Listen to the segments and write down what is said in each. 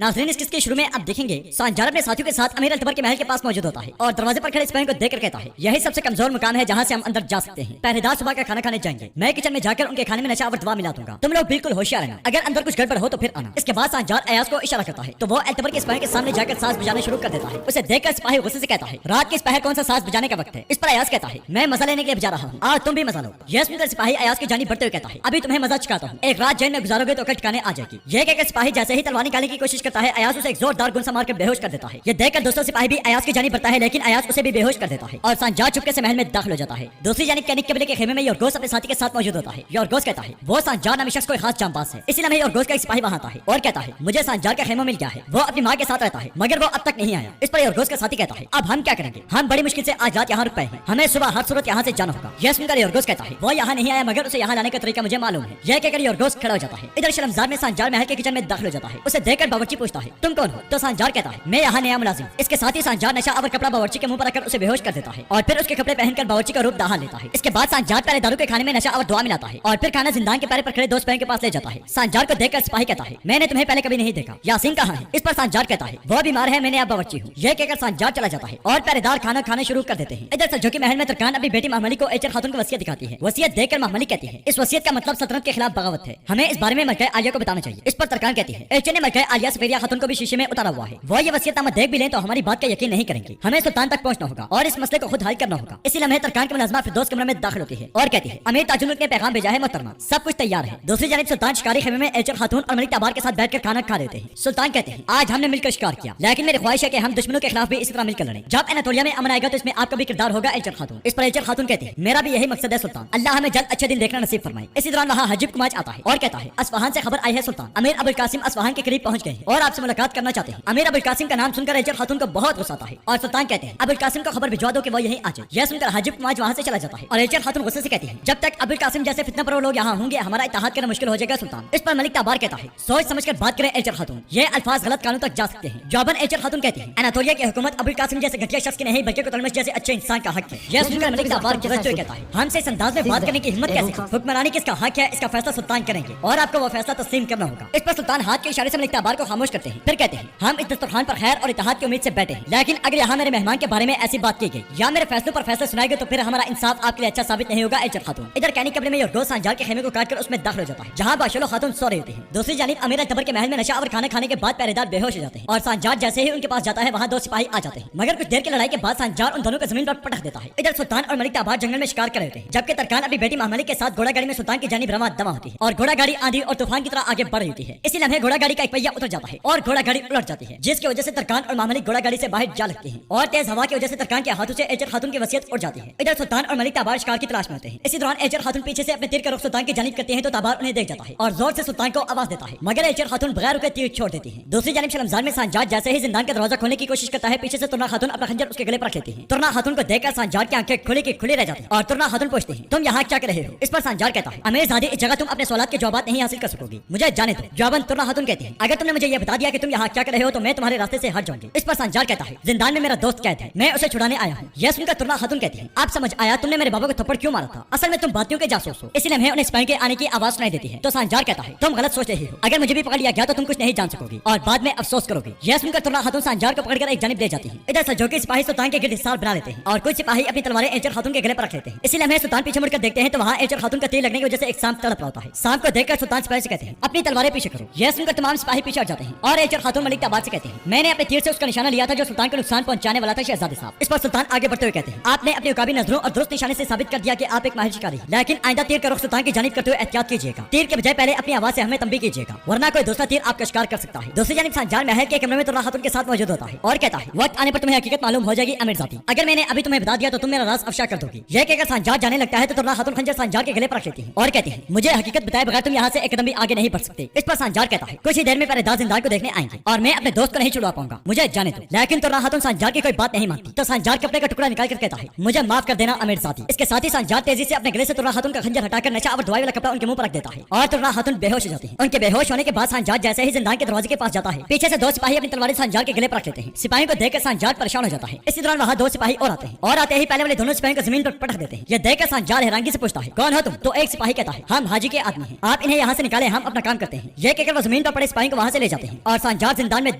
नाज़रीन, इस किस्से के शुरू में आप देखेंगे सांजार अपने साथियों के साथ अमीर अल्तबर के महल के पास मौजूद होता है और दरवाजे पर खड़े सिपाही को देखकर कहता है, यही सबसे कमजोर मुकाम है जहाँ से हम अंदर जा सकते हैं। पहरेदार सुबह का खाना खाने जाएंगे, मैं किचन में जाकर उनके खाने में नशावर दवा मिला दूंगा। तुम लोग बिल्कुल होशियार रहना, अगर अंदर कुछ गड़बड़ हो तो फिर आना। इसके बाद सांजार अयाज को इशारा करता है तो वो अल्तबर के सिपाही के सामने जाकर सांस बजाना शुरू कर देता है। उसे देखकर सिपाही गुस्से से कहता है, रात के इस पहर कौन सा सांस बजाने का वक्त है। इस पर अयाज कहता है, मैं मजा लेने के लिए बजा रहा हूँ, आज तुम भी मजा लो। यह सुनकर सिपाही अयाज की जानी बढ़ते हुए कहता है, अभी तुम्हें मजा चुकाता हूँ, एक रात जेल में गुजारोगे तो कल ठिकाने आ जाएगी। यह कहकर सिपाही जैसे ही तलवार निकालने की कोशिश करता है, अयाज उसे एक जोरदार गुंसा मारकर बेहोश कर देता है। यह देखकर दोस्तों सिपाही भी अयाज की जानी बढ़ता है, लेकिन अयाज उसे भी बेहोश कर देता है और सांजार चुपके से महल में दाखिल हो जाता है। दूसरी जानिब कैनिक कबीले के खेमे में योरगोस अपने साथी के साथ मौजूद होता है। योरगोस कहता है, वो सांजार नामी शख्स कोई खास जांबाज है। इसी लम्हे योरगोस का एक सिपाही वहां आता है और कहता है, मुझे सांजार का खेमा मिल गया है, वो अपनी माँ के साथ रहता है मगर वो अब तक नहीं आया। इस पर योरगोस का साथी कहता है, अब हम क्या करेंगे, हम बड़ी मुश्किल से आज रात यहाँ रुक पाए हैं, हमें सुबह हर सूरत यहाँ से जाना होगा। यह सुनकर योरगोस कहता है, वो यहाँ नहीं आया मगर उसे यहाँ लाने का तरीका मुझे मालूम है। यह कहकर योरगोस खड़ा हो जाता है। इधर शर्मजार में सांजार महल के किचन में दाखिल हो जाता है। उसे देखकर बावर्ची पूछता है, तुम कौन हो। तो सांजार कहता है, मैं यहाँ नया मुलाजिम। इसके साथ ही सांजार नशा और कपड़ा बावर्ची के मुंह पर रखकर उसे बेहोश कर देता है और फिर उसके कपड़े पहनकर बावर्ची का रूप दाहा लेता है। इसके बाद सांजार पहले दारू के खाने में नशा और दुआ मिलाता है और फिर खाना जिंदान के पैर पर खड़े दोस्त के पास ले जाता है। सांजार को देखकर सिपाही कहता है, मैंने तुम्हें पहले कभी नहीं देखा, यासीन कहाँ है। इस पर सांजार कहता है, वो बीमार है, मैंने अब बावर्ची हूँ। यह कहकर सांजार चला जाता है और पहरेदार खाना खाने शुरू कर देते हैं। इधर सल्जूकी महल में तुर्कान अपनी बेटी महमली को एचर खातून को वसीयत दिखाती है। वसीयत देखकर महमली कहती है, इस वसीयत का मतलब सल्तनत के खिलाफ बगावत है, हमें इस बारे में मलका आलिया को बताना चाहिए। इस पर तुर्कान कहती है, एचर ने मलका आलिया सफेरिया खातून को भी शीशे में उतारा हुआ है, वो ये वसीयतनामा देख भी लें तो हमारी बात का यकीन नहीं करेंगे, हमें सुल्तान तक पहुंचना होगा और इस मसले को खुद हल करना होगा। इसी लम्हे तुर्कान की मुलाजमा फिरदौस कमरे में दाखिल होती है और कहती है, अमीर ताजुल मुल्क ने पैगाम भेजा है मोहतरमा, सब कुछ तैयार है। दूसरी जानिब सुल्तान शिकारी खेमे में एचर खातून और मलिक ताबार के साथ बैठकर खाना खा लेते हैं। सुल्तान कहते हैं, आज हमने मिलकर शिकार किया, लेकिन मेरी ख्वाहिश है कि हम दुश्मनों के खिलाफ भी इसी तरह मिलकर लड़ें। जब एनातोलिया में अमन आएगा तो इसमें आपका भी किरदार होगा एचर खातून। इस पर एचर खातून कहते हैं, मेरा भी यही मकसद है सुल्तान, अल्लाह हमें जल्द अच्छे दिन देखना नसीब फरमाए। इसी दौरान वहाँ हजीब कुमाज आता है और कहता है, अस्फहान से खबर आई है सुल्तान, अमीर अबुल कासिम अस्फहान के करीब पहुंच गए हैं और आपसे मुलाकात करना चाहते हैं। अमीर अबुल कासिम का नाम सुनकर एचर खातून को बहुत गुस्सा आता है और सुल्तान कहते हैं, अबुल कासिम को खबर भिजवा दो कि वो यहीं आ जाए। यह सुनकर हजीब कुमाज वहाँ से चला जाता है और एचर खातून गुस्से से कहती है, जब तक अबुल कासिम जैसे फितना पर लोग यहाँ होंगे हमारा इत्तेहाद करना मुश्किल हो जाएगा सुल्तान। इस पर मलिक ताबार कहता है, सोच समझकर बात करें एचर खातून, ये अल्फाज गलत कानों तक जा सकते हैं। जवाबन एचर खातून कहती है, एनातोलिया की हुकूमत अबुल कासिम जैसे घटिया शख्स की नहीं बल्कि कुतुलमश जैसे अच्छे इंसान का हक है। यह सुनकर मलिक ताबार कहता है, हमसे इस अंदाज में बात करने की हिम्मत कैसे, हुक्मरानी किसका हक है, इसका फैसला सुल्तान करेंगे और आपको वो फैसला तस्लीम करना होगा। इस पर सुल्तान हाथ के इशारे से मलिक ताबार को खामोश करते हैं, फिर कहते हैं, हम इस दस्तरखान पर खैर और इत्तेहाद की उम्मीद से बैठे हैं, लेकिन अगर यहाँ मेरे मेहमान के बारे में ऐसी बात की गई या मेरे फैसलों पर फैसले सुनाए गए तो फिर हमारा इंसाफ आपके लिए अच्छा साबित नहीं होगा एचर खातून। इधर कैनिक कमरे में योरगोस सांजार के खेमे को काटकर उसमें दाखिल हो जाता है जहाँ बाशलो खातून सो रही होती है। दूसरी जानिब अमीर अल्तबर के महल में नशा और खाना खाने के बाद पहरेदार बेहोश हो जाते हैं और सांजार जैसे ही उनके पास जाता है वहाँ दो सिपाही आ जाते हैं, मगर कुछ देर की लड़ाई के बाद सांजार उन दोनों को जमीन पर पटक देता है। इधर सुल्तान और मलिक ताबार जंगल में शिकार कर रहे थे, जबकि तुर्कान अपनी बेटी महमली के साथ घोड़ा गाड़ी में सुल्तान की जानिब रवां दवा होती है और घोड़ा गाड़ी आंधी और तूफान की तरह आगे बढ़ रही होती है। इसी लम्हे घोड़ा गाड़ी का एक पहिया उतर जाता है और घोड़ा गाड़ी उलट जाती है, जिसकी वजह से तुर्कान और महमली घोड़ा गाड़ी से बाहर जा लगती हैं और तेज हवा की वजह से तुर्कान के हाथों से एचर खातून की वसीयत उड़ जाती है। इधर सुल्तान और मलिक ताबार शिकार की तलाश में होते हैं। इसी दौरान एचर खातून पीछे से अपने तीर का रुख सुल्तान की जानिब करते हैं तो ताबार उन्हें देख जाता है और जोर से सुल्तान को आवाज देता है, मगर एचर खातून बगैर रुके तीर छोड़ देती है। दूसरी जानिब शर्मजार में सांजार जैसे ही जिंदान का दरवाजा खोलने की कोशिश करता है, पीछे से तुर्ना खातून अपना खंजर उसके गले पर रख लेती है। तुर्ना खातून को देखकर सांजार की आंखें खुली की खुली रह जाती हैं और तुर्ना खातून पूछती है, तुम यहाँ क्या कर रहे हो। इस पर सांजार कहता है, अमीर ज़ादी, इस जगह तुम अपने सवालात के जवाब नहीं हासिल कर सकोगी, मुझे जाने दो। जवाबन तुर्ना खातून कहती है, अगर तुमने मुझे ये बता दिया कि तुम यहाँ क्या कर रहे हो तो मैं तुम्हारे रास्ते से हट जाऊंगी। इस पर सांजार कहता है, जिंदान में मेरा दोस्त कैद है, मैं उसे छुड़ाने आया हूँ। यह सुनकर तुर्ना खातून कहती है, आप समझ आया तुमने मेरे बाबा को थप्पड़ क्यों मारा था, असल में तुम बातियों के जासूस हो। इसलिए उन्हें सिपाही के आने की आवाज सुनाई देती है तो सांजार कहता है, तुम गलत सोच रही हो, अगर मुझे भी पकड़ लिया गया तो तुम कुछ नहीं जान सकोगी और बाद में अफसोस करोगी। यह सुनकर तुर्ना खातून सांजार को पकड़कर एक जानिब ले जाती है। इधर सल्जूकी सिपाही सुल्तान के गिर्द हिसार बना लेते हैं और कुछ सिपाही अपनी तलवारें एचर खातून के गले पर रख लेते हैं। इसलिए हमें सुल्तान पीछे मुड़कर देखते हैं तो वहाँ एचर खातून का तीर लगने की वजह से एक सांप तड़प रहा होता है। सांप को देखकर सुल्तान सिपाही से कहते हैं, अपनी तलवारें पीछे करो। यह सुनकर तमाम सिपाही पीछे हट जाते हैं और एचर खातून मलिक ताबार से कहते हैं, मैंने अपने तीर से उसका निशाना लिया था जो सुल्तान को नुकसान पहुंचाने वाला था शहजादे साहब। इस पर सुल्तान आगे बढ़ते हुए कहते हैं, आपने अपनी उकाबी नजरों और दुरुस्त निशाने से साबित कर दिया कि आप एक माहिर शिकारी हैं, लेकिन आइंदा तीर का रुख सुल्तान की जानिब करते हुए एहतियात कीजिएगा। तीर के बजाय पहले अपनी आवाज से हमें तंबीह कीजिएगा, वरना कोई दूसरा तीर आपका शिकार कर सकता है। दूसरी जानिब सांजार महल के कमरे में तुर्ना खातून के साथ मौजूद होता है और कहता है, वक्त आने पर तुम्हें हकीकत मालूम हो जाएगी अमीर ज़ादी, अगर मैंने अभी तुम्हें बता दिया तो तुम मेरा राज अफशा कर दोगी। यह कहकर सांजार जाने लगता है तो तुर्ना खातून खंजर सांजार के गले पर रख लेती है और कहती है, मुझे हकीकत बताए बगैर तुम यहाँ से एक कदम भी आगे नहीं बढ़ सकते। इस पर सांजार कहता है, कुछ ही देर में पहरेदार जिंदान को देखने आएंगे और मैं अपने दोस्त को नहीं छुड़वा पाऊंगा, मुझे जाने दो। लेकिन तुर्ना खातून सांजार की कोई बात नहीं मानती तो सांजार कपड़े का टुकड़ा निकाल कर कहता है, मुझे माफ कर देना अमीर ज़ादी। इसके साथ ही सांजार तेजी से अपने गले से तुर्ना खातून का खंजर हटाकर नशा और दवाई वाला कपड़ा उनके मुंह पर रख देता है और तुर्ना खातून बेहोश हो जाती है। उनके बेहोश होने के बाद सांजार जैसे ही जिंदान के दरवाजे के पास जाता है, पीछे से दो सिपाही अपनी तलवारें सांजार के गले पर रख लेते हैं। सिपाही को देखकर सांजार परेशान हो जाता है। इसी दौरान वहाँ दो सिपाही और आते हैं और आते ही पहले वाले दोनों सिपाही को जमीन पर पटक देते हैं। यह देखकर सांजार हैरानगी से पूछता है, कौन हो तुम। तो एक सिपाही कहता है, हम हाजी के आदमी हैं, आप इन्हें यहाँ से निकाले, हम अपना काम करते हैं। यह कहकर वो जमीन पर पड़े सिपाही को वहाँ से ले जाते हैं हैं और सांजार जिंदान में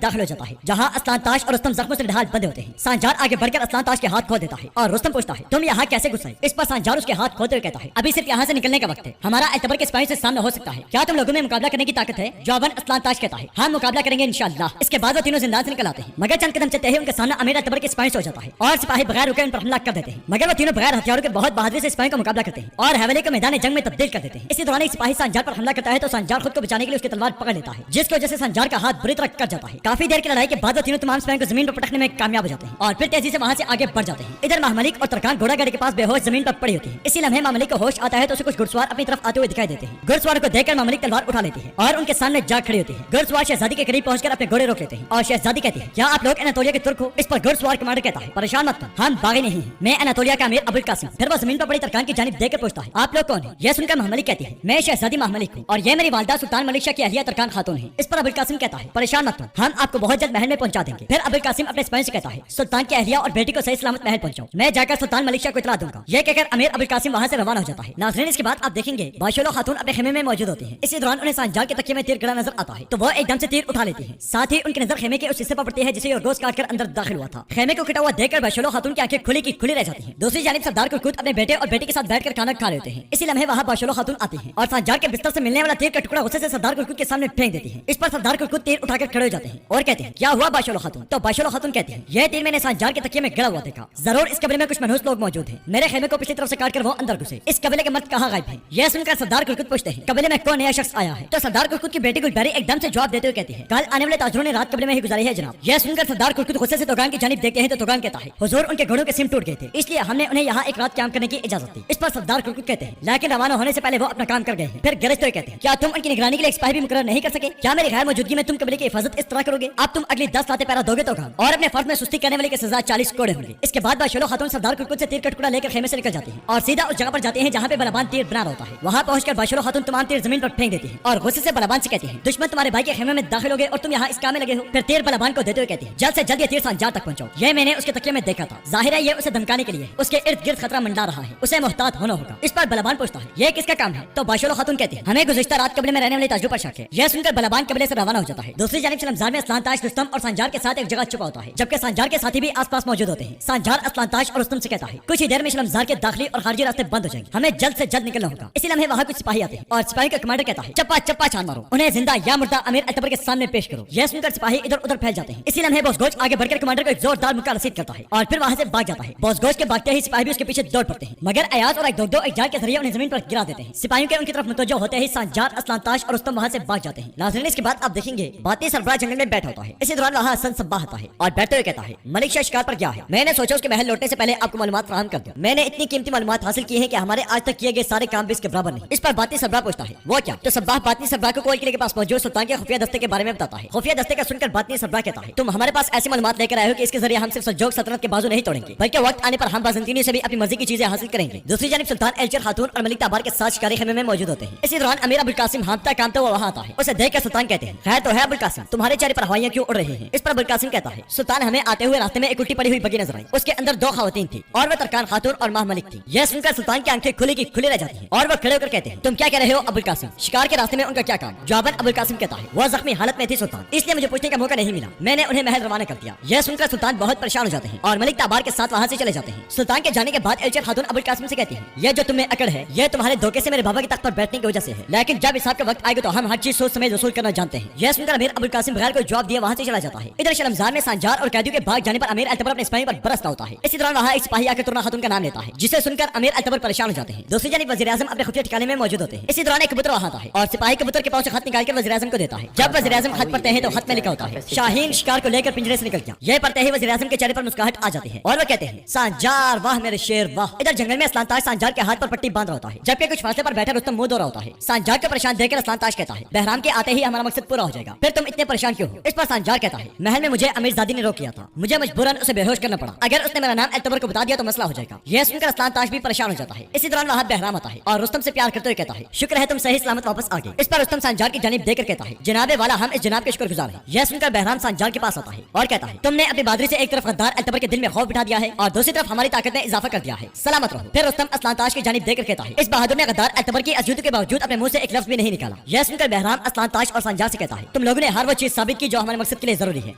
दाखिल हो जाता है, जहाँ असलान ताश और रुस्तम जख्मों से ढाल बंधे होते हैं। सांजार आगे बढ़कर असलान ताश के हाथ खोल देता है और रुस्तम पूछता है, तुम यहाँ कैसे घुस आए? इस पर सांजार उसके हाथ खोलते हुए कहता है, अभी सिर्फ यहाँ से निकलने का वक्त है, हमारा अल्तबर के सिपाही से सामना हो सकता है, क्या तुम लोगों में मुकाबला करने की ताकत है? जवाबन असलान ताश कहता है, हाँ मुकाबला करेंगे इंशाअल्लाह। इसके बाद वो तीनों जिंदान से निकल आते हैं, मगर चंद कदम चलते ही उनके सामने अमीर अल्तबर के सिपाही हो जाता है और सिपाही बगैर रुके उन पर हमला कर देते हैं, मगर वो तीनों बगैर हथियारों के बहुत बहादुरी से सिपाही का मुकाबला करते हैं और हवेली को मैदान जंग में तब्दील कर देते हैं। इसी दौरान एक सिपाही सांजार पर हमला करता है तो सांजार खुद को बचाने के लिए उसकी तलवार पकड़ लेता है, जिसकी वजह से सांजार का हाथ बुरी तरह कट जाता है। काफी देर की लड़ाई के बाद वो तीनों तमाम सिपाहियों को जमीन पर पटकने में कामयाब हो जाते हैं और फिर तेजी से वहाँ से आगे बढ़ जाते हैं। इधर महमलिक और तरकान घोड़ा गाड़ी के पास बेहोश जमीन पर पड़ी होती है। इसी लम्हे महमलिक को होश आता है तो उसे कुछ घुड़सवार अपनी तरफ आते हुए दिखाई देते हैं। घुड़सवार को देखकर महमलिक तलवार उठा लेती है और उनके सामने जाग खड़ी होती है। घुड़सवार शहजादी के करीब पहुंचकर अपने घोड़े रोक लेते हैं और शहजादी कहती है, क्या आप लोग अनातोलिया के तुर्क हो? इस पर घुड़सवार कमांडर कहता है, परेशान मत हो, हम बागी नहीं हैं, मैं अनातोलिया का अमीर अबुल कासिम। फिर वो जमीन पर पड़ी तरकान की जानिब देखकर पूछता है, आप लोग कौन है? यह सुनकर महमलिक कहती है, मैं शहजादी महमलिक हूँ और ये मेरी वालदा सुल्तान मलिक शाह की अहलिया तरकान खातून है। इस पर अबुल कासिम कहता है, परेशान मत हो, हम आपको बहुत जल्द महल में पहुंचा देंगे। फिर अबुल कासिम अपने सिपाही से कहता है, सुल्तान की अहलिया और बेटी को सही सलामत महल पहुंचाओ, मैं जाकर सुल्तान मलिक शाह को इतला दूंगा। ये कहकर अमीर अबुल कासिम वहाँ से रवाना हो जाता है। नाज़रीन, इसके बाद आप देखेंगे बाशोलो खातून अपने खेमे में मौजूद होती है। इसी दौरान उन्हें सांजार के तकिए में तीर गड़ा नजर आता है तो वो एकदम से तीर उठा लेती है। साथ ही उनकी नजर खेमे के उस हिस्से पर पड़ती है जिसे गोश्त काट कर अंदर दाखिल हुआ था। खेमे को कटा हुआ देखकर बाशोलो खातून की आंखें खुली की खुली रह जाती हैं। दूसरी जानिब सरदार कुरकुत अपने बेटे और बेटी के साथ बैठकर खाना खा लेते हैं। इसी लम्हे वहाँ बाशोलो खातून आती है और सांजार के बिस्तर से मिलने वाला तीर का टुकड़ा गुस्से से सरदार कुरकुत के सामने फेंक देती है। इस पर सरदार कुरकुत तीर उठाकर खड़े हो जाते हैं और कहते हैं, क्या हुआ बाशोलो खातून? तो बाशोलो खातून कहती है, यह तीर मैंने सांजार के तकिए में गड़ा हुआ देखा, जरूर इस कबीले में कुछ मनहूस लोग मौजूद हैं, मेरे खेमे को पिछली तरफ से काट कर वो अंदर घुसे। इस कबीले के मर्द कहाँ गायब हैं? यह सुनकर सरदार कुरकुत पूछते हैं, कबीले में कौन नया शख्स आया है? तो सरदार कुरकुत की बेटी गुलबेरी एकदम से जवाब देते हुए कहती है, कल आने वाले ताजरों ने रात कबीले में ही गुजारी है जनाब। यह सुनकर सरदार कुरकुत गुस्से से तोगान की जानिब देखते हैं तो तोगान कहता है, हुजूर उनके घोड़ों के सिम टूट गए थे, इसलिए हमने उन्हें यहाँ एक रात कैंप करने की इजाजत दी। इस पर सरदार कुरकुत कहते हैं, लेकिन रवाना होने से पहले वो अपना काम कर गए हैं। फिर गरजते हुए कहते हैं, क्या तुम उनकी निगरानी के लिए एक सिपाही भी मुकर्रर नहीं कर सके? क्या मेरी गैर मौजूदगी में तुम कबीले की हिफाजत इस तरह करोगे? अब तुम अगली 10 रातें पहरा दोगे तो काम, और अपने फर्ज में सुस्ती करने वाले की सजा 40 कोड़े होंगे। इसके बाद बाशोलो खातून सरदार कुरकुत से तीर का टुकड़ा लेकर खेमे से निकल जाती है और सीधा उस जगह पर जाते हैं जहाँ पे बलबान तीर बना होता है। वहाँ पहुंचकर बाशोलो खातून तमाम तीर जमीन पर फेंक देती है और गुस्से से बलबान से कहती है, दुश्मन तुम्हारे भाई के खेमे में दाखिल हो गए और तुम यहाँ इस काम में लगे हो। फिर तीर बलबान को देते हुए कहती है, जल्द से जल्द ये तीर सांजार तक पहुंचाओ, ये मैंने उसके तकिए में देखा था, जाहिर है ये उसे धमकाने के लिए उसके इर्द गिर्द खतरा मंडरा रहा है, उसे मोहतात होना होगा। इस पर बलबान पूछता है, ये किसका काम है? तो बाशोलो खातून कहती है, हमें गुज़िश्ता रात कबीले में रहने वाले ताजरों पर शक है। यह सुनकर बलबान कबीले से रवाना हो जाता है। दूसरी जानिब रमजान में असलान ताश रुस्तम और सांजार के साथ एक जगह छुपा होता है, जबकि सांजार के साथी भी आसपास मौजूद होते हैं। सांजार असलान ताश और रुस्तम से कहता है, कुछ ही देर में शलमजार के दाखिली और खारजी रास्ते बंद हो जाएंगे, हमें जल्द से जल्द निकलना होगा। इसी लम्हे वहाँ कुछ सिपाही आते हैं और सिपाही का कमांडर कहता है, चप्पा चप्पा छान मारो, उन्हें जिंदा या मुर्दा अमीर अल्तबर के सामने पेश करो। यह सुनकर सिपाही इधर उधर फैल जाते हैं। इसी लम्हे बॉसगोश आगे बढ़कर कमांडर को एक जोरदार मुक्का रसीद करता है और फिर वहाँ से भाग जाता है। बॉसगोश के भागते ही सिपाही भी उसके पीछे दौड़ पड़ते हैं, मगर अयाज और एक जाल के जरिए उन्हें जमीन पर गिरा देते हैं। सिपाहियों के उनकी तरफ मुतवज्जो होते ही सांजार असलान ताश और रुस्तम वहाँ से भाग जाते हैं। नाज़रीन, इसके बाद आप देखेंगे बाती सरबराह जंगल में बैठा होता है। इसी दौरान वहाँ हसन सब्बाह आता है और बैठते हुए कहता है, मलिक शाह शिकार पर गया है, मैंने सोचा उसके महल लौटने से पहले आपको मालूमात फराहम कर दूं। मैंने इतनी कीमती मालूमात हासिल की है कि हमारे आज तक किए गए सारे काम भी इसके बराबर नहीं। इस पर बाती सरबराह पूछता है, वो क्या? तो सब्बाह बातनी सरबराह को कोयल किले के पास मौजूद सुल्तान के खुफिया दस्ते के बारे में बताता है। खुफिया दस्ते का सुनकर बातनी सरबराह कहता है, तुम हमारे पास ऐसी मालूमात लेकर आए हो कि इसके जरिए हम सिर्फ सल्जूक सल्तनत के बाजू नहीं तोड़ेंगे, बल्कि वक्त आने पर हम बाज़ंतीनी से भी अपनी मर्जी की चीजें हासिल करेंगे। दूसरी जानिब सुल्तान एलचर खातून और मलिक ताबार के साथ शिकारी खेमे में मौजूद होते हैं। इसी दौरान अमीर अबुल कासिम हांफता कामता हुआ वहाँ आता है। उसे देखकर सुल्तान कहते हैं, खैर तो है अबुल कासिम, तुम्हारे चेहरे पर हवाइयां क्यों उड़ रही हैं? इस पर अबुल कासिम कहता है, सुल्तान हमें आते हुए रास्ते में एक उल्टी पड़ी हुई बगी नजर आई, उसके अंदर 2 खवातीन थी और वह तरकान खातून और माह मलिक थी। यह सुनकर सुल्तान की आंखें खुली की खुली रह जाती हैं और वह खड़े होकर कहते हैं, तुम क्या कह रहे हो अबुल कासिम? शिकार के रास्ते में उनका क्या काम? जवाबन अबुल कासिम कहता है, वह जख्मी हालत में थी सुल्तान, इसलिए मुझे पूछने का मौका नहीं मिला, मैंने उन्हें महल रवाना कर दिया। यह सुनकर सुल्तान बहुत परेशान हो जाते हैं और मलिक ताबार के साथ वहाँ से चले जाते हैं। सुल्तान के जाने के बाद एलचर खातून अबुल कासिम से कहती है, यह जो तुम्हें अकड़ है यह तुम्हारे धोखे से मेरे बाबा के तख्त पर बैठने की वजह से है, लेकिन जब हिसाब का वक्त आएगा तो हम हर चीज सोच समझ वसूल करना जानते हैं। यह सुनकर अमीर अबुल कासिम बगैर कोई जवाब दिए वहाँ से चला जाता है। इधर शलमजार में सांजार और कैदियों के भाग जाने पर अमीर अल्तबर अपने सिपाही पर बरसता होता है। इसी दौरान वहाँ एक सिपाही आकर तुर्ना खातून का नाम लेता है, जिसे सुनकर अमीर अल्तबर परेशान हो जाते हैं। दूसरी जानिब वज़ीर आज़म अपने खुफिया ठिकाने में मौजूद होते हैं। इसी दौरान एक कबूतर वहाँ आता है और सिपाही कबूतर के पास से खत निकालकर वज़ीर आज़म को देता है। जब वज़ीर आज़म खत पढ़ते हैं तो खत में लिखा होता है, शाहीन शिकार को लेकर पिंजरे से निकल गया। यह पढ़ते ही वज़ीर आज़म के चेहरे पर मुस्कुराहट आ जाती है और वो कहते हैं, सांजार वाह मेरे शेर वाह। इधर जंगल में असलान ताश सांजार के हाथ पर पट्टी बांध रहा होता है, जबकि कुछ फासले पर बैठा रुस्तम मुंह धो रहा होता है। सांजार को परेशान देखकर असलान ताश कहता है, बहराम के आते ही हमारा मकसद पूरा हो जाएगा, फिर तुम इतने परेशान क्यों हो? इस पर सांजार कहता है, महल में मुझे अमीरजादी ने रोक लिया था, मुझे मजबूरन उसे बेहोश करना पड़ा, अगर उसने मेरा नाम अल्तबर को बता दिया तो मसला हो जाएगा। यह सुनकर असलान ताश भी परेशान हो जाता है। इसी दौरान वहाँ बहराम आता है और रुस्तम से प्यार करते हुए कहता है, शुक्र है तुम सही सलामत वापस आ गए। इस पर रुस्तम सांजार की जानिब देखकर कहता है, जनाबे वाला हम इस जनाब के शुक्रगुजार हैं। यह सुनकर बहराम सांजार के पास आता है और कहता है, तुमने अपनी बहादुरी से एक तरफ गद्दार अल्तबर के दिल में खौफ बिठा दिया है और दूसरी तरफ हमारी ताकत में इजाफा कर दिया है, सलामत रहो। फिर रुस्तम असलान ताश की जानिब देखकर कहता है, इस बहादुर ने गद्दार अल्तबर की अज़ियतों के बावजूद अपने मुंह से एक लफ्ज भी नहीं निकाला। यह सुनकर बहराम असलान ताश और सांजार से कहता है, तुम तुम लोगों ने हर वो चीज साबित की जो हमारे मकसद के लिए जरूरी है।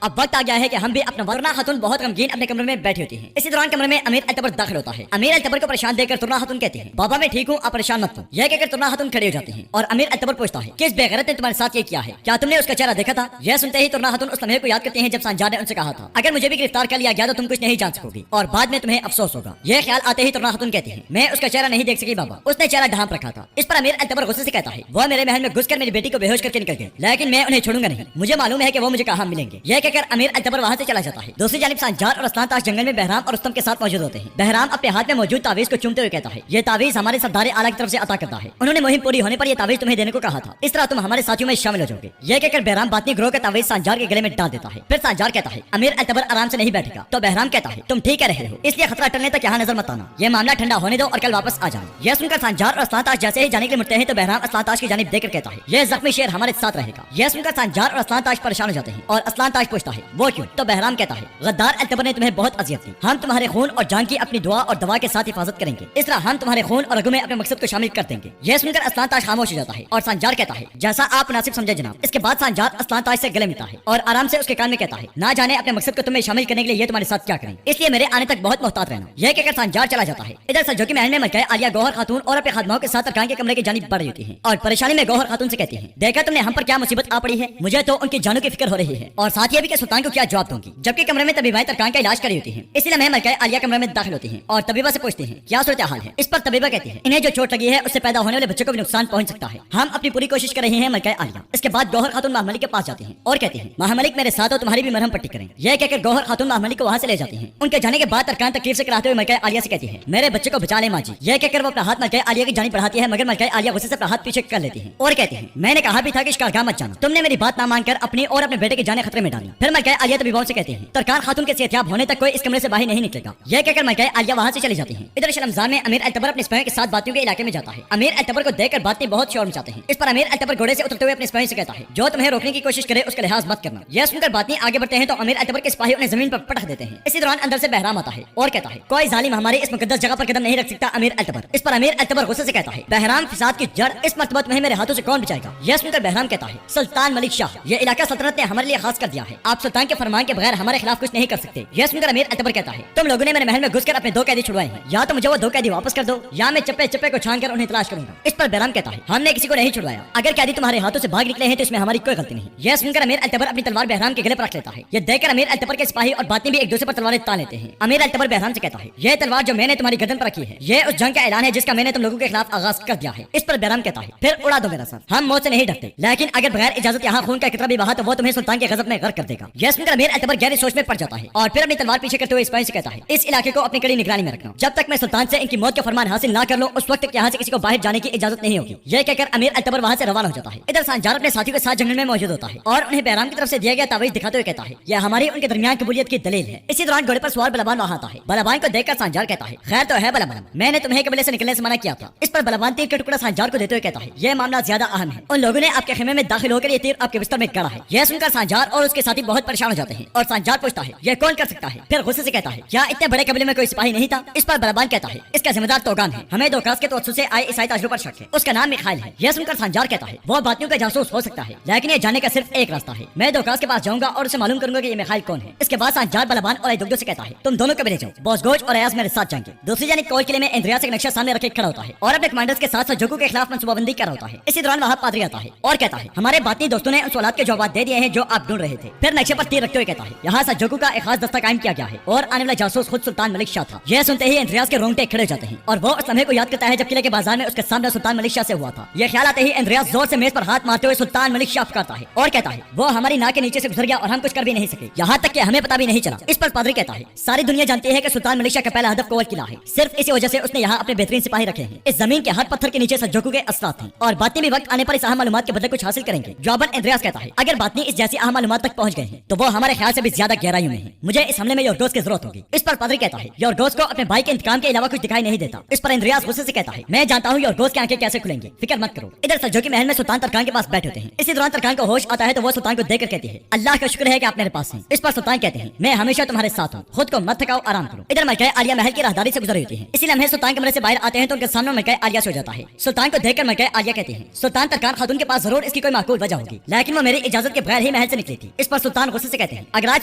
अब वक्त आ गया है कि हम भी अपना तुर्ना खातून बहुत गमगीन अपने कमरे में बैठी होती है। इसी दौरान कमरे में अमीर अल्तबर दाखिल होता है। अमीर अल्तबर को परेशान देखकर तुर्ना खातून कहती है, बाबा मैं ठीक हूँ, आप परेशान मत हो। यह कहकर तुर्ना खातून खड़ी हो जाती है और अमीर अल्तबर पूछता है, किस बेगैरत ने तुम्हारे साथ ये किया है? क्या तुमने उसका चेहरा देखा था? यह सुनते ही तुर्ना खातून उस लम्हे को याद करती है जब सांजार ने उनसे कहा था, अगर मुझे भी गिरफ्तार कर लिया गया तो तुम कुछ नहीं जान सकोगी और बाद में तुम्हें अफसोस होगा। यह ख्याल आते ही तुर्ना खातून कहती है, मैं उसका चेहरा नहीं देख सकी बाबा, उसने चेहरा ढांप रखा था। इस पर अमीर अल्तबर गुस्से से कहता है, वो मेरे महल में घुसकर मेरी बेटी को बेहोश करके निकल गए, लेकिन मैं उन्हें छोड़ूंगा नहीं, मुझे मालूम है कि वो मुझे कहाँ मिलेंगे। यह कहकर अमीर अल्तबर वहाँ से चला जाता है। दूसरी जानिब सांजार और अस्लान ताश जंगल में बहराम और रुस्तम के साथ मौजूद होते हैं। बहराम अपने हाथ में मौजूद तावीज को चूमते हुए कहता है, ये तावीज हमारे सरदार आला की तरफ से अता करता है, उन्होंने मुहिम पूरी होने पर यह तावीज तुम्हें देने को कहा था, इस तरह तुम हमारे साथियों में शामिल हो जाओगे। यह कहकर बहराम बातनी ग्रोह का तावीज सांजार के गले में डाल देता है। फिर सांजार कहता है, अमीर अल्तबर आराम से नहीं बैठेगा, तो बहराम कहता है, तुम ठीक कह रहे हो, इसलिए खतरा टलने तक यहाँ नजर मत आना, यह मामला ठंडा होने दो और कल वापस आ जाना। यह सुनकर सांजार और अस्लान ताश जैसे ही जाने के लिए मुड़ते हैं तो बहराम अस्लान ताश की जानिब देखकर कहता है, यह जख्मी शेर हमारे साथ रहेगा। यह सुनकर सांजार और अस्लान ताश परेशान हो जाते हैं और अस्लान ताश पूछता है, वो क्यों? तो बहराम कहता है, गद्दार अल्तबर ने तुम्हें बहुत अजियत दी, हम तुम्हारे खून और जान की अपनी दुआ और दवा के साथ हिफाजत करेंगे, इस तरह हम तुम्हारे खून और रगों में अपने मकसद को शामिल कर देंगे। यह सुनकर अस्लान ताश खामोश हो जाता है और सांजार कहता है, जैसा आप मुनासिब समझे जनाब। इसके बाद सांजार अस्लान ताश से गले मिलता है और आराम से उसके कान में कहता है, ना जाने अपने मकसद को तुम्हें शामिल करने के लिए ये तुम्हारे साथ क्या करें, इसलिए मेरे आने तक बहुत मोहतात रहना। यह कहकर सांजार चला जाता है। इधर सज्जो की महल में मलकाए आलिया गौहर खातून और अपने खादमाओं के साथ अरकान के कमरे की जानिब बढ़ रही होती है और परेशानी में गौहर खातून से कहती है, देखा तुमने हम पर क्या मुसीबत आ पड़ी है, मुझे तो उनकी जानों की फिक्र हो रही है और साथ ही भी के सुल्तान को क्या जवाब दूंगी। जबकि कमरे में तबीबाएं तरकान का इलाज कर रही होती हैं। इसलिए मैं मलकाए आलिया कमरे में दाखिल होती हैं और तबीबा से पूछती हैं, क्या सूरत हाल है? इस पर तबीबा कहती है, इन्हें जो चोट लगी है उससे पैदा होने वाले बच्चों को भी नुकसान पहुंच सकता है, हम अपनी पूरी कोशिश कर रहे हैं मलकाए आलिया। इसके बाद गौहर खातून महामलिक के पास जाती हैं और कहती हैं, महामलिक मेरे साथ हो, तुम्हारी भी मरहम पट्टी करें। यह कहकर गौहर खातून महामलिक को वहां से ले जाती हैं। उनके जाने के बाद तरकान तकलीफ से कराते हुए मलकाए आलिया से कहती है, मेरे बच्चे को बचा ले माँ जी। यह कहकर वो अपना हाथ मलकाए आलिया की जानिब बढ़ाती है, मगर मलकाए आलिया गुस्से से अपना हाथ पीछे कर लेती है और कहती है, मैंने कहा भी था कि शिकारगाह मत जाना, तुमने मेरी बात ना मानकर अपनी और अपने बेटे की जाने खतरे में डाली। फिर मलकाए आलिया तबीबाओं से कहती है, तरकान खातून के सेहतियाब होने तक कोई इस कमरे से बाहर नहीं निकलेगा। यह कहकर मलकाए आलिया वहां से चली जाती है। इधर शर्मजान में अमीर अल्तबर अपने सिपाहियों के साथ बातियों के इलाके में जाता है। अमीर अल्तबर को देखकर बातें बहुत शोर मचाते हैं। इस पर अमीर अल्तबर घोड़े से उतरते हुए अपने सिपाहियों से कहता है, जो तुम्हें रोकने की कोशिश करे उसका लिहाज मत करना। यह सुनकर बातें आगे बढ़ते हैं तो अमीर अल्तबर के सिपाही उन्हें जमीन पर पटक देते हैं। इसी दौरान अंदर से बहराम आता है और कहता है, कोई जालिम हमारी इस मुकद्दस जगह पर कदम नहीं रख सकता अमीर अल्तबर। इस पर अमीर अल्तबर गुस्से से कहता है, बहराम फिसाद की जड़, इस मर्तबा तुम्हें मेरे हाथों से कौन बचाएगा? यह सुनकर बहराम कहता है, सुल्तान मलिक शाह, यह इलाका सल्तनत ने हमारे लिए खास कर दिया है, आप सुल्तान के फरमान के बगैर हमारे खिलाफ कुछ नहीं कर सकते। यह सुनकर अमीर अल्तबर कहता है, तुम लोगों ने मेरे महल में घुसकर अपने 2 कैदी छुड़वाए हैं, या तो मुझे वो 2 कैदी वापस कर दो या मैं चप्पे चप्पे को छान कर उन्हें तलाश करूंगा। इस पर बहराम कहता है, हमने किसी को नहीं छुड़वाया, अगर कैदी तुम्हारे हाथों से भाग निकले हैं तो इसमें हमारी कोई गलती नहीं। यह सुनकर अमीर अल्तबर अपनी तलवार बहराम के गले पर रख लेता है। यह देखकर अमीर अल्तबर के सिपाही और बातें भी एक दूसरे पर तलवारें तान लेते हैं। अमीर अल्तबर बहराम से कहता है, यह तलवार जो मैंने तुम्हारी गर्दन पर रखी है, यह उस जंग का ऐलान है जिसका मैंने तुम लोगों के खिलाफ आगाज कर दिया है। इस पर बहराम कहता है, फिर उड़ा दो मेरा सर, हम मौत से नहीं डरते, लेकिन अगर बगैर इजाजत यहाँ खून का कितना भी बहा तो वो तुम्हें सुल्तान के गजब में गर्क कर देगा। यह सुनकर अमीर अल्तबर गहरी सोच में पड़ जाता है और फिर अपनी तलवार पीछे करते हुए सिपाही से कहता है, इस इलाके को अपनी कड़ी निगरानी में रखना, जब तक मैं सुल्तान से इनकी मौत का फरमान हासिल ना कर लूं उस वक्त तक यहाँ से किसी को बाहर जाने की इजाजत नहीं होगी। यह कहकर अमीर अल्तबर वहाँ से रवाना हो जाता है। इधर सांजार अपने साथियों के साथ जंगल में मौजूद होता है और उन्हें बहराम की तरफ से दिया गया तावीज दिखाते हुए कहता है, यह हमारी उनके दरमियान कबूलियत की दलील है। इसी दौरान घोड़े पर सवार बलवान वहाँ आता है। बलवान को देखकर सांजार कहता है, खैर तो है बलवान, मैंने तुम्हें कबीले से निकलने से मना किया था। इस पर बलवान तीर का टुकड़ा सांजार को देते हुए कहता है, यह मामला ज्यादा अहम है, उन लोगों ने आपके खेमे में दाखिल होकर ये तीर आपके बिस्तर में गड़ा है। यह सुनकर सांजार और उसके साथी बहुत परेशान हो जाते हैं और सांजार पूछता है, यह कौन कर सकता है? फिर गुस्से से कहता है, क्या इतने बड़े कबीले में कोई सिपाही नहीं था? इस पर बलवान कहता है, इसका जिम्मेदार तोगान है, हमें दोकास के तवज्जुह से आए ईसाई ताजरों पर शक है, उसका नाम मिखाइल है। यह सुनकर सांजार कहता है, वो बातियों का जासूस हो सकता है, लेकिन ये जाने का सिर्फ एक रास्ता है, मैं दोकास के पास जाऊंगा और उसे मालूम करूंगा कि ये मिखाइल कौन है। इसके बाद सांजार बलवान और दुग्धो से कहता है, तुम दोनों कबीले जाओ, बॉसगोज और अयाज मेरे साथ जाएंगे। दूसरी जानिब कोल किले में इंद्रियास एक नक्शा सामने रखे खड़ा होता है और अपने कमांडर्स के साथ सज्जों के खिलाफ मंसूबाबंदी कर होता है। इसी दौरान वहाँ पादरी आता है और कहता है, हमारे बातनी दोस्तों ने उन सवालात के जवाब दे दिए हैं जो आप ढूंढ रहे थे। फिर नक्शे पर तीर रखते हुए कहता है, यहाँ सज्जों का एक खास दस्ता कायम किया गया है और आने वाला जासूस खुद सुल्तान मलिक शाह था। यह सुनते ही इंद्रियास के रोंगटे खड़े जाते हैं और वो उस लम्हे को याद करता है जब किले के बाजार में उसके सामने सुल्तान मलिक शाह से हुआ था। यह ख्याल आते ही इंद्रियास जोर से मेज पर हाथ मारते हुए सुल्तान मलिक शाह पुकारता है और कहता है, वो हमारी नाक के नीचे से गुजर गया और हम कुछ कर भी नहीं सके, यहाँ तक कि हमें पता भी नहीं चला। इस पर पादरी कहता है, सारी दुनिया जानती है कि सुल्तान मलिक शाह का पहला हदफ कोवल किला है, सिर्फ इसी वजह से उसने यहाँ अपने बेहतरीन सिपाही रखे हैं। इस जमीन के हर पत्थर के नीचे सज्जों के असरात हैं और बातें भी वक्त आने पर इस अहम मालूमात के बदले कुछ हासिल करेंगे। जवाबन इंद्रियास कहता है, अगर बातनी इस जैसी अहम मालूमात तक पहुंच गए हैं तो वो हमारे ख्याल से भी ज्यादा गहराइयों में है, मुझे इस हमले में योरगोस की जरूरत होगी। इस पर पादरी कहता है, योरगोस को अपने भाई के इंतकाम के अलावा कुछ दिखाई नहीं देता। इस पर इंद्रियास गुस्से से कहता है, मैं जानता हूँ योरगोस की आंखें कैसे खुलेंगी, फिक्र मत करो। इधर सज्जों की महल में सुल्तान तरकान के पास बैठे होते हैं। इसी दौरान तरकान को होश आता है तो वो सुल्तान को देखकर कहती है, अल्लाह का शुक्र है कि आप मेरे पास हैं। इस पर सुल्तान कहते हैं, मैं हमेशा तुम्हारे साथ हूँ, खुद को मत थकाओ, आराम करो। इधर मलकाए आलिया महल की राहदारी से गुजर होती है। इसी लम्हे सुल्तान कमरे से बाहर आते हैं तो उनके सामने मलकाए आलिया सो जाता है। सुल्तान को देखकर मलकाए आलिया कहती है, सुल्तान तरकान खातून के पास जरूर इसकी कोई माकूल वजह होगी, लेकिन वो मेरी इजाजत के बगैर ही महल से निकली थी। इस पर सुल्तान गुस्से से कहते हैं, अगर आज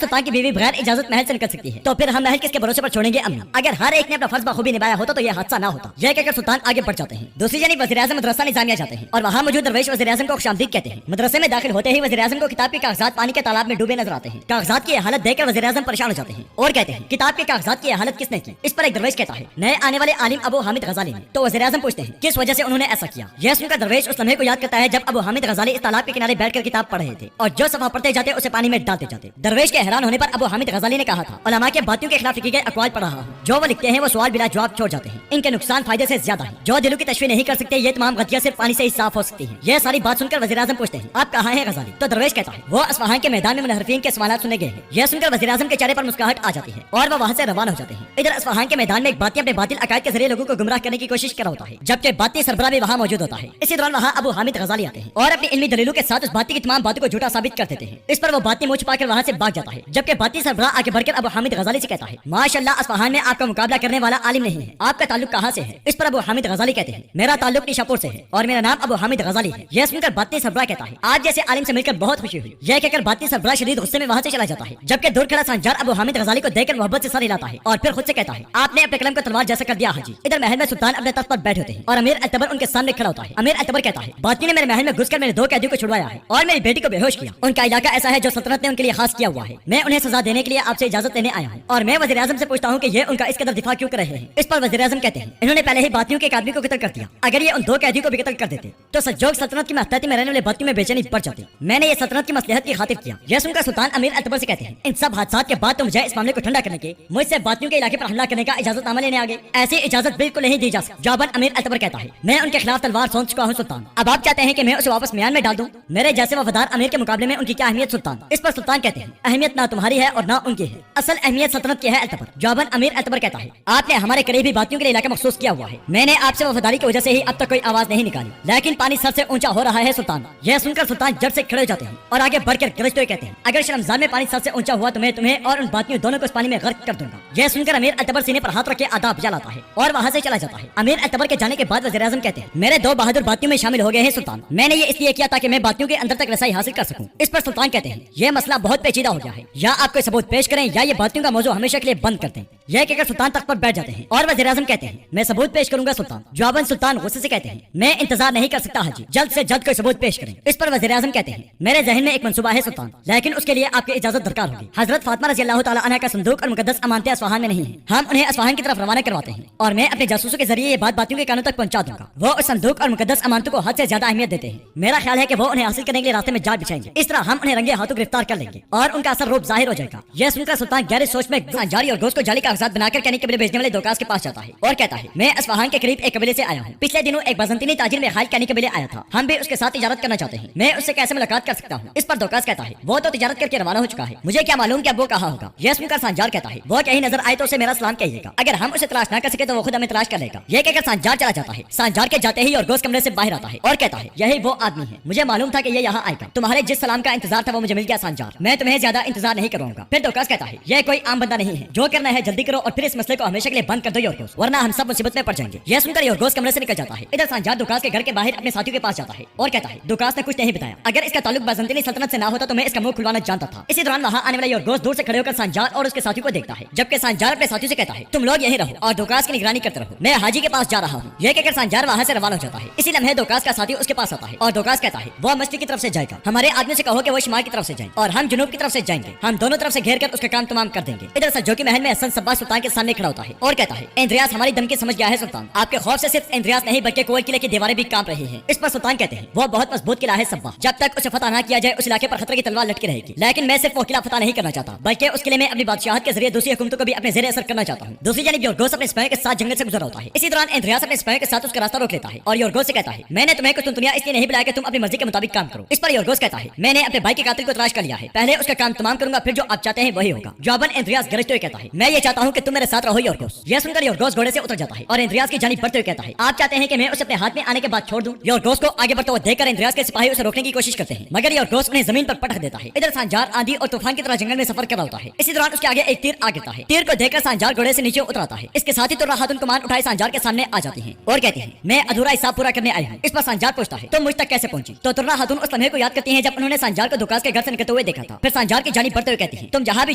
सुल्तान की बीवी बगैर इजाजत महल से निकल सकती है तो फिर हम महल किसके भरोसे पर छोड़ेंगे अम्मी? अगर हर एक ने अपना फर्ज बखूबी निभाया होता तो यह हादसा ना होता। यह कहकर सुल्तान आगे बढ़ जाते हैं। दूसरी जानिब वज़ीर-ए-आज़म मदरसा निजामिया जाते हैं और वहाँ मौजूद दरवेश वज़ीर-ए-आज़म को खुशामदीद कहते हैं। मदरसे में दाखिल होते ही वज़ीर-ए-आज़म को किताब के कागजात पानी के तालाब में डूबे नजर आते हैं। कागजात की हालत देखकर वज़ीर-ए-आज़म परेशान हो जाते हैं और कहते हैं, किताब के कागजात की हालत किसने की? इस पर एक दरवेश कहता है, नए आने वाले आलिम अबू हामिद गजाली ने। तो वज़ीर-ए-आज़म पूछते हैं, किस वजह से उन्होंने ऐसा किया? यह सुनकर दरवेश उस लम्हे को याद करता है जब अबू हामिद गजाली इस तालाब के किनारे बैठकर किताब पढ़ रहे थे और जो सफा पढ़ते जाते उसे पानी में डालते जाते। दरवेश के हैरान होने पर अबू हामिद गजाली ने कहा था, उलमा के बातियों के खिलाफ लिखे गए अक़वाल पढ़ रहा हूं, जो वो लिखते हैं वो सवाल बिला जवाब छोड़ जाते हैं। इनके नुकसान फायदे से ज्यादा है। जो दिलों की तशवीह नहीं कर सकते, ये तमाम गलतियां सिर्फ पानी से ही साफ हो सकती हैं। यह सारी बात सुनकर वज़ीर-ए-आज़म पूछते हैं, आप कहाँ हैं गजाली? तो दरवेश कहता है, वो अस्फ़हान के मैदान में मुनहरिफीन के सवालात सुनने गए हैं। यह सुनकर वज़ीर-ए-आज़म के चेहरे पर मुस्कुराहट आ जाती है और वो वहाँ से रवाना हो जाते हैं। इधर अस्फ़हान के मैदान में एक बाती अपने बातिल अकायद के जरिए लोगों को गुमराह करने की कोशिश कर रहा होता है, जबकि बाती सरबराह भी वहाँ मौजूद होता है। इसी दौरान वहाँ अबू हामिद गजाली आते हैं और अपनी इल्मी दलीलों के साथ उस बाती की तमाम बातों को झूठा साबित कर देते हैं। इस पर वो बाती मुंह छुपाकर वहाँ से भाग जाता है, जबकि बाती सरबराह आगे बढ़कर अबू हामिद गजाली से कहता है, माशाअल्लाह अस्फ़हान में आपका मुकाबला करने वाला आलिम नहीं है, आपका ताल्लुक कहाँ से है? इस पर अबू हामिद गजाली कहते हैं, मेरा ताल्लुक निशापुर से है और मेरा नाम अबू हामिद गजाली है। यह सुनकर बाती सरबराह कहता है, आज जैसे आलिम से मिलकर बहुत खुशी हुई। यह कहकर बाती सरबराह शदीद गुस्से में वहाँ से चला जाता है, जबकि दूर खड़ा सांजार अबू हामिद गजाली को देखकर मोहब्बत से सर हिलाता है और फिर खुद से कहता है, आपने अपने कलम को तलवार जैसा कर दिया हाजी। इधर महल में सुल्तान अपने तख्त पर बैठे होते हैं और अमीर अकबर उनके सामने खड़ा होता है। अमीर अकबर कहता है, बाती ने मेरे महल में घुसकर मेरे 2 कैदियों को छुड़वाया है और मेरी बेटी को बेहोश किया। उनका इलाका ऐसा है जो सल्तनत ने उनके लिए खास किया हुआ है। मैं उन्हें सजा देने के लिए आपसे इजाजत लेने आया हूँ और मैं वज़ीर-ए-आज़म से पूछता हूँ कि ये उनका इस कदर दिफा क्यों कर रहे हैं? इस पर वज़ीर-ए-आज़म कहते हैं, इन्होंने पहले ही बातियों के एक आदमी को कत्ल कर दिया। अगर ये उन 2 कैदियों को भी कत्ल कर देते तो सज्जोग सल्तनत की महत्ता में रहने वाले बातियों में बेचैनी बढ़ जाती। मैंने ये सल्तनत की मसलहत की खातिर किया। यह सुनकर सुल्तान अमीर अकबर से कहते हैं, इन सब हादसात के बाद तो मुझे इस मामले को ठंडा करने के मुझसे बातियों के इलाके पर हमला करने का इजाजतनामा लेने आ गए। ऐसी इजाजत बिल्कुल नहीं दी जा सकती। जवाबन अमीर अकबर कहता है, मैं उनके खिलाफ तलवार सोच चुका हूँ सुल्तान। अब आप चाहते हैं कि मैं उसे वापस म्यान में डाल दूं? मेरे जैसे वफादार अमीर के मुकाबले में उनकी क्या अहमियत सुल्तान? इस पर सुल्तान कहते हैं, अहमियत ना तुम्हारी है और ना उनकी है, असल अहमियत सल्तनत की है अकबर। जवाबन अमीर अकबर कहता है, आपने हमारे करीबी बातियों के लिए इलाका मखसूस किया हुआ है। मैंने आपसे वफादारी की वजह से ही अब तक कोई आवाज नहीं निकाली, लेकिन पानी सर से ऊंचा हो रहा है सुल्तान। यह सुनकर सुल्तान जड़ से खड़े हो जाते हैं और आगे बढ़कर गरजते हुए कहते हैं, अगर शर्मजान में पानी सर से ऊंचा हुआ तो मैं तुम्हें और उन बातियों दोनों को इस पानी में गर्क कर दूंगा। यह सुनकर अमीर अकबर सीने पर हाथ रख के आदाब जलाता है और वहाँ से चला जाता है। अमीर अकबर के जाने के बाद वज़ीर-ए-आज़म कहते हैं, मेरे 2 बहादुर बातियों में शामिल हो गए हैं सुल्तान। मैंने ये इसलिए किया ताकि मैं बातियों के अंदर तक रसाई हासिल कर सकूं। इस पर सुल्तान कहते हैं, यह मसला बहुत पेचीदा हो गया है, या आप कोई सबूत पेश करें या ये बातियों का मौजू हमेशा के लिए बंद कर दें। यह कहकर सुल्तान तख्त पर बैठ जाते हैं और वज़ीर-ए-आज़म कहते हैं, मैं सबूत पेश करूंगा सुल्तान। जवाबन सुल्तान गुस्से से कहते हैं, मैं इंतजार नहीं कर सकता हाजी, जल्द से जल्द कोई सबूत पेश करें। इस पर वज़ीर-ए-आज़म कहते हैं, मेरे जहन में एक मंसूबा है सुल्तान, लेकिन उसके लिए आपकी इजाजत दरकार होगी। हजरत फातिमा रज़ियल्लाहु तआला अन्हा का संदूक और मुकद्दस अमानतें अस्फ़हान में नहीं है। हम उन्हें अस्फ़हान की तरफ रवाना करवाते हैं और मैं अपने जासूसों के जरिए ये बात बातियों के कानों तक पहुंचा दूंगा। वो उस संदूक और मुकद्दस अमानतों को हद से ज्यादा अहमियत देते हैं। मेरा ख्याल है कि वो उन्हें हासिल करने के लिए रास्ते में जाल बिछाएंगे। इस तरह हम उन्हें रंगे हाथों गिरफ्तार कर लेंगे और उनका असर रूप जाहिर हो जाएगा। यह सुनकर सुल्तान गहरी सोच में जारी और गोश्त को जाली कागजात बनाकर कहने कबीले भेजने वाले दोकास के पास जाता है और कहता है, मैं अस्फ़हान के करीब एक कबीले से आया हूँ। पिछले दिनों एक बजंतीनी ताजिर में खालिद कहने कबीले आया था, हम भी उसके साथ तिजारत करना चाहते हैं। मैं उससे कैसे मुलाकात कर सकता हूँ? इस पर दोकास कहता है, वो तो तिजारत करके रवाना हो चुका है, मुझे क्या मालूम कि अब वो कहाँ होगा। यह सुनकर सांजार कहता है, वो कहीं नजर आए तो उसे मेरा सलाम कहिएगा, अगर हम उसे तलाश न कर सके तो वो खुद हमें तलाश कर लेगा। यह कहकर सांजार चला जाता है। सांजार के जाते ही और गोश्त कमरे से बाहर आता है और कहता है, यही वो आदमी है, मुझे मालूम था कि ये यहाँ आएगा। तुम्हारे जिस सलाम का इंतजार था वो मुझे मिल गया सांजार, मैं तुम्हें ज्यादा इंतजार नहीं करूंगा। फिर दोकास कहता है, यह कोई आम बंदा नहीं है, जो करना है जल्दी करो और फिर इस मसले को हमेशा के लिए बंद कर दो योरगोस, वरना हम सब मुसीबत में पड़ जाएंगे। यह सुनकर योरगोस कमरे से निकल जाता है। इधर सांजार दुकास के घर के बाहर अपने साथियों के पास जाता है और कहता है, दुकास ने कुछ नहीं बताया, अगर इसका ताल्लुक बाज़ंतीनी सल्तनत से ना होता तो मैं इसका मुंह खुलवाना जानता था। इसी दौरान वहाँ आने वाला योरगोस दूर से खड़े होकर सांजार और उसके साथियों को देखता है, जबकि सांजार अपने साथियों से कहता है, तुम लोग यहीं रहो और दुकास की निगरानी करते रहो, मैं हाजी के पास जा रहा हूँ। यह कहकर सांजार वहाँ से रवाना हो जाता है। इसी लम्हे दुकास का साथी उसके पास आता है और दुकास कहता है, वो मछली की तरफ से जाएगा, हमारे आदमी से कहो कि वो शिमाल की तरफ से जाए और हम जुनूब की तरफ से जाएंगे, हम दोनों तरफ से घेर कर उसका काम तमाम कर देंगे। इधर सज्जो के महल में हसन सब्बाह सुल्तान के सामने खड़ा होता है और कहता है, इंद्रियास हमारी धमकी समझ गया है सुल्तान, आपके खौफ से सिर्फ इंद्रियास नहीं बल्कि कोयल किले की दीवारें भी कांप रही हैं। इस पर सुल्तान कहते हैं, वो बहुत मजबूत किला है सब्बाह, जब तक उसे फतह न किया जाए उस इलाके पर खतरे की तलवार लटकी रहेगी। लेकिन मैं सिर्फ वो किला फतह नहीं करना चाहता, बल्कि उस किले में अपनी बादशाहत के जरिए दूसरी हुकूमतों को भी अपने ज़ेरे असर करना चाहता हूँ। दूसरी जानिब योरगोस अपने सिपाहियों के साथ जंगल से गुजर होता है। इसी दौरान इंद्रियास अपने सिपाहियों के साथ उसका रास्ता रोक लेता है और योरगोस से कहता है, मैंने तुम्हें कुछ दुनिया इसलिए नहीं बुलाया कि तुम अपनी मर्जी के मुताबिक काम करो। इस पर योरगोस कहता है, मैंने अपने भाई के कातिल को तलाश कर लिया है, पहले उसका काम तमाम करूंगा, फिर जो आप चाहते हैं वही होगा। जवाबन इंद्रियास गरजते हुए कहता है, मैं ये चाहता हूँ कि तुम मेरे साथ रहो योरगोस। यह सुनकर योरगोस घोड़े से उतर जाता है और इंद्रियास की जानिब बढ़ते हुए कहता है, आप चाहते हैं कि मैं उसे अपने हाथ में आने के बाद छोड़ दूं? योरगोस को आगे बढ़ते हुए देखकर इंद्रियास के सिपाही उसे रोकने की कोशिश करते हैं, मगर योरगोस उन्हें जमीन पर पटक देता है। इधर सांजार आंधी और तूफान की तरह जंगल में सफर कर रहा होता है। इसी दौरान उसके आगे एक तीर आ गिरता है। तीर को देखकर सांजार घोड़े से नीचे उतरता है। इसके साथ ही तुर्रा खातून कमान उठाए सांजार के सामने आ जाती है और कहती है, मैं अधूरा हिसाब पूरा करने आई हूँ। इस पर सांजार पूछता है, तुम मुझ तक कैसे पहुंची? तो तुर्रा खातून उस उस लम्हे को याद करती हैं जब उन्होंने सांजार को दुकास के घर से निकलते हुए देखा था। फिर सांजार की जानिब बढ़ते हुए कहती हैं, तुम जहाँ भी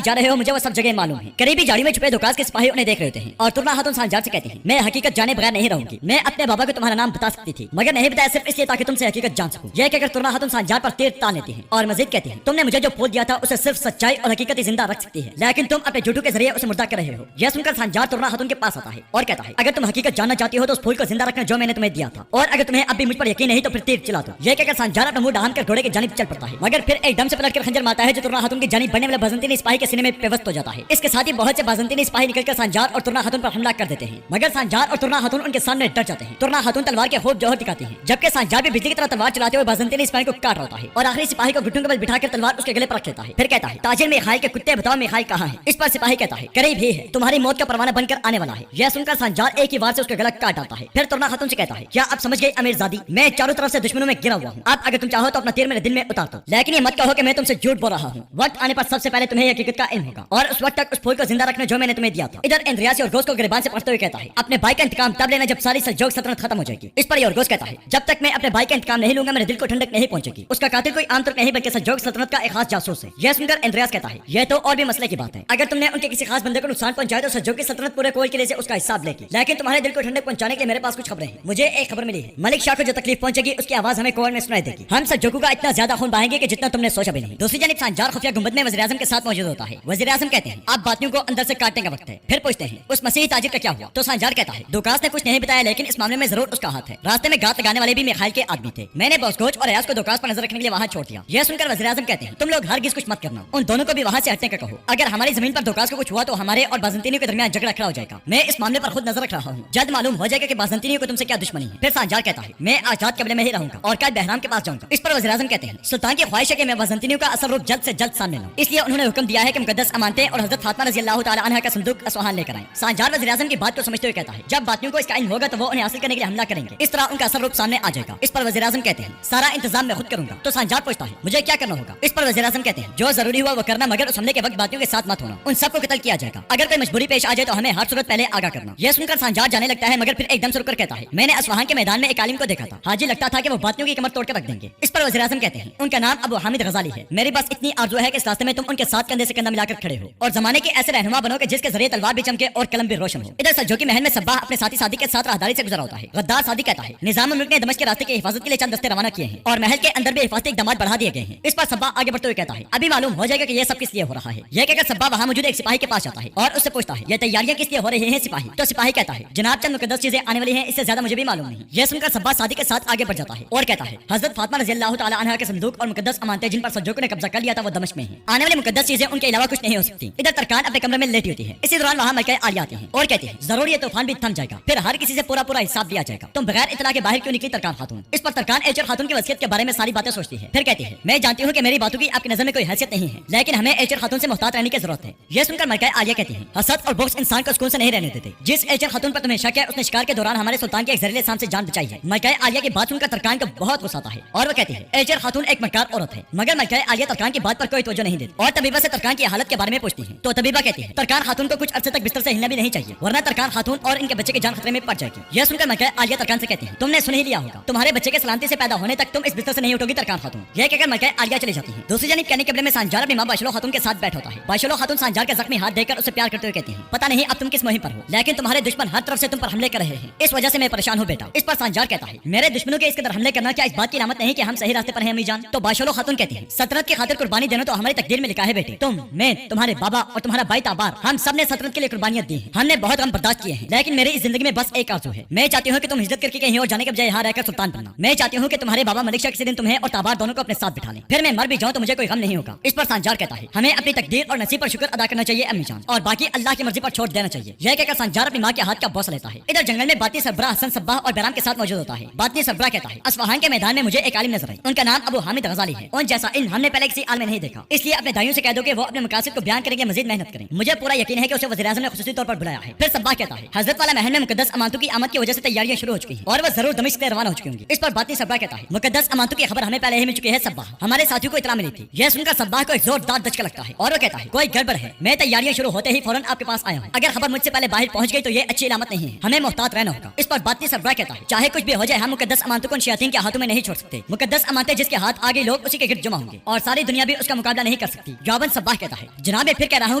जा रहे हो मुझे वो सब जगह मालूम है। करीबी झाड़ी में छुपे दुकास के सिपाही उन्हें देख रहे होते हैं और तुर्ना खातून सांजार से कहती हैं, मैं हकीकत जाने बगैर नहीं रहूंगी। मैं अपने बाबा को तुम्हारा नाम बता सकती थी मगर नहीं बताया सिर्फ इसलिए ताकि तुमसे हकीकत जान सकूं। यह कहकर तुर्ना खातून सांजार पर तीर तान लेती हैं और मजीद कहती हैं, तुमने मुझे जो फूल दिया था उसे सिर्फ सच्चाई और हकीकत ही जिंदा रख सकती है, लेकिन तुम अपने झूठों के जरिए उसे मुर्दा कर रहे हो। यह सुनकर सांजार तुर्ना खातून के पास आता है और कहता है, अगर तुम हकीकत जानना चाहती हो तो उस फूल को जिंदा रखना जो मैंने तुम्हें दिया था, और अगर तुम्हें अब भी मुझ पर यकीन नहीं तो फिर तीर चला दो। यह कहकर सांजार अपना मुंह ढांक कर घोड़े की जानिब चल पड़ता है मगर फिर एकदम से पलटकर खंजर मारता है जो तुर्ना खातून की जानिब बढ़ने वाले बाज़ंतीनी सिपाही के सीने में पेवस्त हो जाता है। इसके साथ ही बहुत से बाज़ंतीनी सिपाही निकलकर सांजार और तुर्ना खातून पर हमला कर देते हैं मगर सांजार और तुर्ना खातून उनके सामने डर जाते हैं। तुर्ना खातून तलवार के खूब जौहर दिखाती है जबकि सांजार भी बिजली की तरह तलवार चलाते हुए बाज़ंतीनी सिपाही को काट रहा होता है और आखिरी सिपाही को घुटनों के बल बिठाकर तलवार उसके गले पर रख लेता है। फिर कहता है, ताजिर मिखाइल के कुत्ते बताओ मिखाइल कहाँ है। इस पर सिपाही कहता है, करीब ही है, तुम्हारी मौत का परवाना बनकर आने वाला है। यह सुनकर सांजार एक ही वार से उसका गला काट डालता है। फिर तुर्ना खातून से कहता है, क्या अब समझ गई अमीरजादी, मैं चारों तरफ से दुश्मनों में गिरा हुआ हूँ। अब अगर तुम चाहो तो अपना तीर मेरे दिल में उतार दो, लेकिन ये मत कहो कि मैं तुमसे झूठ बोल रहा हूँ। वक्त आने पर सबसे पहले तुम्हें हकीकत का इल्म होगा और उस वक्त तक उस फूल को जिंदा रखना जो मैंने तुम्हें दिया था। इधर इंद्रियासी और गोश को गिरबान से पढ़ते हुए कहता है, अपने भाई का इंतकाम तब लेना जब सारी सल्जोग सल्तनत खत्म हो जाएगी। इस पर योरगोस कहता है, जब तक मैं अपने भाई का इंतकाम नहीं लूंगा मेरे दिल को ठंडक नहीं पहुंचेगी। उसका कातिल कोई आम तुर्क नहीं बल्कि सल्जोग सल्तनत का एक खास जासूस है। यह सुनकर इंद्रियास कहता है, यह तो और भी मसले की बात है। अगर तुमने उनके किसी खास बंदे को नुकसान पहुंचाया तो सल्जोग की सल्तनत पूरे कोल किले से उसका हिसाब लेगी, लेकिन तुम्हारे दिल को ठंडक पहुंचाने के लिए मेरे पास कुछ खबरें हैं। मुझे एक खबर मिली है, मलिक शाह को जो तकलीफ पहुंचेगी उसकी आवाज हमें कोल में सुनाई देगी। हम सल्जोगों का इतना ज्यादा खून बहाएंगे कि जितना तुमने सोचा भी नहीं। दूसरी जानिब सांजार खुफिया गुंबद में वज़ीर आज़म के साथ मौजूद होता है। वज़ीर आज़म कहते हैं, आप बातियों को अंदर से काटने का वक्त है। फिर पूछते हैं, उस मसीही ताजिर का क्या हुआ? तो सांजार कहता है, दुकास ने कुछ नहीं बताया लेकिन इस मामले में जरूर उसका हाथ है। रास्ते में गात लगाने वाले भी मिखाइल के आदमी थे। मैंने बॉसकोच और अयाज को दुकास पर नजर रखने के लिए वहाँ छोड़ दिया। यह सुनकर वज़ीर आज़म कहते हैं, तुम लोग हरगिज़ कुछ मत करना, उन दोनों को भी वहाँ से हटने का कहो। अगर हमारी जमीन पर दुकास को कुछ हुआ तो हमारे और बाज़ंतीनियों के दरमियान झगड़ा खड़ा हो जाएगा। मैं इस मामले पर खुद नजर रख रहा हूँ, जल्द मालूम हो जाएगा कि बाज़ंतीनियों को तुमसे क्या दुश्मनी है। फिर सांजार कहता है, मैं आजाद कबीले में ही रहूंगा और कल बहराम के पास जाऊंगा। इस पर वज़ीर आज़म कहते हैं, सुल्तान की ख्वाहिश है कि मैं बाज़ंतीनियों का असल रूप जल्द से जल्द सामने लाऊं, इसलिए उन्होंने हुक्म दिया है कि मुकद्दस अमानतें और हज़रत फातिमा रज़ी अल्लाह तआला अन्हा का संदूक असफ़हान लेकर आएं। सांजार वज़ीर आज़म की बात को समझते हुए कहता है, जब बातियों को इसका इल्म होगा तो वो उन्हें हासिल करने के लिए हमला करेंगे। इस तरह उनका असल रूप सामने आ जाएगा। इस पर वज़ीर आज़म कहते हैं, सारा इंतजाम मैं खुद करूंगा। तो सांजार पूछता है, मुझे क्या करना होगा? इस पर वज़ीर आज़म कहते हैं, जो जरूरी हुआ वो करना, मगर उस हमले के वक्त बातियों के साथ मत होना, उन सबको कत्ल किया जाएगा। अगर कोई मजबूरी पेश आ जाए तो हमें हर सूरत पहले आगाह करना। यह सुनकर सांजार जाने लगता है मगर फिर एकदम से रुककर कहता है, मैंने असफ़हान के मैदान में एक आलिम को देखा था, हाजी लगता था कि वो बातियों की कमर तोड़ कर रख देंगे। इस पर वज़ीर आज़म कहते हैं, उनका नाम अबू हामिद गज़ाली है। मेरी बस इतनी आरज़ू है कि इस रास्ते में तुम उनके साथ कंधे से कंधा मिलाकर खड़े हो और जमाने के ऐसे रहनुमा बनो कि जिसके जरिए तलवार भी चमके और कलम भी रोशन हो। इधर सल्जोकी महल में सब्बाह अपने साथी सादी के साथ राहदारी से गुजरा होता है। गद्दार सादी कहता है, निज़ाम मुल्क ने दमिश्क के रास्ते की हिफाजत के लिए चंद दस्ते रवाना किए हैं और महल के अंदर भी हिफाजती इक़दामात बढ़ा दिए गए हैं। इस पर सब्बाह आगे बढ़ते हुए कहता है, अभी मालूम हो जाएगा कि यह सब किस लिए हो रहा है। यह कहकर सब्बाह वहाँ मौजूद एक सिपाही के पास जाता है और उससे पूछता है, ये तैयारियां किस लिए हो रही हैं सिपाही? तो सिपाही कहता है, जनाब चंद मुकद्दस चीजें आने वाली हैं, इससे ज्यादा मुझे भी मालूम नहीं। यह सुनकर सब्बाह सादी के साथ आगे बढ़ जाता है और कहता है, हज़रत फातिमा रज़ी अल्लाह तआला अन्हा के संदूक और मुकद्दस अमानतें जिन पर सल्जोकों ने कब्जा कर लिया था वो दमिश्क में हैं। आने वाली मुकद्दस चीजें उनके अलावा कुछ नहीं हो सकती। इधर तरकान अपने कमरे में लेटी होती है। इसी दौरान वहाँ मलका आलिया आती है और कहती है, जरूर ये तूफान भी थम जाएगा, फिर हर किसी से पूरा पूरा हिसाब लिया जाएगा। तुम बगैर इत्तला के बाहर क्यों निकली तरकान खातून? इस पर तरकान एचर खातून की वसीयत के बारे में सारी बातें सोचती है। फिर कहती है, मैं जानती हूँ कि मेरी बातों की आपकी नजर में कोई हैसियत नहीं है, लेकिन हमें एचर खातून से मुहतात रहने की जरूरत है। यह सुनकर मलका आलिया कहती है, हसद और बुग़्ज़ इंसान को सुकून से नहीं रहने देते। जिस एचर खातून पर तुम्हें शक है उसने शिकार के दौरान हमारे सुल्तान के एक जहरीले सांप से जान बचाई है। मलका आलिया की बात सुनकर तरकान को बहुत गुस्सा आता है और वो कहती है, एचर खातून एक मक्कार औरत है। मगर मलका आलिया तरकान की बात पर कोई तवज्जो नहीं देती और तबीबा से तरकान की हालत के बारे में पूछती है। तो तबीबा कहती है, तरकान खातून को कुछ अरसे तक बिस्तर से हिलना भी नहीं चाहिए, वरना तरकान खातून और इनके बच्चे की जान खतरे में पड़ जाएगी। यह सुनकर मलका आलिया तरकान से कहती है, तुमने सुन ही लिया होगा, तुम्हारे बच्चे के सलामती से पैदा होने तक तुम इस बिस्तर से नहीं उठोगी तरकान खातून। यह कहकर मलका आलिया चली जाती है। दूसरी जानिब कहने कबले में सांजार अपनी मां बाशलो खातून के साथ बैठा होता है। बाशलो खातून सांजार के जख्मी हाथ देखकर उसे प्यार करते हुए कहती है, पता नहीं अब तुम किस मुहिम पर हो, लेकिन तुम्हारे दुश्मन हर तरफ से तुम पर हमले कर रहे हैं, इस वजह से मैं परेशान हूँ बेटा। इस पर सांजार कहता है, मेरे दुश्मनों के इस कदर हमले करना क्या इस बात की अलामत नहीं कि हम सही रास्ते पर हैं अम्मी जान? तो बाशलो खातून कहती है, सल्तनत की खातिर कुर्बानी देना तो हमारी तकदीर में लिखा है बेटे। तुम, मैं, तुम्हारे बाबा और तुम्हारा भाई ताबार, हम सब ने सल्तनत के लिए कुर्बानियां दी हैं। हमने बहुत गम बर्दाश्त किए हैं, लेकिन मेरी इस जिंदगी में बस एक आरज़ू है। मैं चाहती हूँ कि तुम हिजरत करके कहीं और जाने के बजाय यहाँ रहकर सुल्तान बनना। मैं चाहती हूँ कि तुम्हारे बाबा मलिक शाह किसी दिन तुम्हें और ताबार दोनों को अपने साथ बिठा लें, फिर मैं मर भी जाऊँ तो मुझे कोई गम नहीं होगा। इस पर सांजार कहता है, हमें अपनी तकदीर और नसीब पर शुक्र अदा करना चाहिए अम्मी जान, और बाकी अल्लाह की मर्जी पर छोड़ देना चाहिए। यह कहकर सांजार अपनी माँ के हाथ का बौसा लेता है। इधर जंगल में बातनी सरबराह हसन सब्बाह और बैराम के साथ मौजूद होता है। बातनी सरबराह कहता है, असफ़हान के मैदान में मुझे एक आलिम नजर आई, उनका नाम अबू हामिद गज़ाली है। उन जैसा इल्म हमने पहले किसी आलिम में नहीं देखा, इसलिए अपने दाइयों से कह दो कि वो अपने मकासद को बयान करेंगे, मजीद मेहनत करें। मुझे पूरा यकीन है कि उसे वज़ीर आज़म ने खुसूसी तौर पर बुलाया है। फिर सब्बाह कहता है, हज़रत वाला महल में मुकद्दस अमानतों की आमद की वजह से तैयारियां शुरू हो चुकी हैं और वह जरूर दमिश्क से रवाना हो चुकी होंगी। इस पर बातनी सब्बाह कहता है, मुकद्दस अमानतों की खबर हमें पहले ही मिल चुकी है सब्बाह, हमारे साथियों को इतला मिली थी। यह सुनकर सब्बाह को एक जोरदार दचका लगता है और वो कहता है, कोई गड़बड़ है, मैं तैयारियां शुरू होते ही फौरन आपके पास आया हूँ। अगर खबर मुझसे पहले बाहर पहुंच गई तो ये अच्छी इलामत नहीं है, हमें मोहतात रहना होगा। इस पर बातनी सब्बाह कहता है, चाहे कुछ भी हो जाए हम मुकद्दस अमानतों को शयातीन के हाथों में नहीं छोड़ सकते। मुकद्दस अमानतें जिसके हाथ आ गई लोग उसी के गिर्द जमा होंगे और सारी दुनिया भी उसका मुकाबला नहीं कर सकती। जवाबन सब्बाह कहता है, जनाब मैं फिर कह रहा हूँ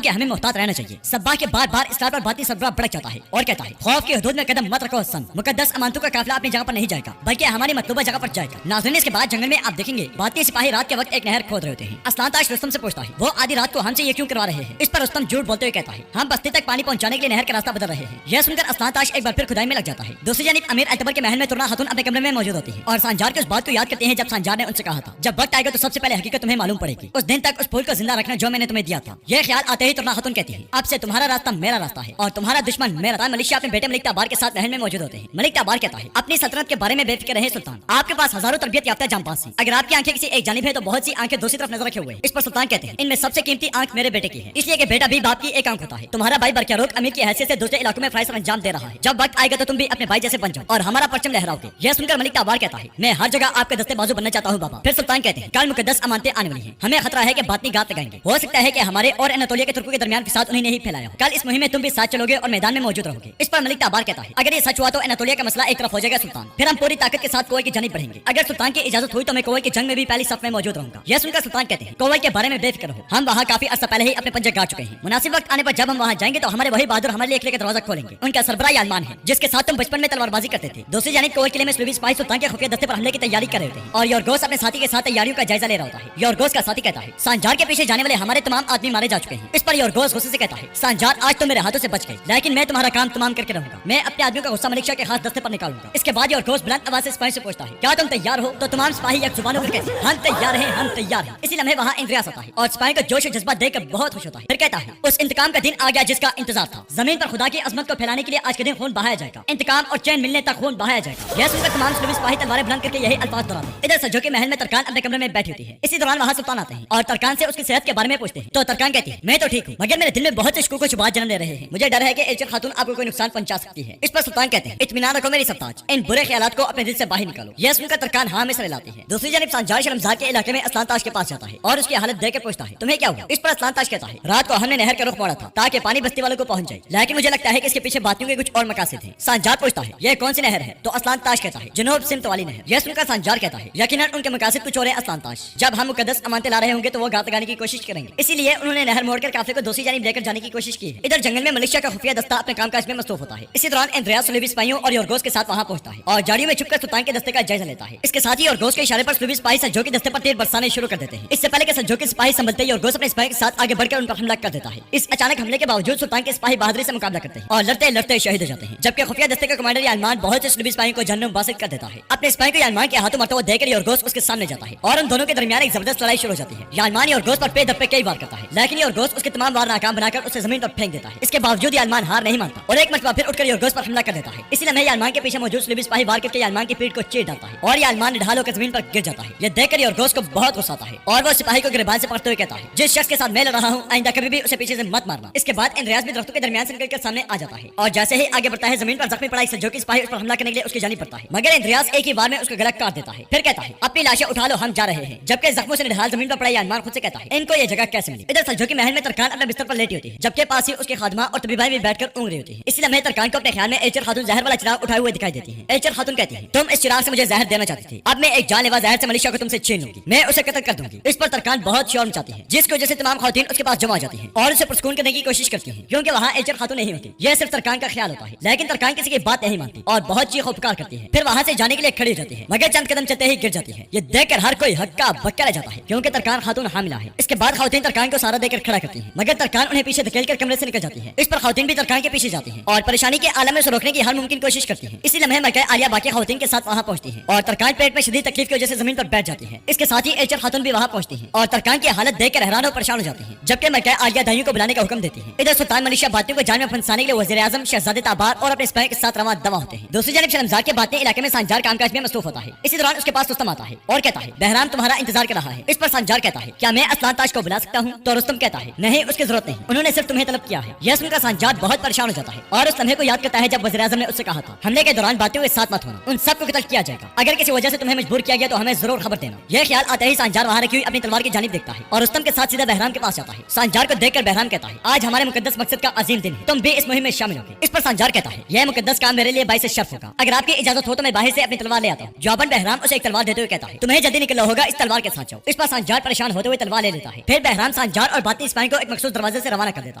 कि हमें मोहतात रहना चाहिए। सब्बाह के बार बार इस्लार पर बाती सरबराह भड़क जाता है और कहता है, खौफ की हदूद में कदम मत रखो हसन, मुकद्दस अमानतों का काफिला अपनी जगह पर नहीं जाएगा बल्कि हमारी मतलूबा जगह पर जाएगा। नाज़रीन, इसके बाद जंगल में आप देखेंगे बाती सिपाही रात के वक्त एक नहर खोद रहे होते हैं। अस्लान ताश रुस्तम से पूछता है, वो आधी रात को हमसे ये क्यों करवा रहे हैं? इस पर रुस्तम झूठ बोलते हुए कहता है, हम बस्ती तक पानी पहुंचाने के लिए नहर का रास्ता बदल रहे हैं। यह सुनकर अस्लान ताश एक बार फिर खुदाई में लग जाता है। दूसरी जानिब अमीर अकबर के महल में तुरना खातून अपने कमरे में मौजूद होती है और सांजार के उस बात को याद करते हैं जब सांजार ने उनसे कहा था, जब वक्त आएगा तो सबसे पहले हकीकत तुम्हें मालूम पड़ेगी। उस दिन तक उस फूल को जिंदा रखना जो मैंने तुम्हें दिया था। यह ख्याल आते ही तुरना खातून कहती है, अब से तुम्हारा रास्ता मेरा रास्ता है और तुम्हारा दुश्मन मेरा। मलिशिया अपने बेटे मलिक ताबार के साथ महल में मौजूद होते हैं। मलिक ताबार कहता है, अपनी सल्तनत के बारे में बेफिक्र रहे सुल्तान, आपके पास हजारों तरबियत याफ्ता जांबाज हैं। अगर आपकी आंखें किसी एक जानिब है तो बहुत सी आंखें दूसरी तरफ नजर रखे हुए हैं। इस पर सुल्तान कहते हैं, इनमें सबसे कीमती आंख मेरे बेटे की है, इसलिए कि बेटा भी बाप की एक आंख होता है। तुम्हारा भाई बरक्यारोक अमीर की हैसियत से दूसरे इलाकों में फराइज अंजाम दे रहा है। जब वक्त आएगा तो तुम भी अपने भाई जैसे बन जाओ और हमारा परचम लहराओगे। यह सुनकर मलिक ताबार कहता है, मैं हर जगह आपके दस्ते बाजू बनना चाहता हूँ बाबा। फिर सुल्तान कहते हैं, कल मुकद्दस अमानतें आने वाली हैं, हमें खतरा है कि बातनी गात लगाएंगे। हो सकता है कि हमारे और अनातोलिया के तुर्कों के दरमियान फिसाद उन्हें नहीं फैलाया हो। कल इस मुहिम में तुम भी साथ चलोगे और मैदान में मौजूद रहोगे। इस पर मलिक ताबार कहता है, अगर ये सच हुआ तो अनातोलिया का मसला एक तरफ हो जाएगा सुल्तान, फिर हम पूरी ताकत के साथ कोवल की जानिब बढ़ेंगे। अगर सुल्तान की इजाजत हुई तो मैं कोवल की जंग में भी पहली सफ में मौजूद रहूंगा। यह सुनकर सुल्तान कहते हैं, कोवल के बारे में बेफिक्र हो, हम वहाँ काफी अर्सा पहले ही अपने पंजे गाड़ चुके हैं। मुनासिब वक्त आने पर जब हम वहाँ जाएंगे तो हमारे वही बहादुर हमारे लिए किले का दरवाजा खोलेंगे। उनका सरबराह यालमान है जिसके साथ तुम बचपन में तलवारबाजी करते थे। दूसरी जानिब कोवल किले में सुलूबी सिपाही सुल्तान के खुफिया दस्ते पर हमले की तैयारी कर रहे थे और योरगोस अपने साथी के साथ तैयारियों का जायजा ले रहा होता है। योरगोस का साथी कहता है, सांजार के पीछे जाने वाले हमारे तमाम आदमी मारे जा चुके हैं। इस पर योरगोस गुस्से से कहता है, सांजार आज तो मेरे हाथों से बच गए, लेकिन मैं तुम्हारा काम तमाम करके रहूंगा। मैं अपने आदमियों का गुस्सा मलिक शाह के खास दस्ते पर निकालूंगा। इसके बाद योरगोस बुलंद आवाज से सिपाही से पूछता है, क्या तुम तैयार हो? तो तमाम सिपाही एक जुबान होकर कहते हैं, हम तैयार हैं, हम तैयार हैं। इसी लम्हे वहाँ इंद्रियास आता है और सिपाही को जोश और जज्बा देखकर बहुत खुश होता है। फिर कहता है, उस इंतकाम का दिन आ गया जिसका इंतजार था। जमीन पर खुदा की अजमत को फैलाने के लिए आज के दिन खून बहाया जाएगा, इंतकाम और चैन मिलने तक खून बहाया जाएगा। यह सुनकर तमाम सुलूबी सिपाही तलवारें बुलंद करके यही अल्फाज दोहराते हैं। इधर सज्जो के महल में तरकान अपने कमरे में बैठी होती है। इसी दौरान वहाँ सुल्तान आते हैं और तरकान से उसकी सेहत के बारे में पूछते हैं। तो तरकान कहती है, मैं तो ठीक हूँ मगर मेरे दिल में बहुत शुकूक और शुबहात जन्म ले रहे हैं। मुझे डर है कि एलचर खातून आपको कोई नुकसान पहुंचा सकती है। इस पर सुल्तान कहते हैं, इत्मीनान रखो मेरी सरताज, इन बुरे ख्यालात को अपने दिल से बाहर निकालो। यह सुनकर तरकान हाँ में सर लाती है। दूसरी जानिब सांजार शर्मजार के इलाके में अस्लान ताश के पास जाता है और उसकी हालत देखकर पूछता है, तुम्हें क्या हुआ? इस पर अस्लान ताश कहता है, रात को हमने नहर का रुख मोड़ा था ताकि पानी बस्ती वालों को पहुंच जाए, लेकिन मुझे लगता है कि इसके पीछे बातियों के कुछ और मकासद हैं। सांजार पूछता है, यह कौन सी नहर है? तो अस्लान ताश कहता है, जनूब सिमत वाली नहर। यह सुनकर सांजार कहता है, यकीनन उनके मकासद कुछ और हैं अस्लान ताश। जब हम मुकद्दस अमानतें ला रहे होंगे तो वो गात लगाने की कोशिश करेंगे, इसीलिए उन्होंने नहर मोड़कर काफिले को दूसरी जानिब लेकर जाने की कोशिश की है। इधर जंगल में मलिशिया का खुफिया दस्ता अपने कामकाज में मसरूफ होता है। इसी दौरान इंद्रियास सुलूबी सिपाहियों और योरगोस के साथ वहां पहुंचता है और झाड़ियों में छुपकर सुल्तान के दस्ते का जायजा लेता है। इसके साथ ही योरगोस के इशारे पर सुलूबी सिपाही सज्जो के दस्ते पर तीर बरसाने शुरू कर देते हैं। इससे पहले कि सज्जो के सिपाही संभलते ही योरगोस अपने सिपाही के साथ आगे बढ़कर उन पर हमला कर देता है। इस अचानक हमले के बावजूद सुल्तान के सिपाही बहादुरी से मुकाबला करते हैं और लड़ते लड़ते शहीद हो जाते हैं, जबकि खुफिया दस्ते का कमांडर यालमान बहुत से सुलूबी सिपाहियों को जहन्नुम वासिल कर देता है। अपने सिपाही को यालमान के हाथों मरता हुआ देखकर योरगोस उसके सामने जाता है और उन दोनों के दरमियान एक जबरदस्त लड़ाई शुरू हो जाती है। यालमान योरगोस पर पे दप्पे कई वार करता है, लेकिन योरगोस उसके तमाम वार नाकाम बनाकर उसे जमीन पर फेंक देता है। इसके बावजूद यालमान हार नहीं मानता और एक मरतबा फिर उठकर योरगोस पर हमला कर देता है। इसी लम्हे यालमान के पीछे मौजूद सुलूबी सिपाही वार करके यालमान की पीठ को चीर डालता है और यालमान ढाल होकर जमीन पर गिर जाता है। यह देखकर योरगोस को बहुत गुस्सा आता है और वो सिपाही को गिरबान से पकड़ते हुए कहता है, जिस शख्स के साथ मैं लड़ रहा हूँ आइंदा कभी भी उसे पीछे से मत मारना। इसके बाद इंद्रियास भी दरख्तों के दरमियान से निकलकर सामने आ जाता है और जैसे ही आगे बढ़ता है जमीन पर जख्मी पड़ा सज्जो की सिपाही उस पर हमला करने के लिए उसकी जानिब बढ़ता है, मगर इंद्रियास एक ही बार में उसका गला काट देता है। फिर कहता है, अपनी लाशें उठा लो, हम जा रहे हैं। जबकि जख्मों से निढाल जमीन पर पड़ा यालमान खुद से कहता है, इनको ये जगह कैसे मिली? इधर सज्जो के महल में तरकान अपने बिस्तर पर लेटी होती है, जबकि पास ही उसके खादमा और तबीबाई भी बैठकर ऊँग रही होती है। इसी लम्हे तरकान को अपने ख्याल में एलचर खातून जहर वाला चिराग उठाए हुए दिखाई देती है। एलचर खातून कहती है, तुम इस चिराग से मुझे जहर देना चाहती थी, अब मैं एक जानलेवा जहर से मलिशिया को तुमसे छीन लूंगी, मैं उसे कत्ल कर दूंगी। इस पर तरकान बहुत शोर मचाती है, जिसकी वजह से तमाम खातून उसके पास जमा जाती हैं और उसे पुरस्कून करने की कोशिश करती हैं, क्योंकि वहाँ एलचर खातून नहीं होती। यह सिर्फ तरकान का ख्याल होता है, लेकिन तरकान किसी की बात नहीं मानती और बहुत चीख पुकार करती है। फिर वहाँ से जाने के लिए खड़ी जाती है, मगर चंद कदम चलते ही गिर जाती है। ये देखकर हर कोई हक्का बक्का रह जाता है, क्योंकि तरकान खातून हामिला है। इसके बाद खातून तरकान को सहारा देकर खड़ा करती हैं, मगर तरकान उन्हें पीछे धकेलकर कमरे से निकल जाती है। इस पर खातून भी तरकान के पीछे जाती हैं और परेशानी के आलम में उसे रोकने की हर मुमकिन कोशिश करती हैं। इसी लम्हे मलका आलिया बाकी खातून के साथ वहाँ पहुंचती है और तरकान पेट में शदीद तकलीफ की वजह से जमीन पर बैठ जाती है। इसके साथ ही एलचर खातून भी वहाँ पहुंचती है और तरकान की हालत देखकर हैरान और परेशान हो जाती है, जबकि मलका आलिया दाइयों को बुलाने का हुक्म देती है। इधर सुल्तान मलिशिया बातियों को जान में फंसाने के लिए वज़ीर आज़म शहजादे ताबार और अपने सिपाही के साथ रवां दवा होते हैं। दूसरी जानिब शर्मजार के बातें इलाके में सांजार कामकाज में मसरूफ होता है। इसी दौरान उसके पास रुस्तम आता है और कहता है, बहराम तुम्हारा इंतजार कर रहा है। इस पर सांजार कहता है, क्या मैं अस्लान ताश को बुला सकता हूँ? तो रुस्तम कहता है, नहीं, उसकी जरूरत नहीं, उन्होंने सिर्फ तुम्हें तलब किया है। यह सुनकर सांजार बहुत परेशान हो जाता है और उस लम्हे को याद करता है जब वज़ीर आज़म ने उससे कहा था, हमले के दौरान बातियों के साथ मत होना, उन सबको कत्ल किया जाएगा। अगर किसी वजह से तुम्हें मजबूर किया गया तो हमें जरूर खबर देना। यह ख्याल आते ही सांजार वहाँ रखी हुई अपनी तलवार की जानिब देखता है और रुस्तम के साथ सीधा बहराम के पास जाता है। सांजार को देखकर बहराम कहता है, आज हमारे मुकद्दस मकसद का अजीम दिन है, तुम भी इस मुहिम में शामिल होगे। इस पर सांजार कहता है, यह मुकद्दस काम मेरे लिए बाइस शर्फ होगा, अगर आपकी इजाजत हो तो मैं बाहर से अपनी तलवार ले आता हूँ। जवाबन बहराम उसे एक तलवार देता होते हुए कहता है तुम्हें जल्दी निकलना होगा, इस तलवार के साथ जाओ। इस पर सांजार परेशान होते हुए तलवार ले लेता है। फिर बहराम सांजार और बातनी सिपाही को एक मखसूस दरवाजे से रवाना कर देता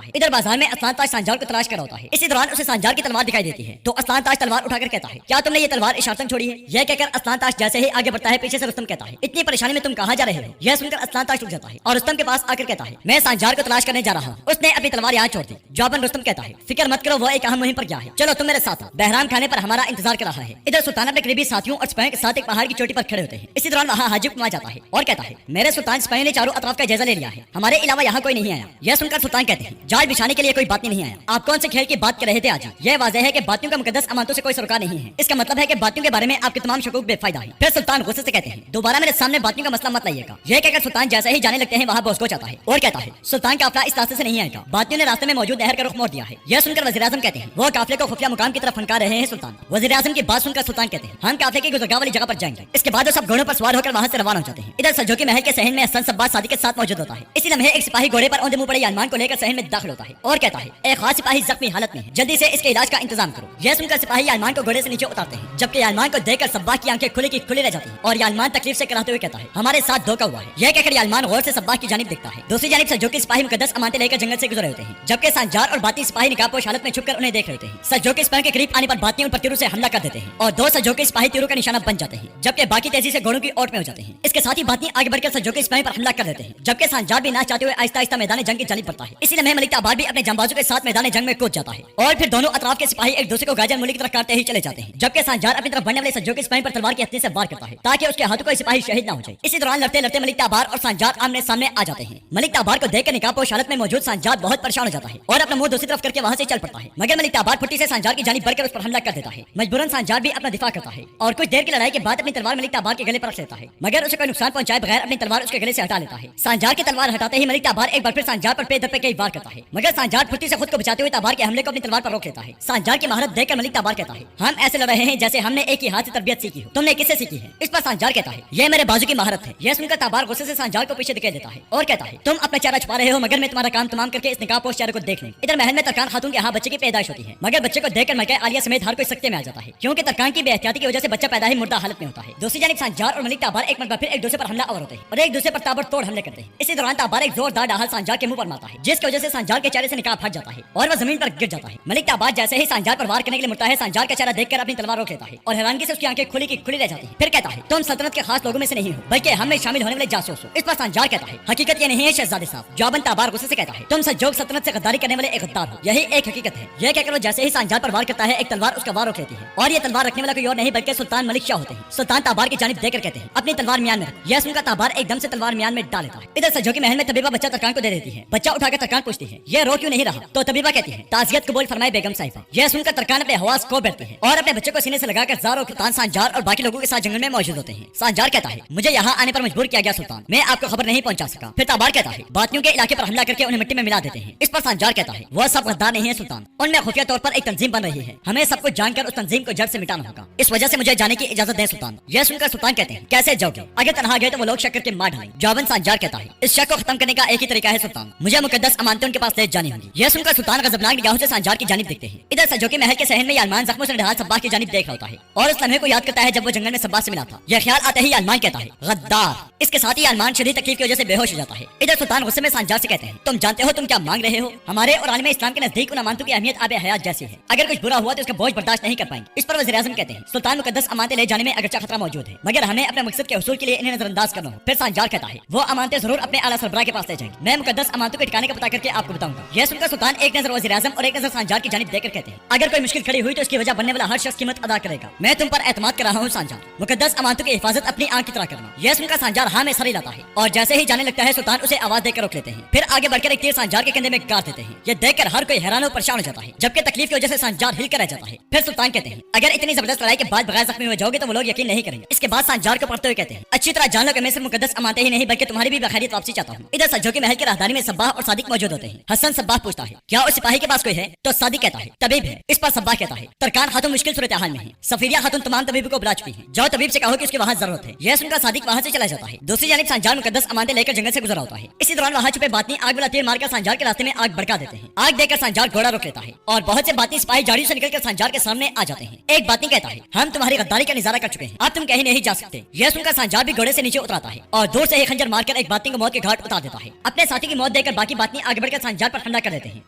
है। इधर बाजार में असलान ताज सांजार को तलाश कर रहा होता है। इसी दौरान उसे सांजार की तलवार दिखाई देती है तो असलान ताज तलवार उठाकर कहता है क्या तुमने ये तलवार इशारतन छोड़ी है? यह कहकर असलान ताज जैसे ही आगे बढ़ता है पीछे से रुस्तम कहता है इतनी परेशानी में तुम कहाँ जा रहे हो? यह सुनकर असलान ताज रुक जाता है और रुस्तम के पास आकर कहता है मैं सांजार को तलाश करने जा रहा हूँ, उसने अपनी तलवार यहाँ छोड़ दी। जवाबन रुस्तम कहता है फिक्र मत करो, वो एक अहम मुहिम पर गया है, चलो तुम मेरे साथ आओ, बहराम खाने पर हमारा इंतजार कर रहा है। इधर सुल्तान अपने करीबी साथियों और सिपाहियों के साथ एक पहाड़ की चोटी पर खड़े होते हैं। इसी दौरान वहाँ हाजिब आ जाता है और कहता है मेरे सुल्तान सिपाहियों ने चारों अतराफ का जायजा ले लिया है, हमारे अलावा यहाँ कोई नहीं आया। यह सुनकर सुल्तान कहते हैं जाल बिछाने के लिए कोई बात नहीं आया, आप कौन से खेल की बात कर रहे थे? आज यह वाज़ेह है कि बातियों का मुकद्दस अमानतों से कोई सरोकार नहीं है, इसका मतलब है कि बातियों के बारे में आपके तमाम शकूक बेफायदा है। फिर सुल्तान गुस्से से कहते हैं दोबारा मेरे सामने बातियों का मसला मत लाइएगा। यह कहकर सुल्तान जैसे ही जाने लगते हैं वहाँ बॉस को जाता है और कहता है सुल्तान का काफिला इस रास्ते से नहीं आएगा, बातियों ने रास्ते में मौजूद नहर का रुख मोड़ दिया है। यह सुनकर वज़ीर-ए-आज़म कहते हैं वो काफिले को खुफिया मुकाम की तरफ फनका रहे हैं सुल्तान। वज़ीर-ए-आज़म की बात सुनकर सुल्तान कहते हैं हम काफिले की गुज़रगाह वाली जगह पर जाएंगे। इसके बाद वो सब घोड़ों पर सवार होकर वहाँ से रवाना हो जाते हैं। इधर सज्जोकी महल के सहन में हसन सब्बास सादिक के साथ मौजूद होता है। इसी लम्हे एक सिपाही घोड़े पर औंधे मुंह पड़े यालमान को लेकर सहन में दाखिल होता है और कहता है एक खास सिपाही जख्मी हालत में है, जल्दी से इसके इलाज का इंतजाम करो। यह सुनकर सिपाही यालमान को घोड़े से नीचे उतारते हैं, जबकि यालमान को देखकर सब्बाह की आंखें खुली की खुली रह जाती हैं और यालमान तकलीफ से कराते हुए कहता है हमारे साथ धोखा हुआ है। यह कहकर यालमान गौर से सब्बाह की जानिब देखता है। दूसरी जानिब सज्जोकी सिपाही मुकद्दस अमानतें लेकर जंगल से गुजरे होते हैं, जबकि सांजार और बाती सिपाही निकाबपोश हालत में छुपकर उन्हें देख रहे होते हैं। सज्जोकी सिपाही के करीब आने पर बाती उन पर तीरों से हमला कर देते हैं और दो सज्जोकी सिपाही तीरों का निशाना बन जाते हैं, जबकि बाकी तेजी से घोड़ों की ओट में हो जाते हैं। इसके साथ ही बाती आगे बढ़कर सज्जोकी सिपाही पर हमला कर देते हैं, जबकि सांजार भी ना चाहते हुए आहिस्ता आहिस्ता मैदान जंग की जानिब बढ़ता है। इसी लम्हे मलिक ताबार भी अपने जांबाजों के साथ मैदान जंग में कूद जाता है और फिर दोनों अतराफ के सिपाही एक दूसरे को गाजर मूली की तरफ काटते ही चले जाते हैं, जबकि सांजार अपनी तरफ बढ़ने वाले सज्जोकी सिपाही पर तलवार की हथनी से वार करता है ताकि उसके हाथों कोई सिपाही शहीद ना हो जाए। इसी दौरान लड़ते लड़ते मलिक ताबार और सांजार आमने सामने आ जाते हैं। मलिक ताबार को देखकर निकाबपोश हालत में मौजूद सांजार बहुत परेशान हो जाता है और अपना मुंह दूसरी तरफ करके वहाँ से चल पड़ता है, मगर मलिक ताबार फुट्टी से सांजार की जानिब बढ़कर उस पर हमला कर देता है। मजबूरन सांजार भी अपना दिफा करता है और कुछ देर की लड़ाई के बाद अपनी तलवार मलिक ताबार के गले पर रख लेता है, मगर उसे कोई नुकसान पहुंचाए बगैर अपनी तलवार उसके गले से हटा लेता है। सांजार की तलवार हटाते ही मलिक ताबार एक बार फिर सांजार पर पे दर पे कई वार करता है, मगर सांजार फुट्टी से खुद को बचाते हुए ताबार के हमले को अपनी तलवार पर रोक लेता है। सांजार की महारत देखकर मलिक ताबार कहता है हम ऐसे लड़ रहे हैं जैसे हमने एक ही हाथ से तरबियत सीखी हो, तुमने किससे सीखी है? इस पर सांजार कहता है यह मेरे बाजू की महारत है। यह सुनकर ताबार गुस्से से सांजार को पीछे धकेल देता है और कहता है तुम अपना चेहरा छुपा रहे हो, मगर मैं तुम्हारा काम तमाम करके इस निकाबपोश चेहरे को देख लें। इधर महल में तरकान खातून के यहाँ बच्चे की पैदाइश होती है, मगर बच्चे को देखकर मलका आलिया समेत हर कोई सख्ते में आ जाता है, क्योंकि तरकान की बेहतियाती की वजह से बच्चा पैदा ही मुर्दा हालत में होता है। दूसरी जानिब सांजार और मलिक ताबार एक मरतबा फिर एक दूसरे पर हमला आवर होते हैं और एक दूसरे पर ताबड़तोड़ हमले करते हैं। इसी दौरान ताबार एक जोरदार डाहल सांजार के मुंह पर मारता है, जिसकी वजह से सांजार के चेहरे से निकाब फट जाता है और वह जमीन पर गिर जाता है। मलिक ताबार जैसे ही सांजार पर वार करने के लिए मुड़ता है, सांजार का चेहरा देखकर अपनी तलवार रोक लेता है और हैरानगी से उसकी आंखें खुली की खुली रह जाती है। फिर कहता है तुम सल्तनत के खास लोगों में से नहीं हो, बल्कि हम में शामिल होने वाले जासूस हो। इस पर सांजार कहता है हकीकत ये नहीं है शहजादे साहब। जवाबन ताबार गुस्से से कहता है तुम सज्जोग सल्तनत से गद्दारी करने वाले एक गद्दार हो, यही एक हकीकत है। यह कहकर वो जैसे ही सांजार पर वार करता है एक तलवार उसका वार रोक लेती है और ये तलवार रखने वाला कोई और नहीं बल्कि सुल्तान मलिक शाह होते हैं। सुल्तान ताबार की जानिब देकर कहते हैं अपनी तलवार म्यान में रख। यह सुनकर ताबार एकदम से तलवार म्यान में डाल लेता है। इधर सज्जोगी महल में तबीबा बच्चा तरकान को दे देती है। बच्चा उठाकर तरकान पूछती है यह रो क्यों नहीं रहा? तो तबीबा कहती है ताज़ियत कबूल फरमाए बेगम साहिबा। यह सुनकर तरकान अपने हवास खो बैठती है और अपने बच्चे को सीने से लगाकर ज़ारो सुल्तान सांजार और बाकी लोगों के साथ जंगल में मौजूद होते हैं। सांजार कहता है मुझे यहाँ आने पर मजबूर किया गया सुल्तान, मैं आपको खबर नहीं पहुंचा सका। फिर ताबार कहता है बातियों के इलाके पर हमला करके उन्हें मिट्टी में मिला देते हैं। इस पर सांजार कहता है वह सब गद्दार नहीं है सुल्तान, उनमें खुफिया तौर पर एक तंजीम बन रही है, हमें सब कुछ जानकर उस तंजीम को जड़ से मिटाना होगा, इस वजह से मुझे जाने की इजाजत दें सुल्तान। यह सुनकर सुल्तान कहते हैं कैसे जाओगे? अगर तनहा गए तो वो लोग शक करके मार डालेंगे। जवाबन सांजार कहता है इस शक को खत्म करने का एक ही तरीका है सुल्तान, मुझे मुकद्दस अमानतें उनके पास ले जानी होंगी। यह सुनकर सुल्तान गजबनाक निगाहों से सांजार की जानिब देखते हैं। इधर सज्जोकी महल के सहन में यालमान जख्मों से निढाल सब्बाह की जानिब देख रहा होता है और उस लम्हे को याद करता है जब वो जंगल में सब्बाह से मिला था। यह ख्याल आते ही यालमान कहता है गद्दार। इसके साथ ही यालमान शदीद तकलीफ की वजह से बेहोश हो जाता है। इधर सुल्तान गुस्से में सांजार से कहते हैं तुम जानते हो तुम क्या मांग रहे हो? हमारे और आलम इस्लाम के नजदीक उन अमानतों की अहमियत आबे हयात जैसी है, अगर कुछ बुरा हुआ तो उसका बोझ बर्दाश्त नहीं कर पाएंगे। इस पर वज़ीर-ए-आज़म कहते हैं सुल्तान मुकद्दस अमानतें ले जाने में अगरचा खतरा मौजूद है, मगर हमें अपने मकसद के हुसूल के लिए इन्हें नजरअंदाज करना हो। फिर सांजार कहता है वो अमानतें जरूर अपने आला सरबराह के पास ले जाएंगे, मैं मुकद्दस अमानतों के ठिकाने का पता करके आपको बताऊंगा। यह सुनकर सुल्तान एक नजर वज़ीर-ए-आज़म और एक नजर सांजार की जानिब देकर कहते हैं अगर कोई मुश्किल खड़ी हुई तो उसकी वजह बनने वाला हर शख्स कीमत अदा करेगा, मैं तुम पर एतमाद कर रहा हूँ सांजार, मुकद्दस अमानतों की हिफाजत अपनी आंख की तरह करना। यह सुनकर सांजार हाँ में सर हिलाता है और जैसे ही जाने लगता है सुल्तान उसे आवाज देकर रोक लेते हैं। फिर आगे बढ़कर एक तीर सांजार के कंधे में गाड़ देते हैं। यह देखकर हर कोई हैरान और परेशान हो जाता है, जबकि तकलीफ की वजह से सांजार हिल कर रह जाता है। फिर सुल्तान कहते हैं अगर इतनी जबरदस्त लड़ाई के बाद बगैर जख्मी हो जाओगे तो वो लोग यकीन नहीं करेंगे। इसके बाद सांजार को पढ़ते हुए कहते हैं अच्छी तरह जान लो कि मैं सिर्फ मुकद्दस अमानतें ही नहीं बल्कि तुम्हारी भी बखैरियत वापसी चाहता हूँ। इधर सज्जोकी महल के राहदारी में सब्बाह और सादिक मौजूद होते हैं। हसन सब्बाह पूछता है क्या उस सिपाही के पास कोई है? तो सादिक कहता है तबीब है। इस पर सब्बाह कहता है तरकान खातून मुश्किल सूरत हाल में है, सफीरिया खातून तमाम तबीब को बुला चुकी है, जाओ तबीब से कहो कि उसकी वहाँ जरूरत है। यह सुनकर सादिक वहाँ से चला जाता है। दूसरी जानिब सांजार मुकद्दस अमानतें लेकर जंगल से गुजरा होता है। इसी दौरान वहाँ छुपे बातनी आग वाला तीर मारकर सांजार के रास्ते में आग भड़का देते हैं। आग देखकर सांजार घोड़ा रोक लेता है और बहुत से बातनी सिपाही झाड़ियों से निकलकर सांजार के सामने आ जाते हैं। एक बातनी कहता है हम तुम्हारी गद्दारी का निजारा कर चुके हैं, अब तुम कहीं नहीं जा सकते। यह सुनकर सांजार भी घोड़े से नीचे उतराता है और दूर से ही खंजर मारकर एक बातनी को मौत के घाट उतार देता है। अपने साथी की मौत देखकर बाकी बातनी आगे बढ़कर सांजार पर हमला कर देते हैं,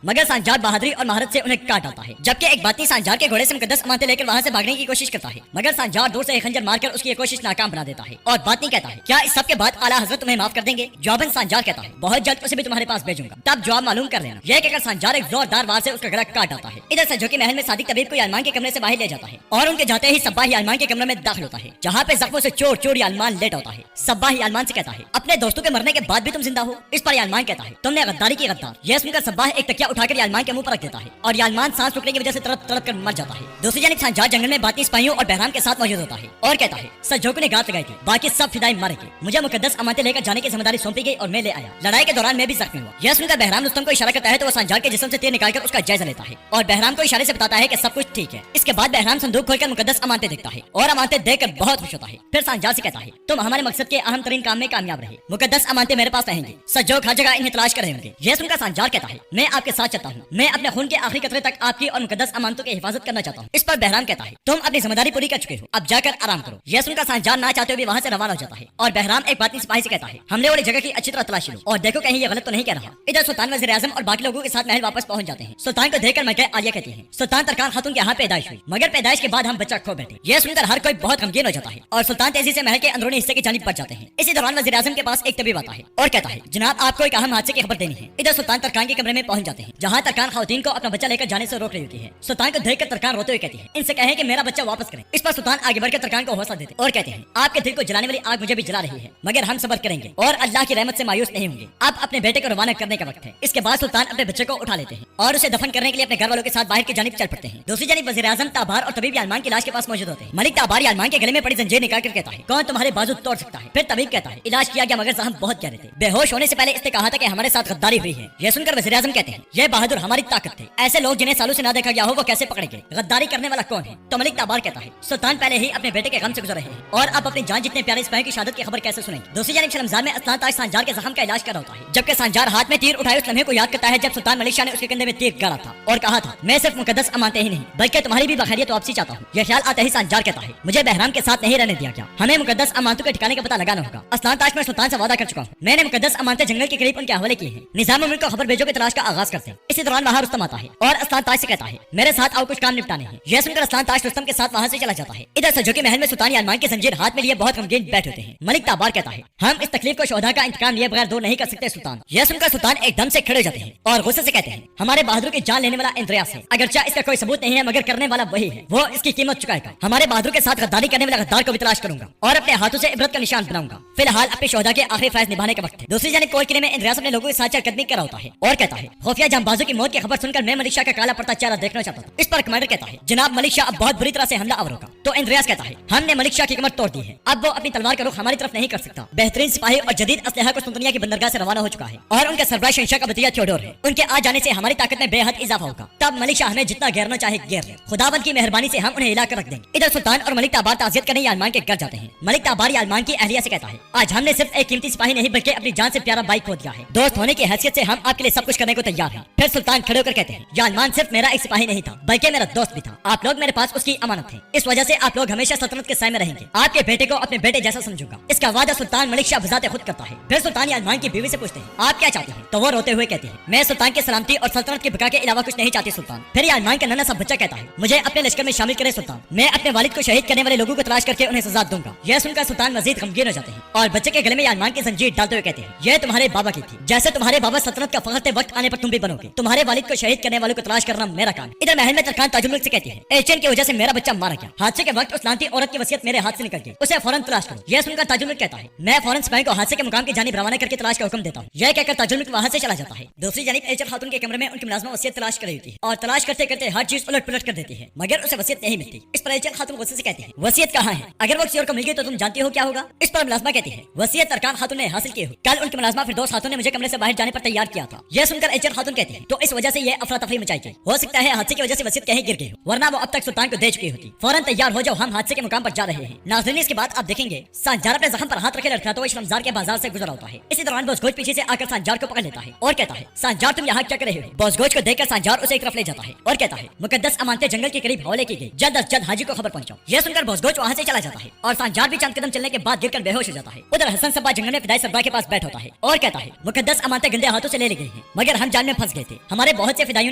मगर सांजार बहादुरी और महारत से उन्हें काट डालता है। जबकि एक बातनी सांजार के घोड़े से मुकद्दस अमानतें लेकर वहाँ से भागने की कोशिश करता है, मगर सांजार दूर से खंजर मारकर उसकी ये कोशिश नाकाम बना देता है। और बातनी कहता है, क्या इस सब के बाद आला हजरत तुम्हें माफ कर देंगे? जवाबन सांजार कहता है, बहुत जल्द उसे भी तुम्हारे पास भेजूंगा, तब जवाब मालूम कर लेना। यह कहकर सांजार एक जोरदार वार से उसका गला काट डालता है। इधर सज्जो के महल में सादिक तबीब को यालमान के कमरे से बाहर ले जाता है और उनके जाते ही सब्बाह यालमान के कमरे में दाखिल होता है, जहाँ पे जख्मों से चोर चोर यालमान लेट होता है। सब्बाह यालमान से कहता है, अपने दोस्तों के मरने के बाद भी तुम जिंदा हो? इस पर यालमान कहता है, तुमने गद्दारी की गद्दार। यह सुनकर सब्बाह एक तकिया उठाकर यालमान के मुंह पर रख देता है और यालमान सांस रुकने की वजह से तड़प तड़प कर मर जाता है। दूसरी जानिब सांजार जंगल में बातनी सिपाहियों और बहराम के साथ मौजूद होता है और कहता है, सज्जो ने घात लगाई थी, बाकी सब फिदाई मारे गए, मुझे मुकद्दस अमानतें लेकर जाने की जिम्मेदारी सौंपी गई और मैं ले आया। लड़ाई के दौरान मैं भी जख्मी हुआ। यह सुनकर बहराम रुस्तम को इशारा करता है तो वह सांजार के जिस्म से तीर निकालकर उसका जायजा लेता है और बहराम को इशारे से बताता है कि सब कुछ ठीक है। इसके बाद बहराम संदूक खोलकर मुकद्दस अमानतें देखता है और अमानतें देखकर बहुत खुश होता है। फिर सांजार से कहता है, तुम हमारे मकसद के अहम तरीन काम में कामयाब रहे, मुकद्दस अमानतें मेरे पास रहेंगी। सज्जोग हर जगह इन्हें तलाश कर रहे होंगे। यह सुनकर सांजार कहता है, मैं आपके साथ चलता हूँ, मैं अपने खून के आखिरी कतरे तक आपकी और मुकद्दस अमानतों की हिफाजत करना चाहता हूँ। इस पर बहराम कहता है, तुम अपनी जिम्मेदारी पूरी कर चुके हो, अब जाकर आराम करो। यह सुनकर सांजार ना चाहते हुए वहाँ से रवाना हो जाता है और बहराम एक बातनी सिपाही से कहता है, हमले वाली जगह की अच्छी तरह तलाशी लो और देखो कहीं ये गलत तो नहीं कह रहा। इधर सुल्तान वज़ीर आज़म और बाकी लोगों के साथ महल वापस पहुंच जाते हैं। सुल्तान को देखकर मलका आलिया कहती है, सुल्तान तरकान खातून के यहाँ पैदाइश हुई, मगर पैदाइश के बाद हम बच्चा खो बैठे। यह सुनकर हर कोई बहुत गमगीन हो जाता है और सुल्तान तेजी से महल के अंदरूनी हिस्से की जानिब बढ़ जाते हैं। इसी दौरान वज़ीर आज़म के पास एक तबीब आता है और कहता है, जनाब आपको एक अहम हादसे की खबर देनी है। इधर सुल्तान तरकान के कमरे में पहुंच जाते हैं, जहाँ तरकान खातून को अपना बच्चा लेकर जाने से रोक रही होती है। सुल्तान को देखकर तरकान रोते हुए कहती है, इनसे कहें कि मेरा बच्चा वापस करें। इस पर सुल्तान आगे बढ़कर तरकान को हौसला देते और कहते हैं, आपके दिल को जलाने वाली आग मुझे भी जला रही है, मगर हम सब्र करेंगे और अल्लाह की रहमत से मायूस नहीं होंगे। अब अपने बेटे को रवाना करने का वक्त है। इसके बाद सुल्तान अपने बच्चे को उठा लेते हैं और उसे दफन करने के लिए अपने घर वालों के साथ बाहर की जानिब चल पड़ते हैं। दूसरी जानिब वज़ीर आज़म ताबार और तबीब यालमान की लाश के पास मौजूद होते हैं। मलिक ताबार यालमान के गले में पड़ी जंजीर निकाल कर कहता है, कौन तुम्हारे बाजू तोड़ सकता है? फिर तबीब कहता है, इलाज किया गया मगर जख्म बहुत गहरे थे, बेहोश होने से पहले इसने कहा था कि हमारे साथ गद्दारी हुई है। यह सुनकर वज़ीर आज़म कहते हैं, यह बहादुर हमारी ताकत थे, ऐसे लोग जिन्हें सालों से ना देखा गया हो वो कैसे पकड़े गए? गद्दारी करने वाला कौन है? तो मलिक ताबार कहता है, सुल्तान पहले ही अपने बेटे के गम से गुजर रहे हैं और अब अपनी जान जितने प्यारे सिपाही की शहादत की खबर कैसे सुनेंगे? दूसरी जानिब शर्मजान में अस्लान ताज सांजार के जख्म का इलाज कर रहा होता है, जबकि सांजार हाथ में तीर उठाए उस लम्हे को याद करता है जब सुल्तान मलिक शाह ने उसके कंधे में तीर गाड़ा था और कहा था, मैं सिर्फ मुकद्दस अमानतें ही नहीं बल्कि तुम्हारी भी बखैरियत वापसी चाहता हूँ। यह ख्याल आते ही सांजार कहता है, मुझे बहराम के साथ नहीं रहने दिया गया, हमें मुकद्दस अमानतों के ठिकाने का पता लगाना होगा। अस्लान ताज में सुल्तान से वादा कर चुका हूँ, मैंने मुकद्दस अमानतें जंगल के करीब उनके हवाले की है। निजाम मुल्क को खबर भेजो के तलाश का आगाज करते हैं। इसी दौरान वहाँ रुस्तम आता है और अस्लान ताज से कहता है, मेरे साथ आओ कुछ काम निपटाने हैं। यह सुनकर अस्लान ताज रुस्तम के साथ वहाँ से चला जाता है। इधर सज्जो के महल में सुल्तान यालमान के जंजीर हाथ में लिए बहुत गमगीन बैठे होते हैं। मलिक ताबार कहता है, हम इस तकलीफ को शोधा का इंतकाम लिए बगैर दूर नहीं कर सकते सुल्तान। यह सुनकर सुल्तान एकदम से खड़े हो जाते हैं और गुस्से से कहते हैं, हमारे बहादुर की जान लेने वाला इंद्रियास है, अगरचे इसका कोई सबूत नहीं है मगर करने वाला वही है, वो इसकी कीमत चुकाएगा। हमारे बहादुर के साथ गद्दारी करने वाला गद्दार को भी तलाश करूंगा और अपने हाथों से इबरत का निशान बनाऊंगा। फिलहाल अपने शोधा के आखिरी फैज निभाने का वक्त है। दूसरी जानिब कोल किले में इंद्रियास अपने लोगों के साथ चलकदमी कर रहा होता है और कहता है, खुफिया जांबाजों की मौत की खबर सुनकर मैं मलिक शाह का काला पड़ता चेहरा देखना चाहता था। इस पर कमांडर कहता है, जनाब मलिक शाह अब बहुत बुरी तरह से हमला आवर होगा। तो इंद्रियास कहता है, हमने मलिक शाह की कमर तोड़ दी है, अब वो अपनी तलवार का रुख हमारी तरफ नहीं कर सकता। बेहतरीन सिपाही और जदीद असलहा कुस्तुनतनिया की बंदरगाह से रवाना हो चुका है और उनका सरबराह शहंशाह का भतीजा थियोडोर है। उनके आ जाने से हमारी ताकत में बेहद इजाफा होगा। तब मलिक शाह हमें जितना घेरना चाहे घेर ले, खुदावंद की मेहरबानी से हम उन्हें हिला कर रख देंगे। इधर सुल्तान और मलिक ताबार ताज़ियत करने यालमान के घर जाते हैं। मलिक ताबार यालमान की अहलिया से कहता है, आज हमने सिर्फ एक कीमती सिपाही नहीं बल्कि अपनी जान से प्यारा भाई खो दिया है। दोस्त होने की हैसियत से हम आपके लिए सब कुछ करने को तैयार हैं। फिर सुल्तान खड़े होकर कहते हैं, यालमान सिर्फ मेरा एक सिपाही नहीं था बल्कि मेरा दोस्त भी था। आप लोग मेरे पास उसकी अमानत थे, इस वजह से आप लोग हमेशा सल्तनत के साए में रहेंगे। आपके बेटे को अपने बेटे जैसा समझूंगा। इसका वादा सुल्तान मलिक शाह बजाते खुद करता है। फिर सुल्तान यालमान की बीवी से पूछते हैं, आप क्या चाहते हैं? तो वो रोते हुए कहते हैं, मैं सुल्तान की सलामती और सल्तनत की बका के अलावा कुछ नहीं चाहती सुल्तान। फिर यालमान का नन्हा सा बच्चा कहता है, मुझे अपने लश्कर में शामिल करें सुल्तान, मैं अपने वालिद को शहीद करने वाले लोगों को तलाश करके उन्हें सजा दूंगा। यह सुनकर सुल्तान मजीद गमगीन हो जाते हैं और बच्चे के गले में यालमान की जंजीर डालते हुए कहते हैं, यह तुम्हारे बाबा की थी, जैसे तुम्हारे बाबा सल्तनत का फख्र थे, वक्त आने पर तुम भी बनोगे। तुम्हारे वालिद को शहीद करने वालों को तलाश करना मेरा काम। इधर महल में तरकान ताजुल मुल्क से कहती है, एशियन की वजह से मेरा बच्चा मारा गया। हादसे के वक्त उस लांती औरत की वसीयत मेरे हाथ से निकल गई, उसे फौरन तलाश करो। यह सुनकर ताजुल मुल्क कहता है, मैं फौरन सिपाही को हादसे के मुकाम की जानिब रवाना करके तलाश का हुक्म देता हूँ। यह कहकर ताजुल मुल्क वहाँ से चला जाता है। दूसरी जानिब एशियन खातून के कमरे में उनकी मुलाजमा वसीयत तलाश कर रही होती है और तलाश करते करते हर चीज उलट पुलट कर देती है, मगर उसे वसीयत नहीं मिलती। इस पर एशियन खातून गुस्से से कहती है, वसीयत कहाँ है? अगर वो किसी और को मिल गई तो तुम जानती हो क्या होगा? इस पर मुलाजमा कहती है वसीयत तरकान खातून ने हासिल की हुई। कल उनके मुलाजमा फिरदौस खातून ने मुझे कमरे से बाहर जाने पर तैयार किया था। यह सुनकर एचर खातून कहती है तो इस वजह से ये अफरा तफरी मचाई गई। हो सकता है हादसे की वजह से वसीयत कहीं गिर गई हो, वरना वो अब तक सुल्तान को दे चुकी होती। फौरन तैयार हो जाओ, हम हादसे के मुकाम पर जा रहे हैं। नाज़रीन, इसके बाद आप देखेंगे सांजार अपने जख्म पर हाथ रखे लड़खड़ाता हुआ शर्मजार के बाजार से गुजर होता है। इसी दौरान बोसगोज पीछे से आकर सांजार को पकड़ लेता है और कहता है सांजार तुम यहाँ क्या कर रहे हो। बोसगोज को देखकर सांजार उसे एक तरफ ले जाता है और कहता है मुकद्दस अमानतें जंगल के करीब हवाले की गई, जल्द अज जल्द हाजी को खबर पहुंचाओ। यह सुनकर बोसगोज वहाँ से चला जाता है और सांजार भी चंद कदम चलने के बाद गिरकर बेहोश हो जाता है। उधर हसन सब्बा जंगल में फिदाई सरबराह के पास बैठ होता है और कहता है मुकद्दस अमानतें गंदे हाथों से ले ली गई हैं, मगर हम जान में फंस गए थे। हमारे बहुत से फिदाइयों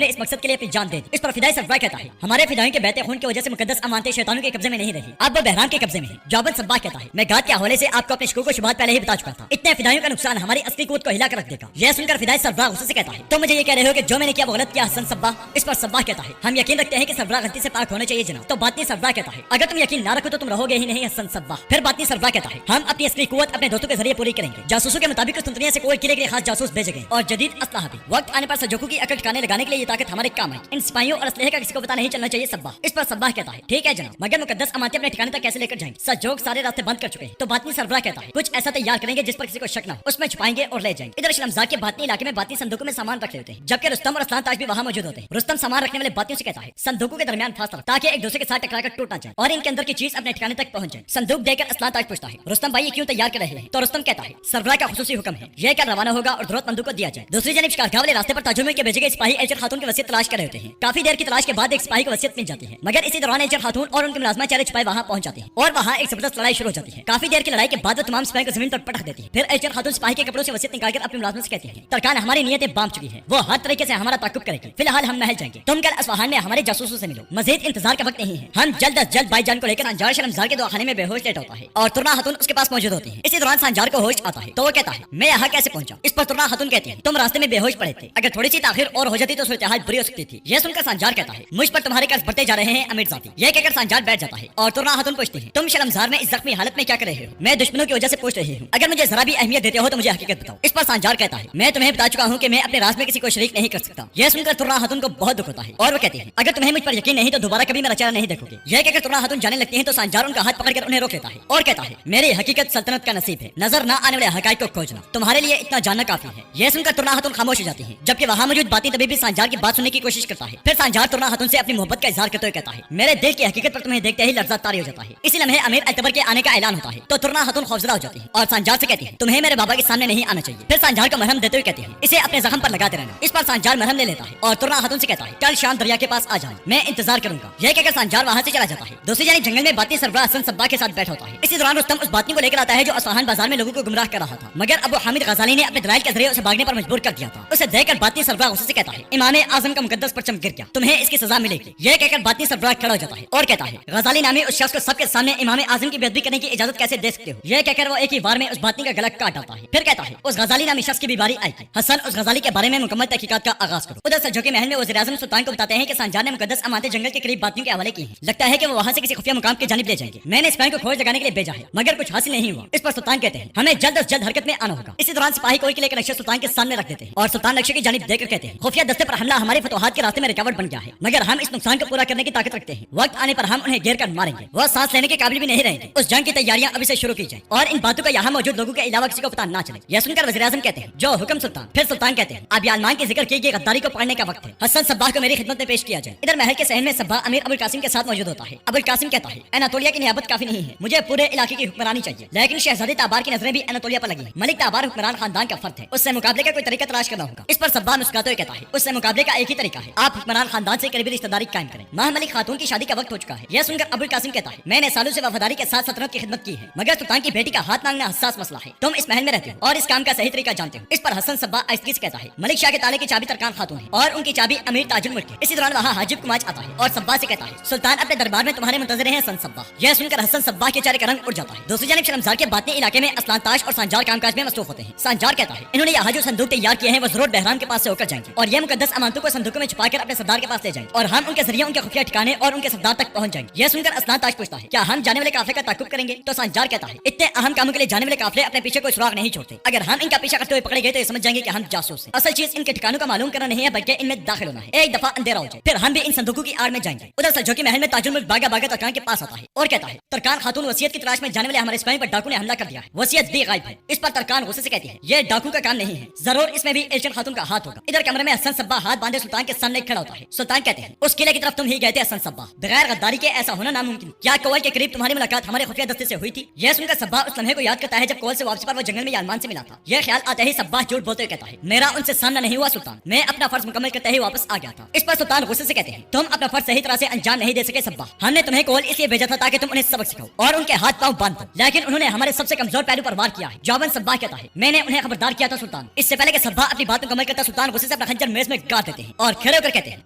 ने इस मकसद के लिए अपनी जान दे दी। इस पर फिदाई सरबराह कहता है हमारे फिदाइयों के बहते खून की वजह से मुकद्दस अमानतें शैतानों के कब्जे में नहीं रही, अब वो बहराम के कब्जे में है। जौबन सब्बाह कहता है मैं गात के हवाले से आपको अपने शिकूक को शुबात पहले ही बता चुका था, इतने फिदाइयों का नुकसान हमारी असली कुव्वत को हिला कर रख देगा। यह सुनकर फिदाई सरबराह गुस्से से कहता है तो मुझे ये कह रहे हो कि जो मैंने किया वो गलत किया हसन सब्बाह। इस पर सब्बाह कहता है हम यकीन रखते हैं कि सरबराह गलती से पाक होने चाहिए जनाब। तो बातनी सरबराह कहता है अगर तुम यकीन ना रखो तो तुम रहोगे ही नहीं हसन सब्बाह। फिर बातनी सरबराह कहता है हम अपनी असली कुव्वत अपने दोस्तों के जरिए पूरी करेंगे। जासूसों के मुताबिक उस दुनिया से कोई किले के लिए खास जासूस भेजे गए और जदीद असलाह भी। वक्त आने पर सजोकू की अकड़ ठिकाने लगाने के लिए ये ताकत हमारे काम आई। इन सिपाहियों और असलहे का किसी को पता नहीं चलना चाहिए सब्बाह। इस पर सब्बाह कहता है ठीक है जनाब, मगर मुकद्दस अमानतें अपने ठिकाने तक कैसे लेकर जाएंगे। सजोक सारे रास्ते बंद कर चुके हैं। तो बातनी सरबराह कहता है कुछ ऐसा तैयार करेंगे जिस पर किसी को शक न हो, उसमें छुपाएंगे और ले जाएंगे। इधर शर्मजार के बातनी इलाके में बातनी संदूकों में सामान रखे होते हैं, जबकि रुस्तम और असलान ताज भी वहाँ मौजूद होते हैं। रुस्तम सामान रखने वाले बातियों से कहता है संदूकों के दरमियान फासला ताकि एक दूसरे के साथ टकराकर टूट ना जाए और इनके अंदर की चीज अपने ठिकाने तक पहुंच जाए। संदूक देकर असलान ताज पूछता है रुस्तम भाई ये क्यों तैयार कर रहे हैं। तो रुस्तम कहता है सरबराह का खुसूसी हुक्म है, यह कल रवाना होगा और जरूरतमंदों को दिया जाए। दूसरी जानब शिकारगाह वाले रास्ते पर ताजुमे के भेजे गए सिपाही एचर खातून की वसीयत तलाश कर रहे होते हैं। काफी देर की तलाश के बाद एक सिपाही को वसीयत मिल जाती है, मगर इसी दौरान एचर खातून और उनके मुलाजमा चेहरे छुपाए वहाँ पहुंच जाते हैं और वहाँ एक जबरदस्त लड़ाई शुरू हो जाती है। काफी देर की लड़ाई के बाद वो तमाम सिपाही को जमीन पर पटक देती है। फिर एचर खातून सिपाही के कपड़ों से वसीयत निकालकर अपने मुलाजमों से कहती है तरकान हमारी नीयतें बांध चुकी है, वो हर तरीके से हमारा ताकुब करेगी। फिलहाल हम महल जाएंगे, तुम कल अस्फहान में हमारे जासूसों से मिलो, मजीद इंतजार का वक्त नहीं है। हम जल्द अज जल्द भाईजान को लेकर सांजार शर्मजार के दवाखाने में बेहोश लेट होता है और तुर्रा खातून उसके पास मौजूद होती है। इसी दौरान सांजार को होश आता है तो वो कहता है मैं यहाँ कैसे पहुंचा। इस पर तुर्रा खातून कहती है तुम रास्ते में बेहोश पड़े थे, अगर थोड़ी सी ताखिर और हो जाती तो सूरत हाल बुरी हो सकती थी। यह सुनकर सांजार कहता है मुझ पर तुम्हारे कर्ज बढ़ते जा रहे हैं अमीर जाती। यह कहकर सांजार बैठ जाता है और तुर्रा खातून पूछती है तुम शर्मजार में इस जख्मी हालत में क्या कर रहे हो। मैं दुश्मनों की वजह से पूछ रही हूँ, अगर मुझे जरा भी अहमियत देते हो तो मुझे हकीकत बताओ। इस पर सांजार कहता है मैं तुम्हें बता चुका हूँ कि मैं अपने राज में किसी को शरीक नहीं कर सकता। यह सुनकर तुर्रा खातून को बहुत दुख होता है और वो कहती है अगर तुम्हें मुझ पर यकीन नहीं तो दोबारा कभी मेरा चेहरा नहीं देखोगे। यह कहकर तुर्रा खातून जाने लगती है तो सांजार उनका हाथ पकड़कर उन्हें रोक लेता है और कहता है मेरी हकीकत सल्तनत का नसीब है, नजर न आने वाले हकाइक को खोजना, तुम्हारे लिए इतना जानना काफी है। यह सुनकर तुर्रा खातून खामोश हो जाती है, जबकि वहाँ मौजूद बाती तभी भी सांजार की बात सुनने की कोशिश करता है। फिर सांजार तुर्रा खातून से अपनी मोहब्बत का इजहार करते हुए कहता है मेरे दिल की हकीकत पर तुम्हें देखते ही लर्जा तारी हो जाता है। इसी लम्हे अमीर अकबर के आने का ऐलान होता है तो तुर्रा खातून खौफजदा हो जाती है और सांजार से कहती है तुम्हें मेरे बाबा के सामने नहीं आना चाहिए। फिर सांजार को मरहम देते हुए कहती है इसे अपने जख्म पर लगाते रहना। इस पर सांजार मरहम ले लेता है और तुर्रा खातून से कहता है कल शाम दरिया के पास आ जाए, मैं इंतजार करूंगा। यह कहकर सांजार वहाँ से चला जाता है। दूसरी जानिब जंगल में बाती सरबराह हसन सब्बाह के साथ बैठा होता है। इसी दौरान रुस्तम उस बातनी को लेकर आता है जो अस्फहान बाजार में लोगों को गुमराह कर रहा था, मगर अबू हामिद गजाली ने अपने दलाइल के जरिए उसे भागने पर मजबूर कर दिया था। उसे देखकर बातनी सरबराह गुस्से से कहता है इमाम आजम का मुकद्दस परचम गिर गया, तुम्हें इसकी सजा मिलेगी। यह कहकर बातनी सरबराह खड़ा हो जाता है और कहता है गजाली नामी उस शख्स को सबके सामने इमाम आजम की बेअदबी करने की इजाजत कैसे दे सकते हो। यह कहकर वो एक ही बार में उस बातनी का गला काट डालता है। फिर कहता है उस गजाली नामी शख्स की भी बारी आएगी, हसन उस गजाली के बारे में मुकम्मल तहकीकात का आगाज करो। उधर सज्जों महल में वज़ीर आज़म सुल्तान को बताते हैं कि सांजार ने मुकद्दस अमानतें जंगल के करीब बातियों के हवाले की हैं। लगता है कि वो वहाँ से किसी खुफिया मुकाम की जानिब ले जाएंगे। मैंने सिपाही को खोज लगाने के लिए भेजा है, मगर कुछ हासिल नहीं हुआ। इस पर सुल्तान कहते हैं हमें जल्द अज जल्द हरकत में आना होगा। इसी दौरान सिपाही कोई के लेकर नक्शे सुल्तान के सामने रख देते हैं और सुल्तान नक्शे की जानिब देखकर कहते हैं खुफिया दस्ते पर हमला हमारे फतवाहात के रास्ते में रुकावट बन गया है, मगर हम इस नुकसान को पूरा करने की ताकत रखते हैं। वक्त आने पर हम उन्हें घेर कर मारेंगे, वह सांस लेने के काबिल भी नहीं रहेंगे। उस जंग की तैयारियां अभी से शुरू की जाए और इन बातों का यहाँ मौजूद लोगों के अलावा किसी को पता ना चले। यह सुनकर वज़ीर आज़म कहते हैं जो हुक्म सुल्तान। फिर सुल्तान कहते हैं अब यालमान की जिक्र की गई गद्दारी को पढ़ने का वक्त है, हसन सब्बाह को मेरी खिदमत में पेश किया जाए। इधर महल के सहन में सब्बाह अमीर अबुल कासिम के साथ मौजूद होता है। अबुल कासिम कहता है अनातोलिया की नियाबत काफी नहीं है, मुझे पूरे इलाके की हुक्मरानी चाहिए। लेकिन शहजादी ताबार की नजरें भी अनातोलिया पर लगी हैं। मलिक ताबार हुक्मरान खानदान का फर्द है, उससे मुकाबले का कोई तरीका तलाश करना होगा। इस पर सब्बाह मुस्कुराते हुए कहता है उससे मुकाबले का एक ही तरीका है, आप हुक्मरान खानदान से करीबी रिश्तेदारी कायम करें। माह मलिक खातून की शादी का वक्त हो चुका है। यह सुनकर अबुल कासिम कहता है मैंने सालों से वफादारी के साथ सल्तनत की खिदमत की है, मगर सुल्तान की बेटी का हाथ मांगना हसास मसला है। तुम इस महल में रहते हो और इस काम का सही तरीका जानते हो। इस पर हसन सब्बाह आहिस्तगी से कहता है मलिक शाह के ताले की चाबी तरकान खातून है और उनकी चाबी अमीर ताजुल मुल्क है। इसी दौरान वहाँ हाजिब कुमाज आता है और सब्बाह से कहता है सुल्तान अपने दरबार में तुम्हारे मुंतज़िर हैं हसन सब्बाह। यह सुनकर हसन सब्बाह के चेहरे का रंग उड़ जाता है। दूसरी जानिब शर्मजार के बातनी इलाके में असलान ताश और सांजार कामकाज में मसरूफ होते हैं। सांजार कहता है इन्होंने यहाँ जो संदूक तैयार किए हैं वो जरूर बहराम के पास से होकर जाएंगे और यह मुकद्दस अमानतों को संदूकों में छुपाकर अपने सरदार के पास ले जाएंगे और हम उनके जरिए उनके खुफिया ठिकाने और उनके सरदार तक पहुंच जाएंगे। यह सुनकर असलान ताश पूछता है क्या हम जाने वाले काफिले का ताकुब करेंगे। तो सांजार कहता है इतने अहम कामों के लिए जाने वाले काफिले अपने पीछे कोई सुराग नहीं छोड़ते, अगर हम इनका पीछा करते हुए पकड़े गए तो ये समझ जाएंगे कि हम जासूस हैं। असल चीज इनके ठिकानों का मालूम करना नहीं है बल्कि इनमें दाखिल होना है। एक दफा अंधेरा हो जाए फिर हम भी इन संदूकों की आड़ में जाएंगे। उधर सज्जों के महल में ताजुल मुल्क भागा भागा तरकान के पास आता है और कहता है तरकान खातून वसीयत की तलाश में जाने वाले हमारे सिपाही पर डाकू ने हमला हमला कर दिया है, वसीयत भी गायब है। इस पर तरकान गुस्से से कहती है ये डाकू का काम नहीं है, जरूर इसमें भी एशियन खातून का हाथ होगा। इधर कमरे में हसन सब्बा हाथ बांधे सुल्तान के सामने खड़ा होता है। सुल्तान कहते हैं उस किले की तरफ तुम ही गए थे हसन सब्बा, बगैर गद्दारी के ऐसा होना नामुमकिन। क्या कोवल के करीब तुम्हारी मुलाकात हमारे खुफिया दस्ते से हुई थी? यह सुनकर सब्बा उस लम्हे को याद करता है जब कोवल से वापसी पर वो जंगल में यालमान से मिला था। यह ख्याल आते ही सब्बा झूठ बोलते हुए कहता है मेरा उनसे सामना नहीं हुआ सुल्तान, मैं अपना फर्ज मुकम्मल करते ही वापस आ गया था। इस पर सुल्तान गुस्से से कहते हैं तुम अपना फर्ज सही तरह से अंजाम नहीं दे सके सब्बा, हमने तुम्हें कोवल इसलिए भेजा था ताकि तुम उन्हें सबक सिखाओ और उनके हाथ पांव बांध दो, लेकिन उन्होंने हमारे सबसे कमजोर पहलू पर वार किया है। जवाबन सब्बा कहता है मैंने उन्हें खबरदार किया था सुल्तान। इससे पहले कि सब्बा अपनी बात मुकम्मल करता सुल्तान गुस्से से अपना खंजर मेज में गाड़ देते हैं और खड़े होकर कहते हैं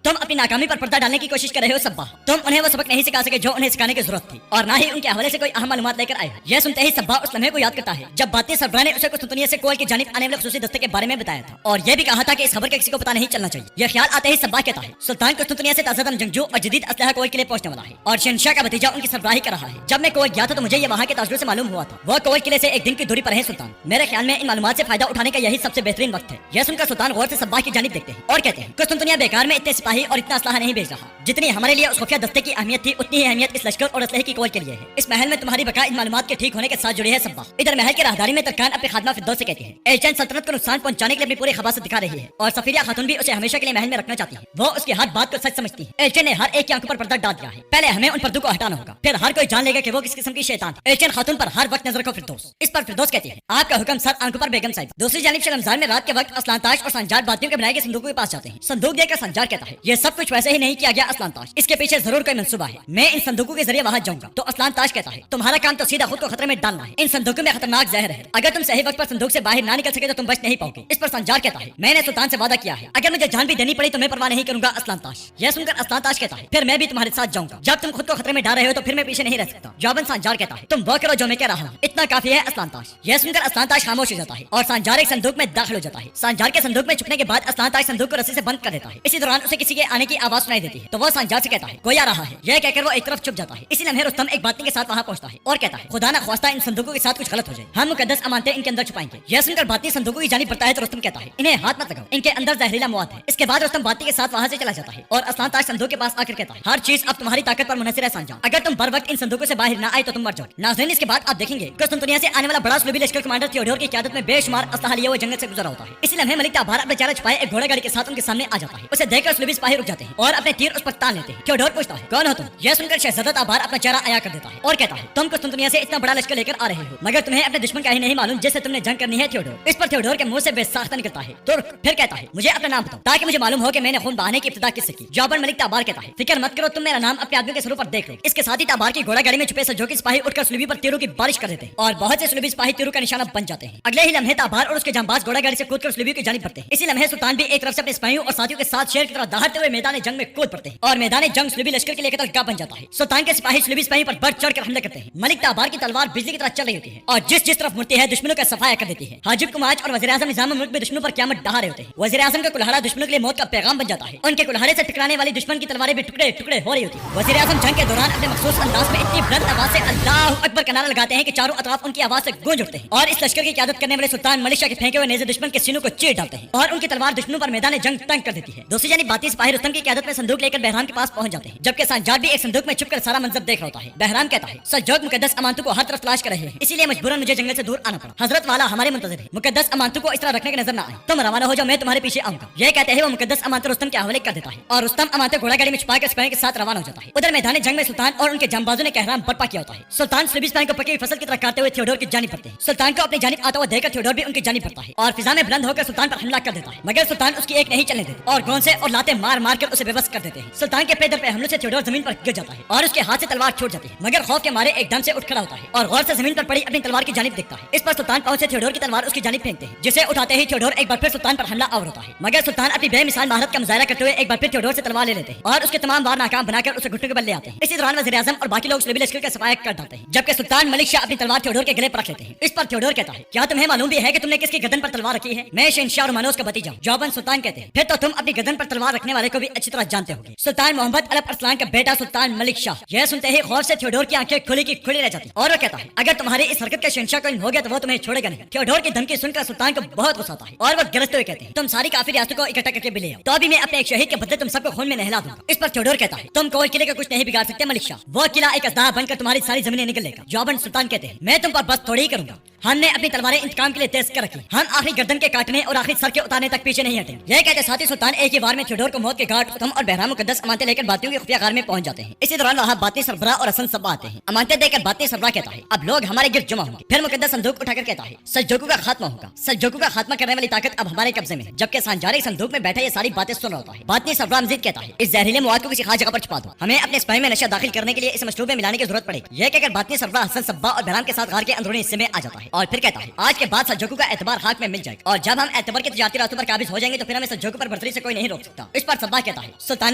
तुम अपनी नाकामी पर पर्दा डालने की कोशिश कर रहे हो सब्बा, तुम उन्हें वो सबक नहीं सिखा सके जो उन्हें सिखाने की जरूरत थी और ना ही उनके हवाले से कोई अहम मालूमात लेकर आया। यह सुनते ही सब्बा उस लम्हे को याद करता है जब बातें सरबराह ने उसे कुस्तुनतनिया से कोवल की जानिब आने वाले खुसूसी दस्ते के बारे में बताया था और यह भी कहा था कि इस खबर का किसी को पता नहीं चलना चाहिए। यह ख्याल आते ही सब्बा कहता है सुल्तान कुस्तुनतनिया से ताज़ादम जंगजू और जदीद असलहा कोवल के लिए पहुंचने वाला है और शहंशाह का भतीजा उनकी सरबराही कर रहा है। जब मैं कोवल गया था तो मुझे ये वहाँ के ताजुर्बे से मालूम हुआ था, वो कोवल किले से एक दिन की दूरी पर है सुल्तान। मेरे ख्याल में इन मालूमात से फायदा उठाने का यही सबसे बेहतरीन वक्त है। यह सुनकर सुल्तान गौर से सब्बा की जानिब देखते हैं और कहते हैं कुस्तुनतनिया बेकार में इतने सिपाही और इतना असलहा नहीं भेज रहा, जितनी हमारे लिए उस खुफिया दस्ते की अहमियत थी उतनी ही अहमियत इस लश्कर और असलहे की कोवल के लिए है। इस महल में तुम्हारी बका इन मालूमात के ठीक होने के साथ जुड़ी है सब्बा। इधर महल की राहदारी में तरकान अपने खादमा फिरदौस से कहती है एशियन सल्तनत को नुकसान पहुंचाने के लिए अपनी पूरी खबासत दिखा रही है और सफीरिया खातून भी उसे हमेशा के लिए महल में रखना चाहती है। वो उसकी हर बात को सच समझती है। एशियन ने हर एक की आंखों पर पर्दा डाल दिया है, पहले हमें उन पर्दों को हटाना होगा, फिर हर कोई जान लेगा कि वो किस किस्म की शैतान है। एशियन खातून पर हर वक्त नजर रखो फिरदौस। इस पर फिरदौस कहती है आपका हुक्म सर आंखों पर बेगम साहिब। दूसरी जानिब से रमजान में रात के वक्त असलानताश और संजार बातियों के बनाए गए संदूकों के पास जाते हैं। संदूक देखकर संजार कहता है ये सब कुछ वैसे ही नहीं किया गया असलानताश, इसके पीछे जरूर कोई मंसूबा है, मैं इन संदूकों के जरिए वहां जाऊंगा। तो असलानताश कहता है तुम्हारा काम तो सीधा खुद को खतरे में डालना है, इन संदूकों में खतरनाक जहर है, अगर तुम सही वक्त पर संदूक से बाहर ना निकल सके तो तुम बच नहीं पाओगे। इस पर संजार कहता है मैंने सुल्तान से वादा किया है, अगर मुझे जान भी देनी पड़ी तो मैं परवाह नहीं करूंगा असलानताश। यह सुनकर असलानताश कहता है फिर मैं भी तुम्हारे साथ जाऊंगा, जब तुम खुद को खतरे में डाल रहे हो तो फिर मैं पीछे नहीं रह सकता। जवाबन संजार कहता है तुम वो करो जो मैं कह रहा हूँ, इतना काफी है असलानताश। यह सुनकर असलानताश खामोश हो जाता है और संजार एक संदूक में दाखिल हो जाता है। संजार के संदूक में छुपने के बाद असलानताश संदूक को रस्सी से बंद कर देता है। इसी दौरान उसे किसी के आने की आवाज सुनाई देती है तो वो संजार से कहता है कोई आ रहा है। यह कहकर वो एक तरफ छुप जाता है। इसी लम्हे रुस्तम एक बातनी के साथ वहाँ पहुंचता है और कहता है खुदा न ख्वास्ता इन संदूकों के साथ कुछ गलत हो जाए, हम मुकद्दस अमानतें इनके अंदर छुपाएंगे। यह सुनकर बातनी संदूकों की जानिब बढ़ता है तो रुस्तम कहता है इन्हें हाथ मत लगाओ, इनके अंदर जहरीला मौत है। इसके बाद रुस्तम बातनी के साथ वहाँ से चला जाता है और असलानताश संदूक के पास आकर कहता है हर चीज अब तुम्हारी ताकत पर मुनहसर है संजार, अगर तुम बर वक्त इन संदूकों से बाहर न आए तो तुम मर जाओ। नाज़रीन इसके बाद आप देखेंगे कुस्तुनतनिया से आने वाला बड़ा सलूबी लश्कर कमांडर थियोडोर की क़यादत में बेशुमार असलहा लिए वो जंगल से गुजरा होता है। इसी लम्हे मलिक ताबार अपने चेहरा छुपाए एक घोड़ा गाड़ी के साथ उनके सामने आ जाता है। उसे देखकर सलूबी सिपाही रुक जाते हैं और अपने तीर उस पर तान लेते हैं। थियोडोर पूछता है कौन हो तुम? यह सुनकर शहजादा ताबार अपना चेहरा आया कर देता है और कहता है तुम कुस्तुनतनिया से इतना बड़ा लश्कर लेकर आ रहे हो, मगर तुम्हें अपने दुश्मन का ही नहीं मालूम जिससे तुमने जंग करनी है थियोडोर। इस पर थियोडोर के मुंह से बेसाख्ता निकलता है तो फिर कहता है मुझे अपना नाम बताओ ताकि मुझे मालूम हो कि मैंने खून बहाने की इब्तिदा किससे की। जवाबन मलिक ताबार कहता है फिक्र मत करो, तुम मेरा नाम अपने आदमियों के सरों पर देख लो। इसके साथ ही ताबार की घोड़ा गाड़ी में छुपे सज्जोकी सिपाही उठकर सलूबी पर तीरों की बारिश कर देते हैं और बहुत से सलूबी सिपाही तीरों का निशाना बन जाते हैं। अगले ही लम्हे ताबार और उसके जांबाज घोड़ा गाड़ी से कूदकर सलूबी की जानिब बढ़ते हैं। इसी लम्हे सुल्तान भी एक तरफ से अपने सिपाहियों और साथियों के साथ शेर की तरह दहाड़ते हुए मैदान जंग में कूद पड़ते हैं और मैदान जंग सलूबी लश्कर के लिए कतलगाह बन जाता है। सुल्तान के सिपाही सलूबी सिपाही पर बढ़ चढ़ कर हमले करते हैं। मलिक ताबार की तलवार बिजली की तरह चल रही होती है और जिस जिस तरफ मुड़ती है दुश्मनों का सफाया कर देती है। हाजिब कुमाज और वज़ीर आज़म निज़ाम मुल्क में दुश्मनों पर क़यामत डहा रहे होते हैं। वज़ीर आज़म का कुल्हाड़ा दुश्मनों के लिए मौत का पैगाम बन जाता है। उनके कुल्हाड़े से टकराने वाली दुश्मन की तलवारें भी टुकड़े टुकड़े हो रही होती है। वज़ीर आज़म जंग के दौरान अपने मखसूस अंदाज में इतनी बुलंद आवाज से अल्लाहु अकबर का नारा लगाते हैं कि चारों अतराफ उनकी आवाज से गूंज उठते हैं और इस लश्कर की क़यादत करने वाले सुल्तान मलिशा के फेंके हुए नेज़े दुश्मन के सीनों को चीर डालते हैं और उनकी तलवार दुश्मनों पर मैदान जंग तंग कर देती है। दूसरी जानिब बाती सिपाही रुस्तम की क़यादत में संदूक लेकर बहराम के पास पहुंच जाते हैं, जबकि संजार भी एक संदूक में छुपकर सारा मंजर देख रहा होता है। बहराम कहता है सज्जोग मुकद्दस अमानतों को हर तरफ तलाश कर रहे हैं, इसीलिए मजबूरन मुझे जंगल से दूर आना पड़ा। हजरत वाला हमारे मुंतज़िर है, मुकद्दस अमानतों को इस तरह रखने की नजर न आए, तुम रवाना हो जाओ, मैं तुम्हारे पीछे आऊंगा। यह कहते हैं वो मुकद्दस अमानत रुस्तम के हवाले कर देता है और रुस्तम अमानत घोड़ा गाड़ी में छुपा कर सिपाही के साथ रवाना हो जाता है। उधर मैदान जंग में सुल्तान और उनके जांबाजों ने कहराम बर्पा किया होता है। सुल्तान सलूबी सिपाही को पकी हुई फसल की तरह काटते हुए थियोडोर की जानिब बढ़ते हैं। सुल्तान को अपनी जानिब आता हुआ देखकर थियोडोर भी उनकी जानिब बढ़ता है और फिजा में बुलंद होकर सुल्तान पर हमला कर देता है, मगर सुल्तान उसकी एक नहीं चलने देते और गोंद से और लाते मार मार कर उसे बेबस कर देते हैं। सुल्तान के पैदल पे हमलों से थियोडोर जमीन पर गिर जाता है और उसके हाथ से तलवार छूट जाती है, मगर खौफ के मारे एकदम से उठ खड़ा होता है और गौर से जमीन पर पड़ी अपनी तलवार की जानिब देखता है। इस पर सुल्तान पहुंचे थियोडोर की तलवार उसकी जानिब फेंकते हैं, जिसे उठाते ही थियोडोर एक बार फिर सुल्तान पर हमला आवर होता है, मगर सुल्तान अपनी बेमिसाल महारत का मुजाहिरा करते हुए एक बार फिर थियोडोर से तलवार ले लेते हैं और उसके तमाम वार नाकाम बनाकर उसे घुटने के बल ले आते हैं। इसी दौरान वज़ीर आज़म और बाकी लोग सलूबी लश्कर का सफाया कर डालते हैं, जबकि सुल्तान मलिक शाह अपनी तलवार थियोडोर के गले पर रख लेते हैं। इस पर थियोडोर कहता है क्या तुम्हें मालूम भी है कि तुमने किसकी गर्दन पर तलवार रखी है? मैं शहंशाह और मानोस का भतीजा हूं। जवाबन सुल्तान कहते हैं फिर तो तुम अपनी गर्दन पर तलवार रखने वाले को भी अच्छी तरह जानते होगे। सुल्तान मोहम्मद अलब अरसलान का बेटा सुल्तान मलिक शाह। यह सुनते ही खौफ से थियोडोर की आंखें खुली की खुली रह जाती और वो कहता है अगर तुम्हारी इस हरकत का शहंशाह कोई हो गया तो वो तुम्हें छोड़ेगा नहीं। थियोडोर की धमकी सुनकर सुल्तान को बहुत गुस्सा आता है और वो गरजते हुए कहते हैं तुम सारी काफी रियासतों को इकट्ठा करके भी ले आओ, तो अभी मैं अपने एक शहीद के बदले तुम सबको खून में नहला दूंगा। इस पर थियोडोर कहता है तुम कोई किले का कुछ नहीं बिगाड़ सकते मलिक शाह, वो किला एक असदाह बनकर तुम्हारी सारी जमीनें निकल लेगा। जवाबन सुल्तान कहते हैं मैं तुम पर बस थोड़ी ही करूंगा, हमने अपनी तलवारें इंतकाम के लिए तेज कर रखी, हम आखिरी गर्दन के काटने और आखिरी सर के उतारने तक पीछे नहीं हटेंगे। यह कहते साथ ही सुल्तान एक ही बार में थियोडोर को मौत के घाट उत्तम और बहराम मुकद्दस अमानतें लेकर बातियों के खुफिया गार में पहुंच जाते हैं। इसी दौरान वहाँ बाती सरबरा और हसन सब्बा आते हैं। अमानतें देकर बाती सरबरा कहता है अब लोग हमारे गिर्द जमा होंगे। फिर मुकद्दस संदूक उठाकर कहता है सल्जोकों का खात्मा होगा, सल्जोकों का खात्मा करने वाली ताकत अब हमारे कब्जे में है। जबकि सांजारी संदूक में बैठा ये सारी बातें सुन रहा होता है। बाती सरबरा मजीद कहता है इस जहरीले मवाद को किसी खास जगह पर छुपा दो, हमें अपने स्पाई में नशा दाखिल करने के लिए इस मशरूब में मिलाने की जरूरत पड़ेगी। यह कहकर बाती सरबरा हसन सब्बा और बहराम के साथ गार के अंदरूनी हिस्से में आ जाता है और फिर कहता है आज के बाद सल्जोकों का एतबार हाथ में मिल जाएगा और जब हम एतबर के तिजारती रास्तों पर काबिज हो जाएंगे तो फिर हमें सल्जोकों पर बर्तरी से कोई नहीं रोक सकता। इस पर सब्बा कहता है सुल्तान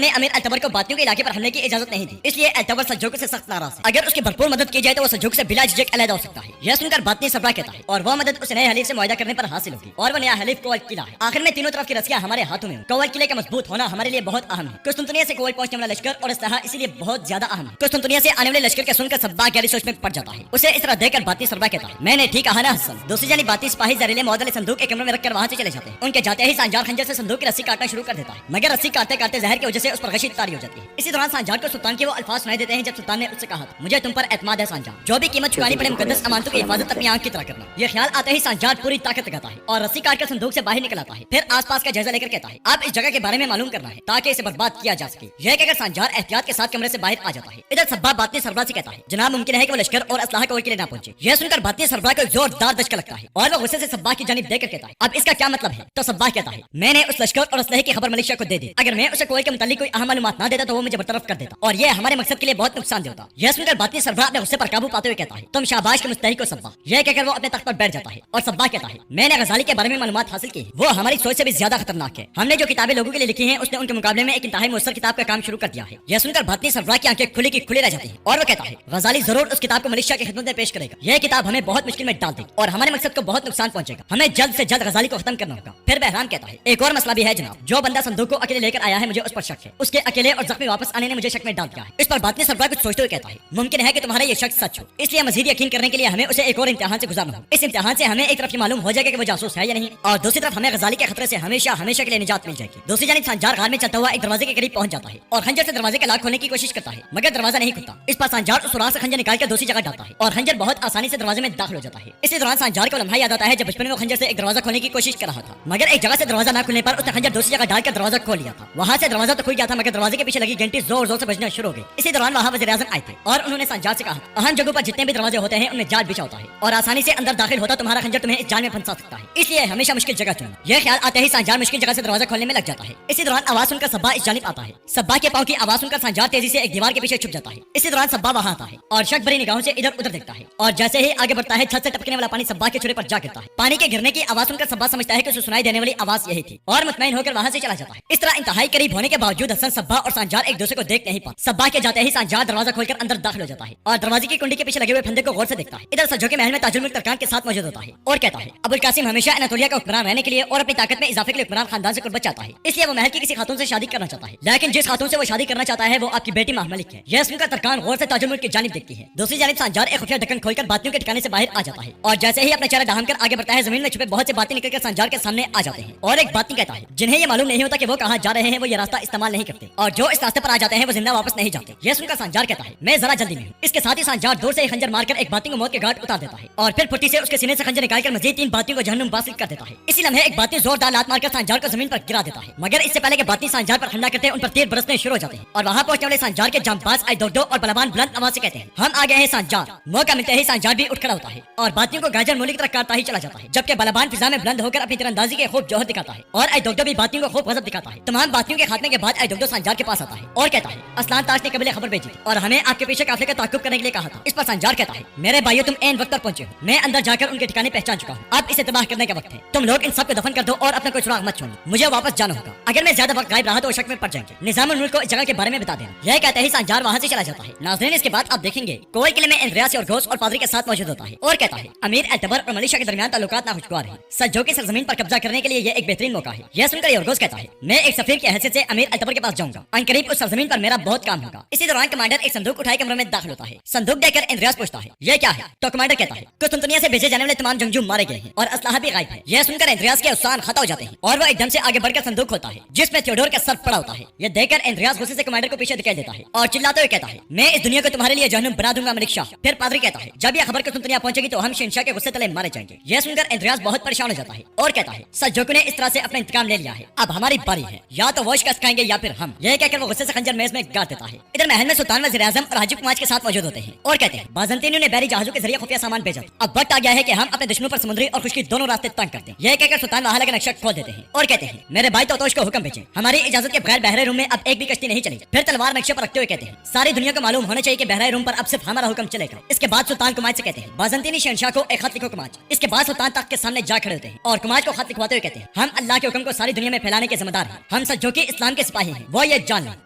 ने अमीर एतबर को बातियों के इलाके पर हमले की इजाजत नहीं दी, इसलिए एतबर सल्जोकों से सख्त नाराज है। अगर उसकी भरपूर मदद की जाए तो वो सल्जोक से बिला झिझक अलग हो सकता है। यह सुनकर बातनी सब्रा कहता है और वो मदद उस नए हलीफ से मुआहदा करने पर हासिल होगी और वो नया हलीफ कोवल किला है। आखिर में तीनों तरफ की रस्सियां हमारे हाथों में। कोवल किले का मजबूत होना हमारे लिए बहुत अहम है। कुस्तुनतुनिया से कोवल पहुंचने वाला लश्कर और इसलाह इसीलिए बहुत ज्यादा अहम है। कुस्तुनतुनिया से आने वाले लश्कर के सुनकर सब्बा गहरी सोच में पड़ जाता है। उसे इस तरह देखकर बातनी सरबा कहता है मैंने ठीक कहा ना हसन। दूसरी जानी बाती सिपाही जहरीले मौत वाले संदूक एक कमरे में रखकर वहां से चले जाते हैं। उनके जाते ही सांजार खंजर से संदूक की रस्सी काटना शुरू कर देता है, मगर रस्सी काटते काटते जहर की वजह से उस पर गशी तारी हो जाती है। इसी दौरान सांजार को सुल्तान के वो अल्फाज सुनाई देते हैं जब सुल्तान ने उससे कहा मुझे तुम पर एतमाद है सांजार, जो भी कीमत चुकानी पड़े मुकद्दस अमानतों की हिफाजत अपनी आंख की तरह करना। यह ख्याल आते ही सांजार पूरी ताकत लगाता है और रस्सी काटकर संदूक से बाहर निकल आता है। फिर आसपास का जायजा लेकर कहता है अब इस जगह के बारे में मालूम करना है ताकि इसे बर्बाद किया जा सके। यह कहकर सांजार एहतियात के साथ कमरे से बाहर आ जाता है। इधर सब्बा बातनी सरबरा से कहता है जनाब मुमकिन है कि वो लश्कर और असलाह को किले ना पहुंचे। यह सुनकर बातनी सरबरा को जोरदार दचका लगता है और वो गुस्से से सब्बा की जानिब देखकर कहता है अब इसका क्या मतलब है। तो सब्बा कहता है मैंने उस लश्कर और असलहे की खबर मलिक को दे दी, अगर मैं उसे कोई के मुतालिक कोई अहम मालूमात ना देता तो वो मुझे बरतरफ कर देता और यह हमारे मकसद के लिए बहुत नुकसान देता। यह सुनकर बातनी सरबरा अपने गुस्से पर काबू पाते हुए कहता है तुम शाबाश के मुस्तहिक हो सब्बा। यह कहकर वो अपने तख्त पर बैठ जाता है और सब्बा कहता है मैंने गजाली के बारे में मालूमात हासिल की, वो हमारी सोच से भी ज्यादा खतरनाक है। हमने जो किताबें लोगों के लिए लिखी हैं उसने उनके मुकाबले में एक इंतहाई मुअस्सर किताब का काम शुरू कर दिया है। यह सुनकर बातनी सरबरा की आंखें खुली की खुली रह जाती है और वो कहता है गजाली जरूर उस किताब को मलिक की खिदमत में पेश करेगा। यह किताब हमें बहुत मुश्किल में डाल देगी और हमारे मकसद को बहुत नुकसान पहुंचेगा, हमें जल्द से जल्द गजाली को खत्म करना होगा। फिर बहराम कहता है एक और मसला भी है जनाब, जो बंदा संदूक को अकेले लेकर आया है मुझे उस पर शक है, उसके अकेले और जख्मी वापस आने ने मुझे शक में डाल दिया है। इस पर बातनी सरबरा कुछ सोचते हुए कहता है मुमकिन है कि तुम्हारा ये शक सच हो, इसलिए मजीद यकीन करने के लिए हमें उसे एक और इम्तिहान से गुजारना हो। इस इम्तिहान से हमें एक तरफ मालूम हो जाएगा कि वो जासूस है या नहीं और दूसरी तरफ हमें गजाली के खतरे से हमेशा हमेशा के लिए निजात मिल जाएगी। दूसरी जानिब सांजार गार में चलता हुआ एक दरवाजे के करीब पहुंच जाता है और खंजर से दरवाजे का लॉक खोलने की कोशिश करता है, मगर दरवाजा नहीं खुलता। इस पर सांजार उस सुराख से खंजर निकालकर दूसरी जगह डालता है और खंजर बहुत आसानी से दरवाजे में दाखिल हो जाता है। इसी दौरान सांजार को लम्हा याद आता है जब बचपन में वो खंजर से एक दरवाजा खोलने की कोशिश कर रहा था, मगर एक जगह से दरवाजा न खुलने पर उसने खंजर दूसरी जगह डालकर दरवाजा खोल लिया था। वहां से दरवाजा तो खुल गया था मगर दरवाजे के पीछे लगी घंटी जोर जोर से बजना शुरू हो गई। इसी दौरान वहां वज़ीर आज़म आए थे और उन्होंने सांजार से कहा अहम जगहों पर जितने भी दरवाजे होते हैं उनमें जाल बिछा होता है और आसानी से अंदर दाखिल होता तुम्हारा खंजर तुम्हें इस जाल में फंसा सकता है, इसलिए हमेशा मुश्किल जगह चुनना। यह ख्याल आते ही सांजार मुश्किल जगह से दरवाजा खोलने में लग जाता है। इसी दौरान आवाज सुनकर सब्बा इस जानिब आता है। सब्बा के पांव की आवाज सुनकर सांजार तेजी से एक दीवार के पीछे छुप जाता है। इसी दौरान सब्बा वहां आता है और शक भरी निगाहों से इधर उधर देखता है और जैसे ही आगे बढ़ता है छत से टपकने वाला पानी सब्बा के चूड़े पर जा गिरता है। पानी के गिरने की आवाज सुनकर सब्बा समझता है कि उसे सुनाई देने वाली आवाज यही थी और मुतमईन होकर वहां से चला जाता है। इस तरह इंतहाई करीब होने के बावजूद हसन सब्बा और सांजार एक दूसरे को देख नहीं पाते। सब्बा के जाते ही सांजार दरवाजा खोलकर अंदर दाखिल हो जाता है और दरवाजे की कुंडी के पीछे लगे हुए फंदे को गौर से देखता है। इधर सज्जो के महल में ताजुल मुल्क तरकान के साथ मौजूद होता है और कहता है अबुल कासिम हमेशा अनातोलिया का हुक्मरान रहने के लिए और अपनी ताकत में इजाफे के लिए हुक्मरान खानदान से कुर्बत चाहता है, इसलिए वो महल की किसी खातून से शादी करना चाहता है, लेकिन जिस खातून से वो शादी करना चाहता है वो आपकी बेटी महमलिक है। यह सुनकर तरकान गौर से ताजुल मुल्क की जानिब देखती है। दूसरी जानिब सांजार एक खुफिया ढक्कन खोलकर बातियों के ठिकाने से बाहर आ जाता है और जैसे ही अपना चेहरा ढांक कर आगे बढ़ता है जमीन में छुपे बहुत से बातें निकलकर सांजार के सामने आ जाते हैं और एक बात कहता है जिन्हें ये मालूम नहीं होता कि वो कहाँ जा रहे हैं वो ये रास्ता इस्तेमाल नहीं करते और जो इस रास्ते पर आ जाते हैं वो जिंदा वापस नहीं जाते। यह सुनकर सांजार कहता है मैं जरा जल्दी में हूँ। इसके साथ ही सांजार दूर से खंजर मारकर एक बाती को मौत के घाट उतार देता है और फिर फुट्टी से उसके सीने से खंजर निकालकर मजीद 3 बातियों को जहन्नुम वासिल कर देता है। इसी लम्हे एक बाती जोरदार लात मारकर सांजार को जमीन पर गिरा देता है, मगर इससे पहले कि बाती सांजार पर हमला करते हैं उन पर तीर बरसने शुरू हो जाते हैं और वहां पहुंचने वाले सांजार के जांबाज आइदोगदो और बलवान बुलंद आवाज से कहते हैं हम आ गए हैं सांजार। मौका मिलते ही सांजार भी उठ खड़ा होता है और बातियों को गाजर मूली की तरफ काटता ही चला जाता है, जबकि बलवान फिजा में बुलंद होकर अपनी तीरंदाजी के खूब जोहर दिखाता है और आइदोगदो भी बातियों को खूब गजब दिखाता है। तमाम बातियों के खात्मे के बाद आइदोगदो सांजार के पास आता है और कहता है असलान ताश ने कबीले खबर भेजी और हमें आपके पीछे काफिले का ताकुब करने के लिए कहा था। इस पर सांजार कहता है मेरे भाइयों तुम ऐन वक्त पर पहुंचे हो, मैं अंदर जाकर उनके ठिकाने पहचान चुका हूँ, अब इसे तबाह करने का वक्त है। तुम लोग इन सबको दफन कर दो और अपना कोई सुराग मत छोड़ो, मुझे वापस जाना होगा। अगर मैं ज्यादा वक्त गायब रहा तो वो शक में पड़ जाएंगे। निजामुल मुल्क को इस जगह के बारे में बता देना। यह कहते ही सांजार वहाँ से चला जाता है। नाज़रीन इसके बाद आप देखेंगे कोवल किले में रियासी और घोष और पादरी के साथ मौजूद होता है और कहता है अमीर एतबर और मलिशा के दरमियान ताल्लुकात नाखुशगवार है, सज्जो की सरजमीन पर कब्जा करने के लिए यह एक बेहतरीन मौका है। यह सुनकर यर्गोस कहता है मैं एक सफीर की हैसियत से अमीर एतबर के पास जाऊंगा। अनकरीब उस सरजमीन पर मेरा बहुत काम होगा। इसी दौरान कमांडर एक संदूक उठाए कमरे में दाखिल होता है। संदूक देखकर इंद्रियास पूछता है, ये क्या है? तो कमांडर कहता है, कुस्तुनतनिया से भेजे जाने वाले तमाम जंगजू मारे गए हैं और असलाहा भी गायब है। यह सुनकर इंद्रियास के उत्साह खता हो जाते हैं और वो एकदम से आगे बढ़कर संदूक खोलता है जिसमें थियोडोर का सर पड़ा होता है। यह देखकर इंद्रियास गुस्से से कमांडर को पीछे धकेल देता है और चिल्लाते हुए कहता है, मैं इस दुनिया को तुम्हारे लिए जहन्नुम बना दूंगा मलिक शाह। फिर पादरी कहता है, जब यह खबर कुस्तुनतनिया पहुंचेगी तो हम शहंशाह के गुस्से तले मारे जाएंगे। यह सुनकर इंद्रियास बहुत परेशान हो जाता है और कहता है, सल्जूकों ने इस तरह से अपना इंतकाम ले लिया है, अब हमारी बारी है, या तो वो शिकस्त खाएंगे या फिर हम। यह कहकर वो गुस्से से खंजर मेज में गाड़ देता है। इधर महल में सुल्तान वज़ीर आज़म और हाजी कुमार के साथ मौजूद होते हैं और कहते हैं, बाज़ंतीनियों ने बहरी जहाजों के जरिए खुफिया सामान भेजा, अब वक्त आ गया है कि हम अपने दुश्मनों पर समुद्री और खुश्की दोनों रास्ते तंग करते हैं। यह कहकर सुल्तान वहां लगा नक्शा खोल देते हैं और कहते हैं, मेरे भाई तोतोश को हुक्म भेजें, हमारी इजाजत के बगैर बहरे रूम में अब एक भी कश्ती नहीं चलेगी। फिर तलवार नक्शे पर रखते हुए कहते हैं, सारी दुनिया को मालूम होना चाहिए कि बहरे रूम पर अब सिर्फ हमारा हुक्म चलेगा। इसके बाद सुल्तान कुमार से कहते हैं, बाज़ंतीनी शहंशाह को एक खत लिखो कुमार। इसके बाद सुल्तान तख्त के सामने जा खड़े होते हैं और कुमार को खत लिखवाते हुए कहते हैं, हम अल्लाह के हुक्म को सारी दुनिया में फैलाने के जिम्मेदार हैं। हम सब जो कि इस्लाम के सिपाही हैं वो ये जान लें,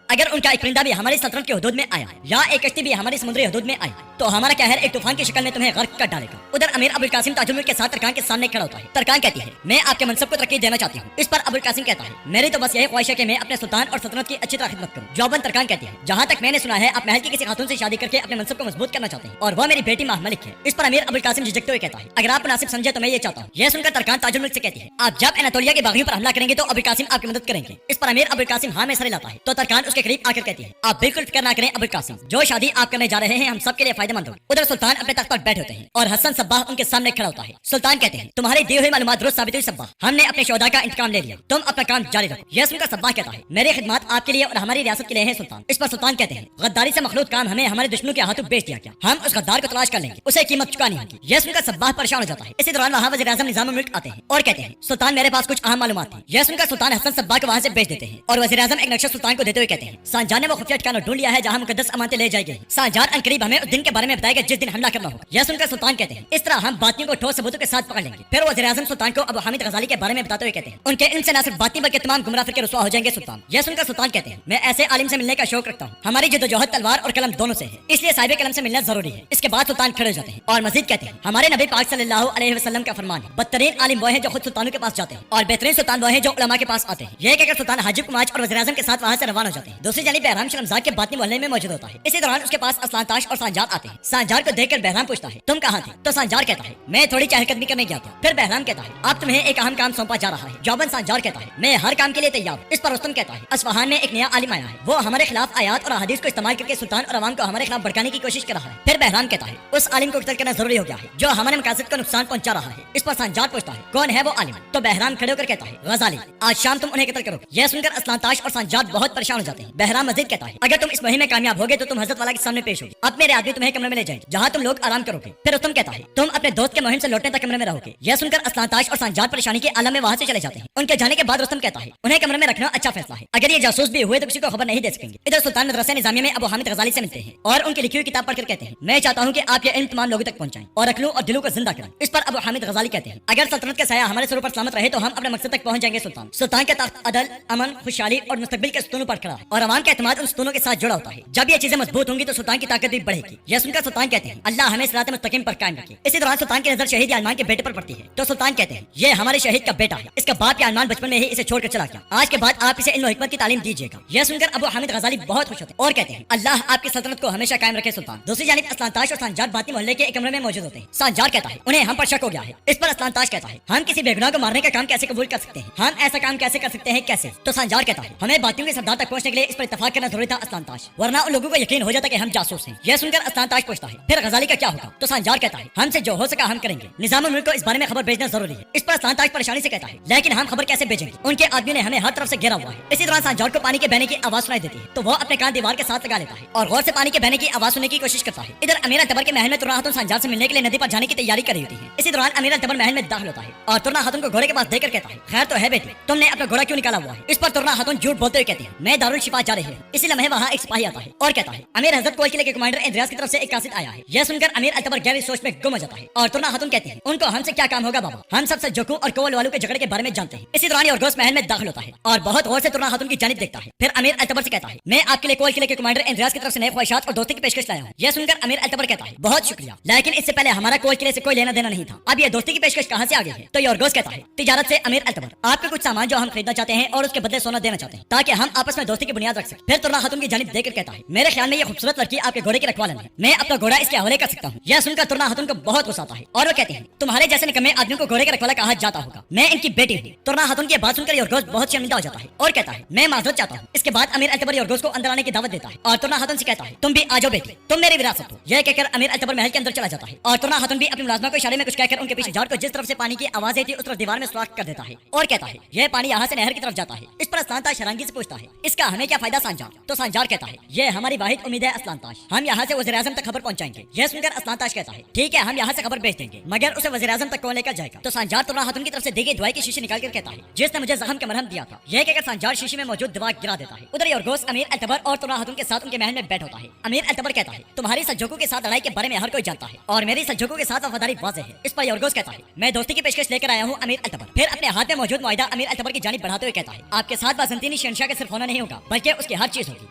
अगर उनका एक परिंदा भी हमारी सल्तनत की हुदूद में आया या एक कश्ती भी हमारी समुद्री हुदूद में आई तो हमारा कहर एक तूफान की शक्ल में तुम्हें गर्क कर डालेगा। उधर अमीर अबुल कासिम ताजुल मुल्क के साथ तरकान के सामने खड़ा होता है। तरकान कहती है, मैं आपके मनसब को तरक्की देना चाहती हूँ। इस पर अबुल कासिम कहता है, मेरी तो बस यही ख्वाहिश है कि मैं अपने सुल्तान और सल्तनत की अच्छी तरह खिदमत करूँ। जौबन तरकान कहती है, जहाँ तक मैंने सुना है आप महल की किसी खातून से शादी करके अपने मनसब को मजबूत करना चाहते हैं और वो मेरी बेटी माह मलिक है। इस पर अमीर अबुल कासिम झिझकते हुए कहता है, अगर आप मुनासिब समझे तो मैं ये चाहता हूँ। यह सुनकर तरकान ताजुल मुल्क से कहती है, आप जब एनातोलिया के बागियों पर हमला करेंगे तो अबुल कासिम आपकी मदद करेंगे। इस पर अमीर अबुल कासिम हाँ में सर हिलाता है तो तरकान उसके करीब आकर कहती है, आप बिल्कुल फिक्र ना करें अबुल कासिम, जो शादी आप करने जा रहे हैं हम सबके लिए फायदेमंद होगी। उधर सुल्तान अपने तख्त पर बैठे होते हैं और हसन सब्बाह उनके सामने खड़ा होता है। सुल्तान कहते हैं, तुम्हारी दी हुई मालूमात दुरुस्त साबित हुई सब्बाह, हमने अपने शोहदा का इंतकाम ले लिया, तुम अपना काम जारी रखो। यह सुनकर सब्बाह कहता है, मेरी खिदमत आपके लिए और हमारी रियासत के लिए है सुल्तान। इस पर सुल्तान कहते हैं, गद्दारी से मखलूत काम हमें हमारे दुश्मनों के हाथों बेच दिया गया, हम उस गद्दार को तलाश कर लेंगे, उसे कीमत चुकानी होगी। यह सुनकर सब्बाह परेशान हो जाता है। इसी दौरान वहाँ वज़ीर आज़म निज़ामुल मुल्क आते हैं और कहते हैं, सुल्तान मेरे पास कुछ अहम मालूमात थी। यह सुनकर सुल्तान हसन सब्बाह को वहाँ से भेज देते हैं और वज़ीर आज़म एक नक्शा सुल्तान को देते हुए कहते हैं, सांजार ने वो खुफिया ठिकाना ढूंढ लिया है जहाँ मुकद्दस अमानतें ले जाई गई। सांजार अनकरीब हमें उस दिन के बारे में बताएगा जिस दिन हमला करना होगा। यह सुनकर सुल्तान कहते हैं, इस तरह हम बातियों को ठोस सबूतों के साथ पकड़ लेंगे। फिर वज़ीर आज़म सुल्तान को अबू हामिद गज़ाली के बारे में बताते हुए कहते हैं, उनके इनसे न सिर्फ बातें बल्कि तमाम गुमराह फिरके रुसवा हो जाएंगे सुल्तान। यह सुनकर सुल्तान कहते हैं, मैं ऐसे आलिम से मिलने का शौक रखता हूँ, हमारी जद्दोजहद तलवार और कलम दोनों से है, इसलिए साहिब कलम से मिलना जरूरी है। इसके बाद सुल्तान खड़े हो जाते हैं और मजीद कहते हैं, हमारे नबी पाक सल्लल्लाहु अलैहि वसल्लम का फरमान है, बदतरीन आलिम वो हैं जो खुद सुल्तानों के पास जाते हैं और बेहतरीन सुल्तान वो हैं जो उलमा के पास आते हैं। यह कहकर सुल्तान हाजिब कुमार और वज़ीर आज़म के साथ वहाँ से रवाना हो जाते हैं। दूसरी जानिब बहराम शर्मज़ाद के बातनी मोहल्ले में मौजूद होता है। इसी दौरान उसके पास असलान ताश और सांजार आते हैं। सांजार को देखकर बहराम पूछता है, तुम कहाँ थे? तो सांजार कहता है, मैं थोड़ी चहलकदमी करने गया था। फिर बहराम कहता है, अब तुम्हें एक अहम काम सौंपा जा रहा है। जौबन सांजार कहता है, मैं हर काम के लिए तैयार हूँ। इस पर रुस्तम कहता है, अस्फहान में एक नया आलिम आया है, वो हमारे खिलाफ आयात और हदीस को इस्तेमाल करके सुल्तान और अवाम को हमारे खिलाफ भड़काने की कोशिश कर रहा है। फिर बहराम कहता है, उस आलिम को कत्ल करना जरूरी हो गया है जो हमारे मकासद को नुकसान पहुंचा रहा है। इस पर सांजार पूछता है, कौन है वो आलिम? तो बहराम खड़े होकर कहता है, गज़ाली, आज शाम तुम उन्हें कत्ल करो। यह सुनकर असलान ताश और सांजार बहुत परेशान हो जाते हैं। बहराम मजीद कहता है, अगर तुम इस मुहिम में कामयाब होगे तो तुम हजरत वाला के सामने पेश होगे। अब मेरे आदमी तुम्हें कमरे में ले जाएंगे जहाँ तुम लोग आराम करोगे। फिर रुस्तम कहता है, तुम अपने दोस्त के मुहिम से लौटने तक कमरे में रहोगे। यह सुनकर असलान ताश और सांजार परेशानी के आलम में वहाँ से चले जाते हैं। उनके जाने के बाद रुस्तम कहता है, उन्हें कमरे में रखना अच्छा फैसला है, अगर ये जासूस भी हुए तो किसी को खबर नहीं दे सकेंगे। इधर सुल्तान मदरसा निजामिया में अबू हामिद गज़ाली से मिलते हैं और उनकी लिखी हुई किताब पढ़कर कहते हैं, मैं चाहता हूँ कि आप ये इल्म तमाम लोगों तक पहुंचाएं और अक्लों और दिलों को जिंदा करें। इस पर अबू हामिद गज़ाली कहते हैं, अगर सल्तनत का साया हमारे सरों पर सलामत रहे तो हम अपने मकसद तक पहुंच जाएंगे। सुल्तान सुल्तान का तख्त अदल, अमन, खुशहाली और मुस्तकबिल के स्तूनों पर खड़ा है और अवाम का एतमाद उन स्तूनों के साथ जुड़ा होता है। जब ये चीजें मजबूत होंगी तो सुल्तान की ताकत भी बढ़ेगी। यह सुनकर सुल्तान कहते हैं, अल्लाह हमें सिरात मुस्तकीम पर कायम रखे। इसी दौरान सुल्तान की नजर शहीद यालमान के बेटे पर पड़ती है तो सुल्तान कहते हैं, ये हमारे शहीद का बेटा है, इसका बाप यालमान बचपन में ही इसे छोड़कर चला गया, आज के बाद आप इसे इल्म और हिकमत की तालीम दीजिएगा। यह सुनकर अबू हामिद गज़ाली बहुत खुश होते हैं और कहते हैं, अल्लाह आपकी सल्तनत को हमेशा कायम रखे सुल्तान। दूसरी जानिब असलान ताश और सांजार बाती मोहल्ले के एक कमरे में मौजूद होते हैं। सांजार कहता है, उन्हें हम पर शक हो गया है। इस पर असलान ताश कहता है, हम किसी बेगुनाह को मारने का काम कैसे कबूल कर सकते हैं? हम ऐसा काम कैसे कर सकते हैं? कैसे? तो सांजार कहता है, हमें बातियों के सरदार तक पहुंचने के लिए इस पर इत्तेफाक करना जरूरी था असलान ताश, वरना उन लोगों को यकीन हो जाता कि हम जासूस हैं। यह सुनकर असलान ताश पूछता है, फिर गज़ाली का क्या होगा? तो सांजार कहता है, हमसे जो हो सका हम करेंगे, निज़ामुल मुल्क को इस बारे में खबर भेजना जरूरी है। इस पर असलान ताश परेशानी से कहता है, लेकिन हम खबर कैसे भेजेंगे? उनके आदमी ने हमें हर तरफ से घेरा हुआ है। इसी दौरान सांजार को पानी के बहने की आवाज सुनाई देती है तो वो अपने कान दीवार के साथ लगा लेता है और गौर से पानी के बहने की आवाज सुनने की कोशिश करता है। इधर अमीर अकबर के महल में तुर्रा खातून सांजार से मिलने के लिए नदी पर जाने की तैयारी कर रही होती है। इसी दौरान अमीर अकबर महल में दाखिल होता है और तुर्रा खातून को घोड़े के पास देकर कहता है, खैर तो है बेटी, तुमने अपना घोड़ा क्यों निकाला हुआ है? इस पर तुर्रा खातून झूठ बोलते हुए कहती है, मैं दारुल शिफा जा रही हूँ। इसी लम्हे वहाँ एक सिपाही आता है और कहता है, अमीर हजरत कोल किले के कमांडर इंद्रियास की तरफ से एक कासिद आया है। यह सुनकर अमीर अकबर गहरी सोच में गुम हो जाता है और तुर्रा खातून कहती है, उनको हमसे क्या काम होगा बाबा, हम सब जोकू और कोवल वालों के झगड़े के बारे में जानते हैं। इसी दौरान योरगोस महल में दाखिल होता है और बहुत गौर से तुर्रा खातून की जानिब देखता है। फिर अमीर अकबर से कहता है, मैं आपके लिए कोल किले के कमांडर इंद्रियास की तरफ से नए ख्वाहिशात और दोस्ती की पेशकश लाया हूँ। यह सुनकर अमीर अकबर कहता है, बहुत शुक्रिया, लेकिन इससे पहले हमारा कोल किले से कोई लेना देना नहीं था, अब ये दोस्ती की पेशकश कहाँ से आ गई है? तो योरगोस कहता है, तिजारत से अमीर अकबर, आपके कुछ सामान जो हम खरीदना चाहते हैं और उसके बदले सोना देना चाहते हैं ताकि हम आपस में दोस्ती की बुनियाद रख सके। फिर तुर्रा खातून की जानिब देखकर कहता है, मेरे ख्याल में ये खूबसूरत लड़की आपके घोड़े की रखवालन है, मैं अपना घोड़ा इसके हवाले कर सकता हूँ। यह सुनकर तुर्रा खातून को बहुत गुस्सा आता है और वो कहते हैं, तुम्हारे जैसे निकम्मे आदमियों को घोड़े का रखवाला कहा जाता होगा, मैं इनकी बेटी हूँ। तुर्रा खातून की बात सुनकर योरगोस बहुत शर्मिंदा हो जाता है और कहता है, मैं माजरत चाहता हूँ। इसके बाद अमीर अल्तबर योरगोस को अंदर आने की दावत देता है और तुर्रा खातून से कहता है, तुम भी आ जाओ बेटी, तुम मेरी विरासत हो। यह कहकर अमीर अल्तबर महल के अंदर चला जाता है और तुर्रा खातून भी अपनी मुलाजमा को इशारे में कुछ कहकर उनके पीछे झाड़ को जिस तरफ से पानी की आवाज आई थी उस तरफ दीवार में सुराख कर देता है और कहता है, यह पानी यहाँ से नहर की तरफ जाता है। इस पर अस्लानताश हैरानगी से पूछता है, इसका हमें क्या फायदा सांजार? तो सांजार कहता है, यह हमारी वाहिद उम्मीद है अस्लानताश, हम यहाँ से वज़ीर आज़म तक खबर पहुंचाएंगे। यह सुनकर अस्लानताश कहता है, ठीक है, हम यहाँ से खबर भेज देंगे, मगर उसे वज़ीर आज़म तक कौन लेकर जाएगा? तो सांजार तुर्रा खातून की तरफ से दी गई दवाई की शीशी निकाल कर कहता है, जिसने मुझे जख्म का मरहम दिया था। यह कहकर सांजार शीशी में मौजूद दवा गिरा देता है। उधर योरगोस अमीर अल्तबर और तुर्रा खातून के साथ उनके महल में बैठ होता है। अमीर अल्तबर कहता है, तुम्हारी सल्जूकों के साथ लड़ाई के बारे में हर कोई जानता है और मेरी सल्जूकों के साथ वफादारी वाज़ेह है। इस पर योरगोस कहता है, मैं दोस्ती की पेशकश लेकर आया हूँ अमीर अल्तबर। फिर अपने हाथ में मौजूद मुआहिदा अमीर अल्तबर की जानिब बढ़ाते हुए कहता है, आपके साथ बाज़ंतीनी शहंशाह के सिर्फ होना नहीं होगा बल्कि उसकी हर चीज होगी।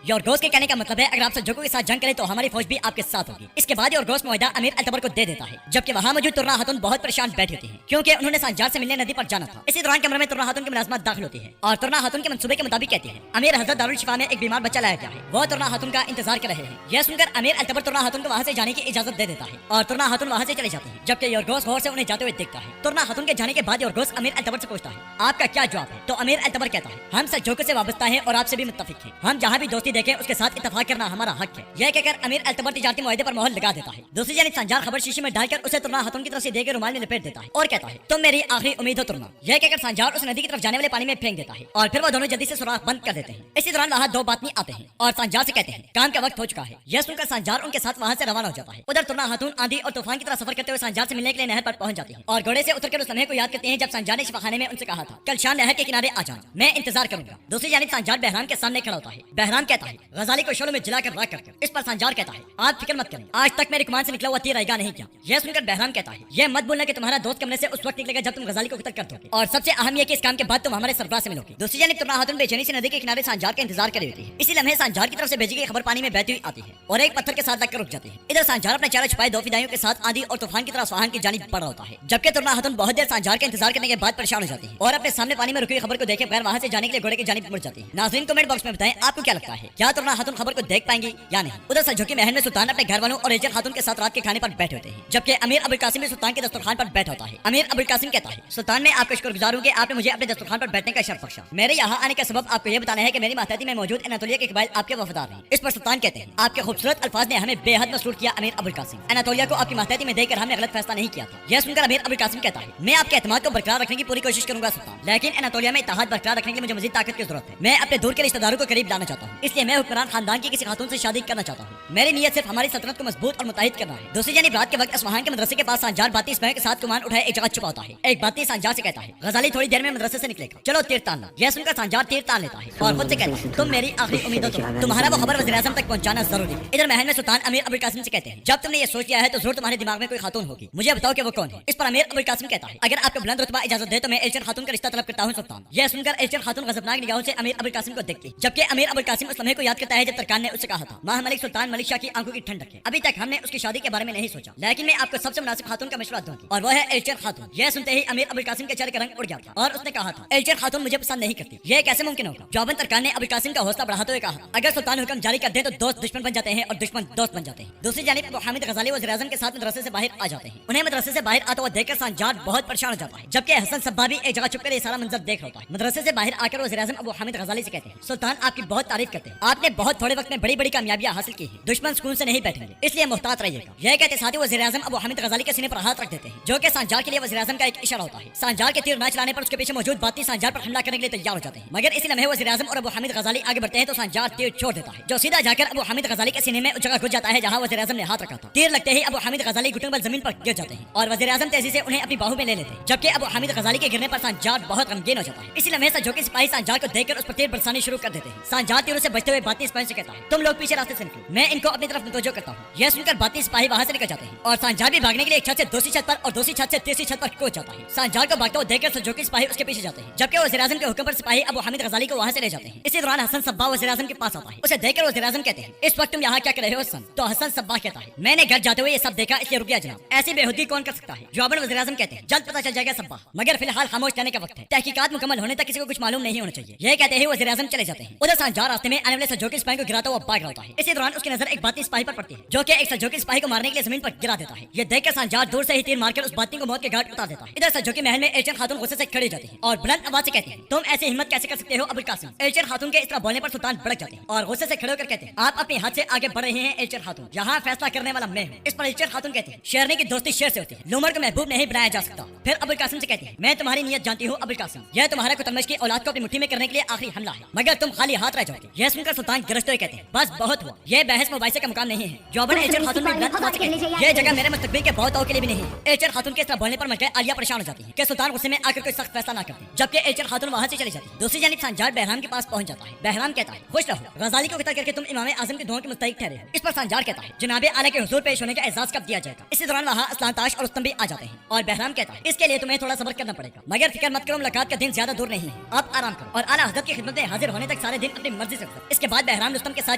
योरगोस के कहने का मतलब है, अगर आप सल्जूकों के साथ जंग करें तो हमारी फौज भी आपके साथ होगी। इसके बाद योरगोस मुआहिदा अमीर अल्तबर को दे देता है, जबकि वहाँ मौजूद तुर्रा खातून बहुत परेशान बैठी होती है क्योंकि उन्होंने सांजार से मिलने नदी पर जाना था। इसी दौरान कमरे में तुर्रा खातून की मुलाजमत दाखिल होती है और तुर्रा खातून के मंसूबे के मुताबिक कहती है, अमीर हजरत दारुल शिफा में एक बीमार बच्चा लाया गया है, वो तुर्रा खातून का इंतजार कर रहे हैं। यह सुनकर अमीर अल्तबर तुर्रा खातून को वहाँ से जाने की इजाजत दे देता है और तुर्रा खातून वहाँ से चले जाते हैं, जबकि योरगोस गौर से उन्हें जाते हुए देखता है। तुर्रा खातून के जाने के बाद योरगोस अमीर अल्तबर से पूछता है, आपका क्या जवाब है? तो अमीर अल्तबर कहता है, हम सल्जूकों से वाबस्ता है और आपसे भी मुत्तफिक है, हम जहाँ भी दोस्ती देखें उसके साथ इत्तफाक करना हमारा हक है। यह कहकर अमीर अल्तबर तिजारती मुआहदे पर मोहर लगा देता है। दूसरी जानिब सांजार खबर शीशी में डालकर उसे तुर्रा खातून की तरफ से देकर रुमाल में लपेट देता है और कहता है, तुम मेरी आखिरी उम्मीद हो तुर्रा। यह कहकर सांजार उस नदी की तरफ जाने वाले पानी में फेंक देता है और फिर वो दोनों जल्दी से सुराख बंद कर देते हैं। इसी दौरान वहाँ दो बातनी आते हैं और सांजार से कहते हैं, काम का वक्त हो चुका है। यह सुनकर सांजार उनके साथ वहाँ से रवाना हो जाता है। उधर तुर्रा खातून आंधी और तूफान की तरह सफर करते हुए सांजार से मिलने के लिए नहर पर पहुंच जाती है और घोड़े से उतरकर उस लम्हे को याद करते हैं जब सांजार ने शिफाखाने में उनसे कहा था, कल शाम नहर के किनारे आ जाना, मैं इंतजार करूंगा। दूसरी जानिब सांजार बहराम के सामने खड़ा होता है। बहराम कहता है, गजाली को शोलों में जलाकर राख कर। इस पर सांजार कहता है, आप फिक्र मत करें, आज तक मेरे कमान से निकला हुआ तीर रहेगा नहीं क्या? यह सुनकर बहराम कहता है, यह मत बोलना कि तुम्हारा दोस्त कमरे से उस वक्त निकलेगा जब तुम गजाली को कत्ल कर दोगे और सबसे अहम यह कि इस काम के बाद तुम हमारे सरबराह से मिलोगे। दूसरी जानिब तुर्रा खातून बेचैनी से नदी के किनारे सांजार का इंतजार कर रही होती है। इसी लम्हे सांजार की तरफ से भेजी गई खबर पानी में बहती हुई आती है और एक पत्थर के साथ लगकर रुक जाती है। इधर सांजार अपने चेहरे छुपाए दो फिदाइयों के साथ आंधी और तूफान की तरह स्वाहान की जानिब बढ़ रहा होता है, जबकि तुर्रा खातून बहुत देर सांजार का इंतजार करने के बाद परेशान हो जाती है और अपने सामने पानी में रुकी खबर को देखे बगैर वहाँ से जाने के लिए घोड़े की जानिब मुड़ जाती है। नाज़रीन कमेंट बॉक्स में बताएं आपको क्या लगता है, क्या तुर्रा खातून खबर को देख पाएंगी या नहीं? उधर सल्जूकी महल में सुल्तान अपने घर वालों और एजर खातून के साथ रात के खाने पर बैठे होते हैं, जबकि अमीर अबुल कासिम भी सुल्तान के दस्तरखान पर बैठा होता है। अमीर अबुल कासिम कहता है, सुल्तान मैं आपका शुक्रगुजार हूं कि आपने मुझे अपने दस्तरखान पर बैठने का शर्फ बख्शा। मेरे यहाँ आने का सबब आपको ये बताना है कि मेरी मातहती में मौजूद अनातोलिया के कबाइल आपके वफादार हैं। इस पर सुल्तान कहते हैं, आपके खूबसूरत अल्फाज ने हमें बेहद मसरूर किया अमीर अबुल कासिम, अनातोलिया को आपकी मातहती में देकर हमने गलत फैसला नहीं किया था। यह सुनकर अमीर अबुल कासिम कहता है, मैं आपके एतमाद को बरकरार रखने की पूरी कोशिश करूंगा सुल्तान, लेकिन अनातोलिया में इत्तेहाद बरकरार रखने के लिए मुझे मजीद ताकत की जरूरत है। मैं अपने दूर के रिश्तेदारों को करीब लाना चाहता हूँ, इसलिए मैं हुक्मरान खानदान की किसी खातून से शादी करना चाहता हूँ। मेरी नीयत सिर्फ हमारी सल्तनत को मजबूत और मुत्तहिद करना है। दूसरी जानिब रात के वक्त असफहान के मदरसे के पास सांजार बाती इस्माइल के साथ कुमान उठाए एक जगह छुपा होता है। एक बाती सांजार से कहता है, गजाली थोड़ी देर में मदरसे से निकलेगा, चलो तीर तान लो। यह सुनकर सांजार तीर तान लेता है और खुद से कहता है, तुम मेरी आखिरी उम्मीद हो, तुम्हारा वो खबर वज़ीर आज़म तक पहुंचाना जरूरी है। इधर महल में सुल्तान अमीर अबुल कासिम से कहते हैं, जब तुमने ये सोच लिया है तो जरूर तुम्हारे दिमाग में कोई खातून होगी, मुझे बताओ कि वो कौन है? इस पर अमीर अबुल कासिम कहता है, अगर आपको बुलंद रुतबा इजाजत दे तो मैं एलचर खातून का रिश्ता तलब करता हूँ सुल्तान। यह सुनकर एलचर खातून गजबनाक निगाहों से अमीर अबुल कासिम को देखती, जबकि अमीर अबुल कासिम उस लम्हे को याद करता है जब तरकान ने उससे कहा था, माह मलिक सुल्तान मलिक शाह की आंखों की ठंडक है, अभी तक हमने उसकी शादी के बारे में नहीं सोचा, लेकिन मैं आपको सबसे मुनासिब खातून का मशवरा दूंगी और वो है एलचर खातून। यह सुनते ही अमीर अबुल कासिम के चेहरे का रंग उड़ गया था और उसने कहा था, एलचर खातून मुझे पसंद नहीं करती, यह कैसे मुमकिन होगा? जवाबन तरकान ने अबुल कासिम का हौसला बढ़ाते हुए कहा, अगर सुल्तान हुक्म जारी कर दे तो दोस्त दुश्मन बन जाते हैं और दुश्मन दोस्त बन जाते हैं। दूसरी जानिब अबू हामिद गजाली वज़ीर आज़म के साथ मदरसे से बाहर आ जाते हैं। उन्हें मदरसे से बाहर आता हुआ देखकर सांजार बहुत परेशान हो जाता है, जबकि हसन सब्बा भी एक जगह चुपकर ये सारा मंजर देख रहा होता है। मदरसे से बाहर आकर वज़ीर आज़म अबू हामिद गजाली से कहते हैं, सुल्तान आपकी बहुत तारीफ करते हैं, आपने बहुत थोड़े वक्त में बड़ी बड़ी कामयाबियां हासिल की है, दुश्मन सुकून से नहीं बैठेंगे, इसलिए मुहतात रहिएगा। यह कहते साथ ही वज़ीर आज़म अबू हामिद गजाली के सीने पर हाथ रख देते हैं, जो कि सांजार के लिए वज़ीर आज़म का एक इशारा होता है। सांजार के तीर न चलाने पर उसके पीछे मौजूद बाती सांजार पर हमला करने के लिए तैयार हो जाते हैं, मगर इसी लम्हे वज़ीर आज़म और अबू हामिद गजाली आगे बढ़ते हैं तो सांजार तीर छोड़ देता है, जो सीधा जाकर अबू हामिद गजाली के सीने में उस जगह घुस जाता है जहां वज़ीर आज़म ने हाथ रखा था। तीर लगते ही अबू हामिद गजाली घुटनों पर जमीन पर गिर जाते हैं और वज़ीर आज़म तेजी से उन्हें अपनी बाहू में ले लेते हैं, जबकि अबू हामिद गजाली के गिरने पर सांजार बहुत गमगीन हो जाता है। इसी लम्हे सल्जूकी सिपाही सांजार को देखकर उस पर तीर बरसाने शुरू कर देते हैं। सांजार तीरों से बचते हुए बाती सिपाही से कहता है, तुम लोग पीछे रास्ते से निकलो, मैं इनको अपनी तरफ मुतवज्जो करता हूँ। यह सुनकर बाती सिपाही वहां से निकल जाते हैं और सांजार भी भागने के लिए एक छत से दूसरी छत पर और दूसरी छत से तीसरी छत पर कूद जाता है। सांजार को भागते हुए देखकर सल्जूकी सिपाही उसके पीछे जाते हैं, जबकि वज़ीर आज़म के हुक्म पर सिपाही अबू हामिद गजाली को वहां से ले जाते हैं। इसी दौरान हसन सब्बा वज़ीर आज़म के पास आता है, उसे देखकर वज़ीर आज़म कहते हैं, इस वक्त तुम यहाँ क्या कर रहे हो हसन? तो हसन सब्बा कहता है, मैंने घर जाते हुए ये सब देखा इसलिए रुक गया जनाब, ऐसी बेहुदगी कौन कर सकता है? जवाबन वज़ीर आज़म कहते हैं, जल्द पता चल जाएगा सब्बा, मगर फिलहाल खामोश रहने का वक्त है, तहकीकात मुकम्मल होने तक किसी को कुछ मालूम नहीं होना चाहिए। यह कहते ही वज़ीर आज़म चले जाते हैं। उधर सांजार रास्ते में आने वाले सल्जूकी सिपाही को गिराता हुआ भाग रहा होता है। इसी दौरान उसकी नजर एक बाती सिपाही पर पड़ती है जो कि एक सल्जूकी सिपाही को मारने के लिए जमीन पर गिरा देता है। ये देखकर सांजार दूर से ही तीर मारकर उस बाती को मौत के घाट उतार देता है। इधर सल्जूकी महल में एलचर खातून गुस्से से खड़ी जाती है और बुलंद आवाज से कहती है, तुम ऐसी हिम्मत कैसे कर सकते हो अबुल कासिम। एलचर खातून के इस तरह बोलने पर सुल्तान भड़क जाते हैं और गुस्से से खड़े होकर कहते हैं, आप अपने हाथ से आगे बढ़ रहे हैं एलचर खातून, यहाँ फैसला करने वाला मैं हूँ। इस पर एलचर खातून कहते हैं, शेरनी की दोस्ती शेर से होती है, लूमड़ को महबूब नहीं बनाया जा सकता। फिर अबुल कासिम से कहते हैं, मैं तुम्हारी नियत जानती हूँ अबुल कासिम, यह तुम्हारे कुतलमश की औलाद को अपनी मुट्ठी में करने के लिए आखिरी हमला है, मगर तुम खाली हाथ रह जाओगे। यह सुनकर सुल्तान गरजते हुए कहते हैं, बस बहुत हुआ, यह बहस मुबाहिसे का मुकाम नहीं है। जौबन एलचर खातून में बुलंद आवाज से कहती है, यह जगह मेरे मुस्तकबिल के बहुत के लिए भी नहीं है। एलचर खातून के इस तरह बोलने पर मलका आलिया परेशान हो जाती है कि सुल्तान गुस्से में आकर कोई सख्त फैसला ना करते, जबकि एलचर खातून वहां से चली जाती है। दूसरी जानिब सांजार बहराम के पास पहुंच जाता है। बहराम कहता है, खुश रहो, गजाली को कत्ल करके तुम इमाम आजम की दुआओं के मुस्तहिक ठहरे हो। इस पर सांजार कहता है, जनाबे आला के हुजूर पेश होने का एजाज कब दिया जाएगा। इसी दौरान वहाँ असलान ताश और रुस्तम भी आ जाते हैं और बहराम कहता है, इसके लिए तुम्हें थोड़ा सब्र करना पड़ेगा, मगर फिक्र मत करो, मुलाकात का दिन ज्यादा दूर नहीं है, आप आराम करो और आला हज़रत की खिदमत में हाजिर होने तक सारे दिन अपनी मर्जी से गुजर। इसके बाद बहराम रुस्तम के साथ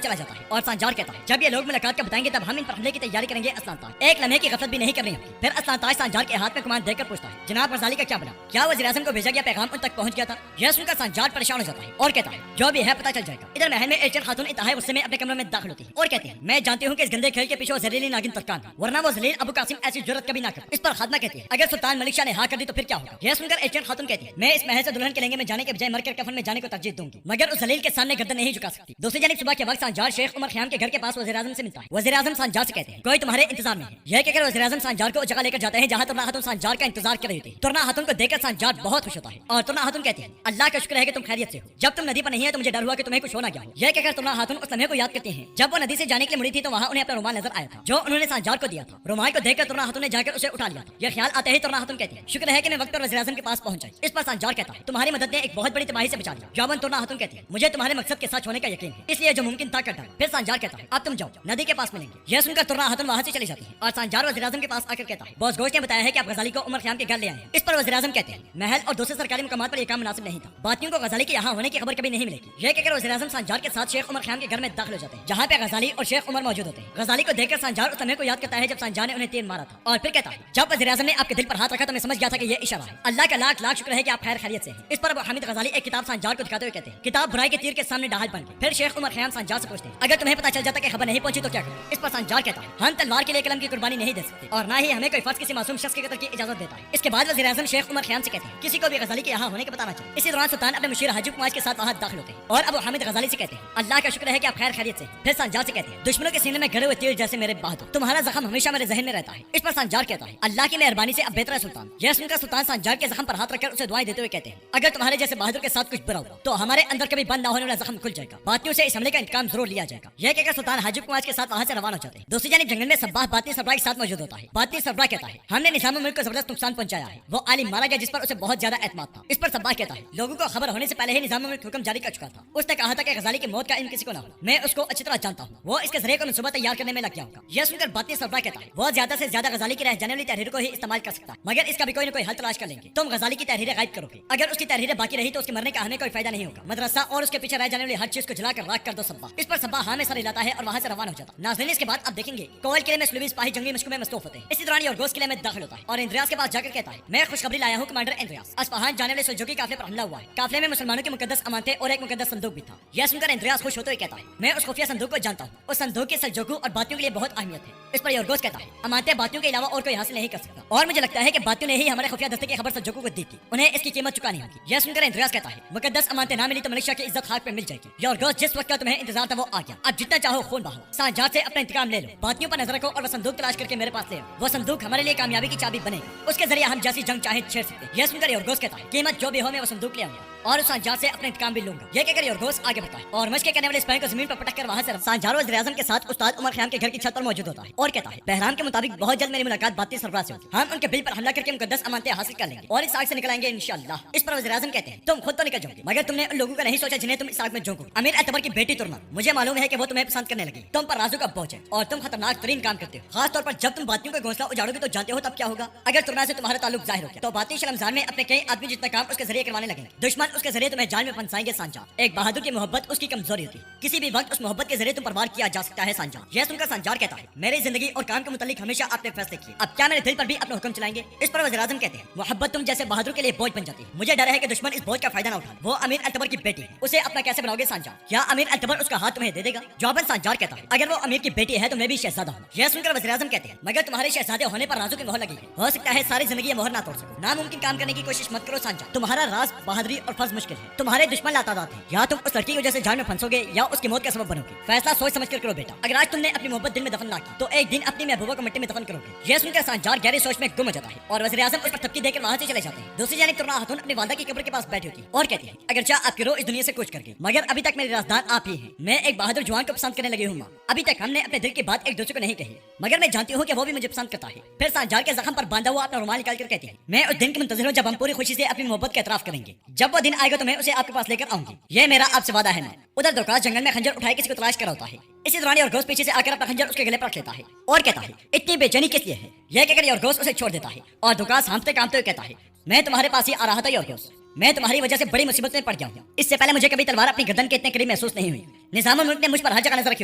चला जाता है और सांजार कहता है, जब ये लोग मुलाकात का बताएंगे तब हम इन पर हमले की तैयारी करेंगे। असलान ताश एक लम्हे की गफलत भी नहीं करनी होगी। फिर असलान ताश सांजार के हाथ में कमान देकर पूछता है, जनाब गजाली का क्या बना, क्या वज़ीर आज़म को भेजा गया पैगाम उन तक पहुंच गया था। यह सुनकर सांजार परेशान हो जाता है और कहता है, जो भी है पता चल जाएगा। इधर महल में एलचर खातून इंतहाई गुस्से में अपने कमरे में दाखिल होती है और कहती है, मैं जानती हूँ कि इस गंदे खेल के पीछे वो जलीली नागिन तरकान है, वरना वो जलील अबू कासिम ऐसी जुर्रत कभी ना करे। इस पर खादमा कहती है, अगर सुल्तान मलिक शाह ने हाँ कर दी तो फिर क्या होगा। यह सुनकर एलचर खातून कहती है, मैं इस महल से दुल्हन के लहंगे में जाने के बजाय मरकर कफन में जाने को तरजीह दूंगी, मगर उस जलील के सामने गर्दन नहीं झुका सकती। दूसरी जानिब सुबह के वक्त सांजार शेख उमर खयाम के घर के पास वज़ीर आज़म से मिलता है। वज़ीर आज़म सांजार से कहते हैं, कोई तुम्हारे इंतजार में है। यह कहकर वज़ीर आज़म सांजार को जगह लेकर जाते हैं जहाँ तुर्ना खातून सांजार का इंतजार कर रही थी। तुर्ना खातून को देखकर सांजार बहुत खुश होता है और तुर्ना खातून कहती है, अल्लाह का शुक्र है कि तुम खैरियत से हो, जब तुम नदी पर नहीं है तो मुझे डर हुआ कि तुम्हें कुछ होना क्या हो। यह कहकर तुर्ना खातून उस लम्हे को याद करती है जब वो नदी से जाने के लिए मुड़ी थी तो वहाँ उन्हें अपना रुमाल नजर आया था जो उन्होंने सांजार को दिया था। रुमाल को देखकर तुर्ना खातून ने जाकर उसे उठा लिया था। यह ख्याल आते ही तुर्ना खातून कहती है, शुक्र है कि मैं वक्त पर वज़ीर आज़म के पास पहुंच जाई। इस पर सांजार कहता है, तुम्हारी मदद ने एक बहुत बड़ी तबाही से बचा लिया। जौबन तुर्ना खातून कहती है, मुझे तुम्हारे मकसद के साथ होने का यकीन है, इसलिए जो मुमकिन था करता है। फिर सांजार कहता है, अब तुम जाओ, नदी के पास मिलेंगे। यह सुनकर तुर्ना खातून वहाँ से चली जाती है और सांजार वज़ीर आज़म के पास आकर कहता है, बॉस गोश्त ने बताया है कि आप गजाली को उमर खयाम के घर ले आए हैं। इस पर वज़ीर आज़म कहते हैं, महल और दूसरे सरकारी मुकामात पर यह काम मुनासिब नहीं था, बातियों को गजाली के यहाँ होने की खबर कभी नहीं मिलेगी। यह कहकर वज़ीर आज़म सांजार के साथ शेख उमर खयाम के घर में दाखिल हो जाते हैं जहाँ पे गजाली और शेख उमर मौजूद होते हैं। गजाली को देखकर सांजार उस समय को याद करता है जब सांजार ने उन्हें तीर मारा था और फिर कहता है, जब वज़ीर आज़म ने आपके दिल पर हाथ रखा तो मैं समझ गया था कि यह इशारा है। अल्लाह का लाख लाख शुक्र है कि आप खैर खैरियत से हैं। इस पर हामिद गजाली एक किताब सांजार को दिखाते हुए कहते हैं, किताब बुराई के तीर के सामने ढाल बन गई। फिर शेख उमर खयाम सांजार से पूछते हैं, अगर तुम्हें पता चल जाता कि खबर नहीं पहुंची तो क्या करें। इस पर सांजार कहता है, हम तलवार के लिए कलम की कुर्बानी नहीं दे सकते और ना ही हमें कोई फर्ज किसी मासूम शख्स के कत्ल की इजाजत देता है। इसके बाद वज़ीर आज़म शेख उमर खयाम से कहते हैं, किसी को भी गजाली के यहाँ होने के बताना चाहिए। इसी दौरान सुल्तान अपने मुशीर हाजी कुमार के साथ वहाँ दाखिल होते हैं और अब हामिद गजाली से कहते हैं, अल्लाह का शुक्र है कि आप खैर खैरियत से हैं। फिर सांजार से कहते हैं, दुश्मनों के सीने में गड़े हुए तीर जैसे मेरे बहादुर, तुम्हारा जख्म हमेशा मेरे जहन में रहता है। इस पर सांजार कहता है, अल्लाह की मेहरबानी से अब बेहतर है सुल्तान। यह सुनकर सुल्तान सांजार के जख्म पर हाथ रखकर उसे दुआएं देते हुए कहते हैं, अगर तुम्हारे जैसे बहादुर के साथ कुछ बुरा हुआ तो हमारे अंदर कभी बंद ना होने वाला जख्म खुल जाएगा, बातियों से इस हमले का इंतकाम जरूर लिया जाएगा। यह कहकर सुल्तान हाजी कुमार के साथ वहाँ से रवाना हो जाते हैं। दूसरी जानिब जंगल में सब्बाह बातनी सरबराह के साथ मौजूद होता है। बातनी सरबराह कहता है, हमने निजाम मुल्क को जबरदस्त नुकसान पहुंचाया है, वो आलिम मारा गया जिस पर उसे बहुत ज्यादा एतमाद था। इस पर सब्बाह कहता है, लोगों को खबर होने से पहले ही निजाम मुल्क हुक्म जारी कर चुका था, उसने कहा था कि गजाली की मौत का इल्म किसी को ना हो, मैं उसको अच्छी तरह जानता हूँ, वो इसके जरिए को मंसूबा तैयार करने में लग गया होगा। यह सुनकर बातनी सरबराह कहता है, वो ज्यादा से ज्यादा गजाली की रह जाने वाली तहरीर को ही इस्तेमाल कर सकता है, मगर इसका भी कोई न कोई हल तलाश कर लेंगे। तुम गजाली की तहरीरें गायब करोगे, अगर उसकी तहरीरें बाकी रही तो उसके मरने का हमें कोई फायदा नहीं होगा। मदरसा और उसके पीछे रह जाने वाली हर चीज को जलाकर राख कर दो सब्बा। इस पर सब्बा हाँ में सर हिलाता है और वहाँ से रवाना हो जाता है। नाज़रीन, इसके बाद अब देखेंगे कोयल किले में सुलभी सिपाही जंगी मशक में मसरूफ होते हैं। इसी दौरान योरगोस किले में दाखिल होता है और इंद्रियास के पास जाकर कहता है, मैं खुशखबरी लाया हूँ कमांडर इंद्रियास, अस्फहान जाने वाले सुलझोकी काफिले पर हमला हुआ है। काफिले में मुसलमानों की मुकद्दस अमानतें और एक मुकद्दस संदूक भी था। यह सुनकर इंद्रियास खुश होते हुए कहता है, मैं उस खुफिया संदूक को जानता हूँ, उस संदूक के सल्जोकू और बातियों के लिए बहुत अहमियत है। इस पर योरगोस कहता है, अमानतें बातियों के अलावा और कोई हासिल नहीं कर सकता और मुझे लगता है कि बातियों ने ही हमारे खुफिया दस्ते की खबर सल्जोकू को दी थी, उन्हें इसकी कीमत चुकानी होगी। यह सुनकर इंद्रियास कहता है, मुकद्दस अमानतें ना मिली तो मलेशिया की इज्जत खाक पे मिल जाएगी। योरगोस, जिस वक्त का तुम्हें इंतजार था वो आ गया, अब जितना चाहो खून बहाओ, सांजार से अपना इंतकाम ले लो, बातियों पर नजर रखो और वो संदूक तलाश करके मेरे पास ले आओ। वो संदूक हमारे लिए कामयाबी की चाबी बनेगा, उसके जरिए हम जैसी जंग चाहे छेड़ सकते हैं। यह सुनकर योरगोस कहता है, कीमत जो भी हो मैं वो संदूक ले आऊंगा और उस सांजार से अपना इंतकाम भी लूंगा। यह कहकर योरगोस आगे बढ़ता है और मशक़ें करने वाले सिपाही को जमीन पर पटक कर वहां से सांजार वज़ीर आज़म के साथ उस्ताद उमर खयाम के घर की छत पर मौजूद होता है और कहता है, बहराम के मुताबिक बहुत जल्द मेरी मुलाकात बातनी सरबराह से होगी, हम उनके बिल पर हमला करके मुकद्दस अमानतें हासिल कर लेंगे और इस आग से निकल आएंगे इंशाअल्लाह। इस पर वज़ीर आज़म कहते हैं, तुम खुद तो निकल जाओगे, मगर तुमने उन लोगों का नहीं सोचा जिन्हें तुम इस आग में झोंकोगे। अमीर अकबर की बेटी तुर्मा, मुझे मालूम है कि वो तुम्हें पसंद करने लगी, तुम पर राजू का बोझ है और तुम खतरनाक तरीन काम करते हो, खास तौर पर जब तुम बातियों का घोंसला उजाड़ोगे तो जानते हो तब क्या होगा। अगर तुर्मा से तुम्हारा ताल्लुक जाहिर हो गया तो बाती शर्मसार में अपने कई आदमी जितना काम उसके जरिए करवाने लगेंगे, दुश्मन उसके जरिए तुम्हें जान में फंसाएंगे। सांजार, एक बहादुर की मोहब्बत उसकी कमजोरी होती है, किसी भी वक्त उस मोहब्बत के जरिए तुम पर वार किया जा सकता है। सांजार, यह सुनकर सांजार कहता है, मेरी जिंदगी और काम के मुतालिक हमेशा आपने फैसले किए, अब क्या मेरे दिल पर भी अपना हुक्म चलाएंगे। इस पर वज़ीर आज़म कहते हैं, मोहब्बत तुम जैसे बहादुर के लिए बोझ बन जाती है, मुझे डर है कि दुश्मन इस बोझ का फायदा न उठाए। वो अमीर अकबर की बेटी है, उसे अपना कैसे बनाओगे सांजार? क्या अमीर अल्तबर उसका हाथ तुम्हें दे देगा? जवाबन सांजार कहता है, अगर वो अमीर की बेटी है तो मैं भी शहजादा हूँ। यह सुनकर वज़ीर आज़म कहते हैं, मगर तुम्हारे शहजादे होने पर राजों की मोहर लगी है, हो सकता है सारी जिंदगी ये मोहर ना तोड़ सको। नामुमकिन काम करने की कोशिश मत करो सांजार, तुम्हारा राज, बहादुरी और फर्ज मुश्किल है। तुम्हारे दुश्मन लातादाद हैं, या तुम उस लड़की की वजह से जान में फंसोगे या उसकी मौत का सबब बनोगे। फैसला सोच समझ कर करो बेटा। अगर आज तुमने अपनी मोहब्बत दिल में दफन ना की तो एक दिन अपनी महबूबा को मिट्टी में दफन करोगे। यह सुनकर सांजार गहरी सोच में गुम हो जाता है और वज़ीर आज़म उस पर थपकी देकर वहाँ से चले जाते हैं। दूसरी जानिब तुर्रा खातून अपनी वालदा की कब्र के पास बैठी होती है और कहती है, अगर चाह आपकी रूह इस दुनिया से कूच कर गई, मगर अभी तक मेरे राजदार आप ही हैं। मैं एक बहादुर जवान को पसंद करने लगी हूँ माँ। अभी तक हमने अपने दिल की बात एक दूसरे को नहीं कही, मगर मैं जानती हूँ कि वो भी मुझे पसंद करता है। फिर सांजार के जख्म पर बांधा हुआ अपना रुमाल निकाल कर कहती है, मैं उस दिन की मुंतज़िर हूँ जब हम पूरी खुशी से अपनी मोहब्बत का एतराफ करेंगे। जब वो दिन आएगा तो मैं उसे आपके पास लेकर आऊंगी, ये मेरा आपसे वादा है। मैं उधर दोकास जंगल में खंजर उठाए किसी को तलाश कर होता है। इसी दौरान योरगोस पीछे से आकर अपना खंजर उसके गले पर रख लेता है और कहता है, इतनी बेचैनी किस लिए है? यह कहकर योरगोस उसे छोड़ देता है और दोकास हाँफते कांपते हुए कहता है, मैं तुम्हारे पास ही आ रहा था योरगोस, मैं तुम्हारी वजह से बड़ी मुसीबत में पड़ गया हूँ। इससे पहले मुझे कभी तलवार अपनी गर्दन के इतने करीब महसूस नहीं हुई। निजामुल मुल्क ने मुझ पर हर जगह नजर रखी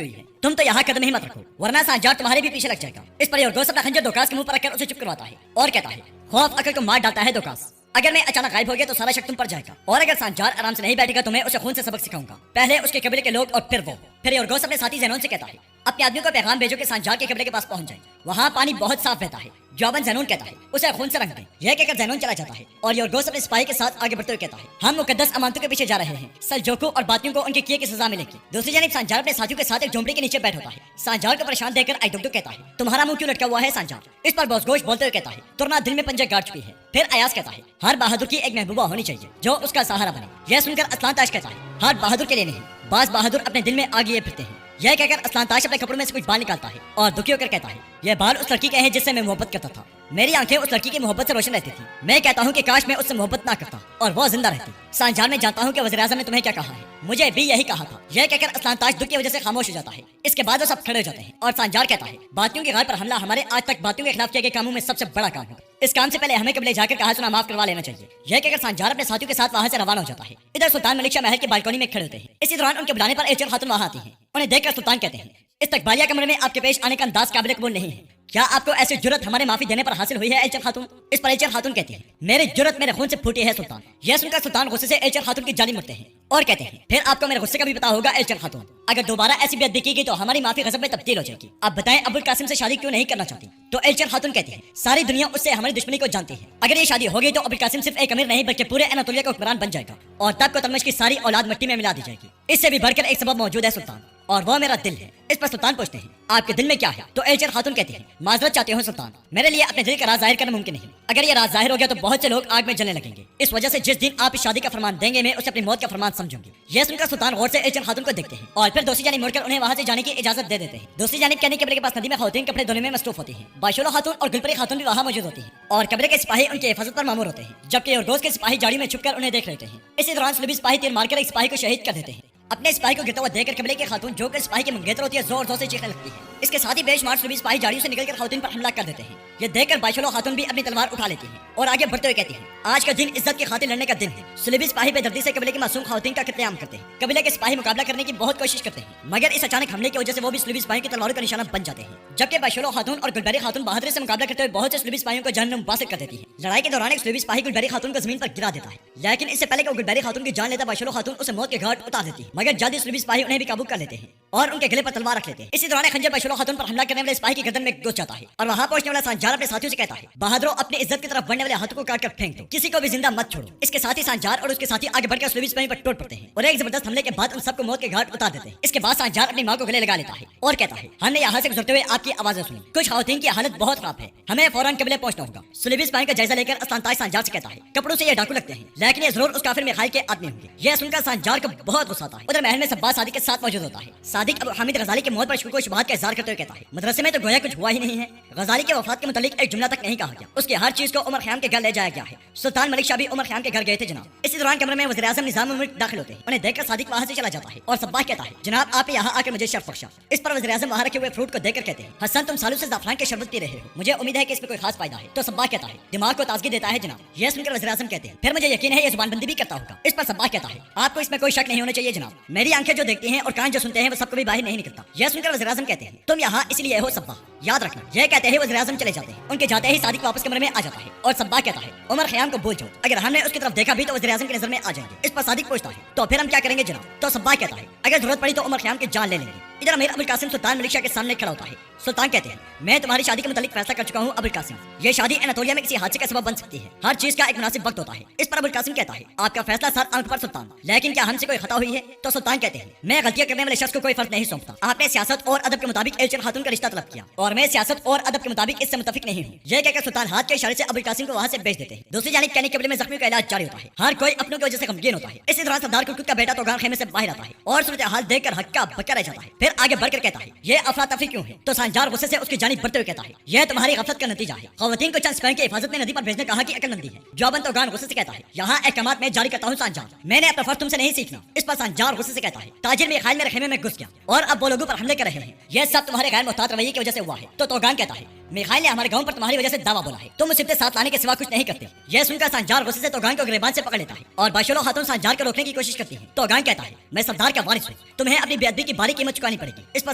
हुई है, तुम तो यहाँ कदम ही मत रखो वरना सांजार तुम्हारे भी पीछे लग जाएगा। इस पर योरगोस अपना खंजर दोकास के मुंह पर रखकर उसे चुप करवाता है और कहता है, खौफ अकल को मार डालता है दोकास, अगर मैं अचानक गायब हो गया तो सारा शक तुम पर जाएगा, और अगर सांजार आराम से नहीं बैठेगा तो मैं उसे खून से सबक सिखाऊंगा, पहले उसके कबीले के लोग और फिर वो। फिर योरगोस अपने साथी ज़ैनून से कहता है, अपने आदमियों को पैगाम भेजो कि सांजार के कबीले के पास पहुंच जाए, वहाँ पानी बहुत साफ बहता है। जवाबन ज़ैनून कहता है, उसे खून से रंग दें। यह कहकर ज़ैनून चला जाता है और योरगोस अपने सिपाही के साथ आगे बढ़ते हुए कहता है, हम मुकद्दस अमानतों के पीछे जा रहे हैं, सल्जोकों और बातियों को उनके किए की सजा मिलेगी। दूसरी जानिब सांजार अपने साथियों के साथ एक झोंपड़ी के नीचे बैठ होता है। सांजार को परेशान देखकर आइडुगडु कहता है, तुम्हारा मुंह क्यों लटका हुआ है सांजार? इस पर बोसगोश बोलते हुए कहता है, तुरना दिल में पंजे गाड़ चुकी है। फिर अयास कहता है, हर बहादुर की एक महबूबा होनी चाहिए जो उसका सहारा बने। यह सुनकर अस्लानताश कहता है, हर बहादुर के लिए नहीं, बाज बहादुर अपने दिल में आग लिए फिरते हैं। यह कहकर अस्लानताश अपने कपड़ों में से कुछ बाल निकालता है और दुखी होकर कहता है, यह बाल उस लड़की के हैं जिससे मैं मोहब्बत करता था। मेरी आंखें उस लड़की की मोहब्बत से रोशन रहती थी। मैं कहता हूँ कि काश मैं उससे मोहब्बत ना करता और वो जिंदा रहती। सांजार, मैं जानता हूँ कि वज़ीर आज़म ने तुम्हें क्या कहा है, मुझे भी यही कहा था। यह कहकर अस्लानताश दुख की वजह से खामोश हो जाता है। इसके बाद वो सब खड़े हो जाते हैं और सांजार कहता है, बातियों के घर पर हमला हमारे आज तक बातियों के खिलाफ किए गए कामों में सबसे बड़ा काम है। इस काम से पहले हमें कबीले जाकर कहा सुना माफ करवा लेना चाहिए। यह कहकर सांजार अपने साथियों के साथ वहाँ से रवाना हो जाता है। इधर सुल्तान मलिक शाह महल की बालकनी में खड़े होते हैं। इसी दौरान उनके बुलाने पर एचल खातून वहाँ आती हैं। उन्हें देखकर सुल्तान कहते हैं, इस्तकबालिया कमरे में आपके पेश आने का अंदाज काबिल कबूल नहीं है। क्या आपको ऐसी जुर्रत हमारे माफी देने पर हासिल हुई है एचल खातून? इस पर एचल खातून कहती है, मेरी जुर्रत मेरे खून से फूटी है सुल्तान। यह सुनकर सुल्तान गुस्से से एचल खातून की जानी मुड़ते हैं और कहते हैं, फिर आपको मेरे गुस्से का भी पता होगा एचल खातून, अगर दोबारा ऐसी बेइज्जती की गई तो हमारी माफी गजब में तब्दील हो जाएगी। आप बताएं अब्दुल कासिम से शादी क्यों नहीं करना चाहती? तो एचल खातून कहती है, सारी दुनिया उससे हमारी दुश्मनी को जानती है। अगर ये शादी हो गई तो अब्दुल कासिम सिर्फ एक अमीर नहीं बल्कि पूरे अनातोलिया का हुक्मरान बन जाएगा और तब को तलमश की सारी औलाद मिट्टी में मिला दी जाएगी। इससे भी बढ़कर एक सबब मौजूद है सुल्तान, और वो मेरा दिल है। इस पर सुल्तान पूछते हैं, आपके दिल में क्या है? तो एचल खातून कहती है, माजरत चाहते हो सुल्तान, मेरे लिए अपने दिल का राज जाहिर करना मुमकिन नहीं। अगर ये राज जाहिर हो गया तो बहुत से लोग आग में जलने लगेंगे। इस वजह से जिस दिन आप इस शादी का फरमान देंगे मैं उसे अपनी मौत का फरमान समझूंगी। यह सुनकर सुल्तान गौर से एचल खातून को देखते हैं और फिर दूसरी जानिब मुड़कर उन्हें वहाँ से जाने की इजाजत दे देते हैं। दूसरी जानिब कहने कब्र के पास नदी में खातून कपड़े धोने में मसरूफ होती है। बाशुलो खातून और गुलपरी खातून भी वहाँ मौजूद होती है और कब्र के सिपाही उनकी हिफाजत पर मामूर होते हैं, जबकि योरगोस के सिपाही जाड़ी में छुपकर उन्हें देख लेते हैं। इसी दौरान सुलभी सिपाही तीर मारकर एक सिपाही को शहीद कर देते हैं। अपने सिपाही को गिरता हुआ देखकर कबीले की खातून जो कि सिपाही की मंगेतर होती है जोर जोर से चीखने लगती है। इसके साथ ही बेशुमार सुलभी सिपाही जाड़ियों से निकलकर खातून पर हमला कर देते हैं। ये देखकर बाशुलो खातून भी अपनी तलवार उठा लेती है और आगे बढ़ते हुए कहती है, आज का दिन इज्जत की खातिर लड़ने का दिन है। सुलभी सिपाही बेदर्दी से कबीले की मासूम खातून का कत्लेआम करते हैं। कबीले के सिपाही मुकाबला करने की बहुत कोशिश करते हैं, मगर इस अचानक हमले की वजह से वो भी सुलभी सिपाही की तलवारों का निशाना बन जाते हैं। जबकि बाशुलो खातून और गुलबरी खातून बहादुरी से मुकाबला करते हुए बहुत से सुलभी सिपाहियों को जहन्नुम वासिल कर देती है। लड़ाई के दौरान एक सुलभी सिपाही गुलबरी खातून को जमीन पर गिरा देता है, लेकिन इससे पहले कि वो गुलबरी खातून की जान लेता बाशुलो खातून उसे मौत के घाट उतार देती है, मगर जल्दी सुलभी सिपाही उन्हें भी काबू कर लेते हैं और उनके गले पर तलवार रख लेते हैं। इसी दौरान खंजर बाशुलो खातून पर हमला करने वाले सिपाही की गर्दन में घुस जाता है और वहां पहुंचने वाला सांजार अपने साथियों से कहता है, बहादुरों अपनी इज्जत की तरफ बढ़ने वाले हाथों को काट कर फेंक दो, किसी को भी जिंदा मत छोड़ो। इसके साथ ही सांजार और उसके साथी आगे बढ़कर सुलभी सिपाही पर टूट पड़ते हैं और एक जबरदस्त हमले के बाद उन सबको मौत के घाट उतार देते हैं। इसके बाद सांजार अपनी मां को गले लगा लेता है और कहता है, हमने यहाँ से गुजरते हुए आपकी आवाजें सुनी, कुछ खातून की हालत बहुत खराब है, हमें फौरन कबीले पहुंचना होगा। सुलभी सिपाही का जायजा लेकर अस्लानताश सांजार से कहता है, कपड़ों से ये डाकू लगते हैं लेकिन ये जरूर उस काफिर मिखाइल के आदमी होंगे। यह सुनकर सांजार को बहुत गुस्सा आता है। उधर महल में सब्बास सादिक के साथ मौजूद होता है। सादिक अब हामिद गजाली की मौत पर शुक्र शुबहात का इज़हार करते हुए कहता है, मदरसे में तो गोया कुछ हुआ ही नहीं है। गजाली के वफात के मुतालिक एक जुमला तक नहीं कहा गया, उसकी हर चीज को उमर खयाम के घर ले जाया गया है। सुल्तान मलिक शाह भी उमर खयाम के घर गए थे जनाब। इसी दौरान कमरे में वज़ीर आज़म निज़ामुल मुल्क दाखिल होते हैं। उन्हें देखकर सादिक वहां से चला जाता है और सब्बाह कहता है, जनाब आप यहाँ आकर मुझे शर्फ बख्शा। इस पर वज़ीर आज़म वहां रखे हुए फ्रूट को देखकर कहते हैं, हसन तुम सालों से ज़ाफ़रान के शरबत पी रहे हो, मुझे उम्मीद है कि इसमें कोई खास फायदा है। तो सब्बाह कहता है, दिमाग को ताजगी देता है जनाब। यह सुनकर वज़ीर आज़म कहते हैं, फिर मुझे यकीन है ये जुबानबंदी भी करता होगा। इस पर सब्बाह कहता है, आपको इसमें कोई शक नहीं होना चाहिए जनाब, मेरी आंखें जो देखती हैं और कान जो सुनते हैं वो सब सब कभी बाहर नहीं निकलता। यह सुनकर वज़ीर आज़म कहते हैं तुम यहाँ इसलिए हो सब्बा। याद रखना। यह कहते ही वज़ीर आज़म चले जाते हैं। उनके जाते ही सादिक वापस कमरे में आ जाता है और सब्बा कहता है उमर खयाम को बोल जाओ, अगर हमने उसकी तरफ देखा भी तो वज़ीर आज़म की नजर में आ जाएंगे। इस पर सादिक पूछता है तो फिर हम क्या करेंगे जनाब? तो सब्बा कहता है अगर जरूरत पड़ी तो उमर खयाम की जान ले लेंगे। इधर अमीर अबुल कासिम सुल्तान मलिक शाह के सामने खड़ा होता है। सुल्तान कहते हैं मैं तुम्हारी शादी के मुतालिक फैसला कर चुका हूँ अबुल कासिम। ये शादी अनातोलिया में किसी हादसे का सबब बन सकती है। हर चीज का एक मुनासिब वक्त होता है। इस पर अबुल कासिम कहता है आपका फैसला सर आंख पर सुल्तान, लेकिन क्या हमसे कोई खता हुई है? तो सुल्तान कहते हैं मैं गलतियां करने वाले शख्स को कोई फर्क नहीं सौंपता। आपने सियासत और अदब के मुताबिक एलचर खातून का रिश्ता तलब किया और मैं सियासत और अदब के मुताबिक इससे मुतफिक नहीं हूँ। यह कहकर सुल्तान हाथ के इशारे से अबुल कासिम को वहाँ से भेज देते हैं। दूसरी जानिब कहने के बदले में जख्मी का इलाज जारी होता है। हर कोई अपनों की वजह से गमगीन होता है। इसी दौरान सरदार कुर्कुत का बेटा तोगान खेमे से बाहर आता है और सूरत हाल देखकर हक्का बक्का रह जाता है। फिर आगे बढ़कर कहता है ये अफरा तफरी क्यों है? तो सांजार गुस्से से उसकी जानिब बढ़ते हुए कहता है यह तुम्हारी गफलत का नतीजा है। खवातीन को चंद सिपाही की हिफाजत में नदी पर भेजने कहा कि अक्लमंदी है। जवाबन तोगान गुस्से से कहता है यहाँ अहकामात में जारी करता हूँ सांजार, मैंने अपना फर्ज तुमसे नहीं सीखना। इस पर सांजार गुस्से से कहता है ताजिर मिखाइल मेरे खेमे में घुस गया और अब वो लोगों पर हमले कर रहे हैं। यह सब तुम्हारे गैर मोहतात रवैये की वजह से हुआ है। तो तोगान कहता है मिखाइल ने हमारे गांव पर तुम्हारी वजह से दावा बोला है, तुम मुसीबतें साथ लाने के सिवा कुछ नहीं करते। यह सुनकर सांजार गुस्से से तोगान को गिरबान से पकड़ लेता है और बाशुलो खातून सांजार को रोकने की कोशिश करती है। तोगान कहता है मैं सरदार का वारिस हूँ, तुम्हें अपनी बेअदबी की भारी कीमत चुकानी पड़ेगी। इस पर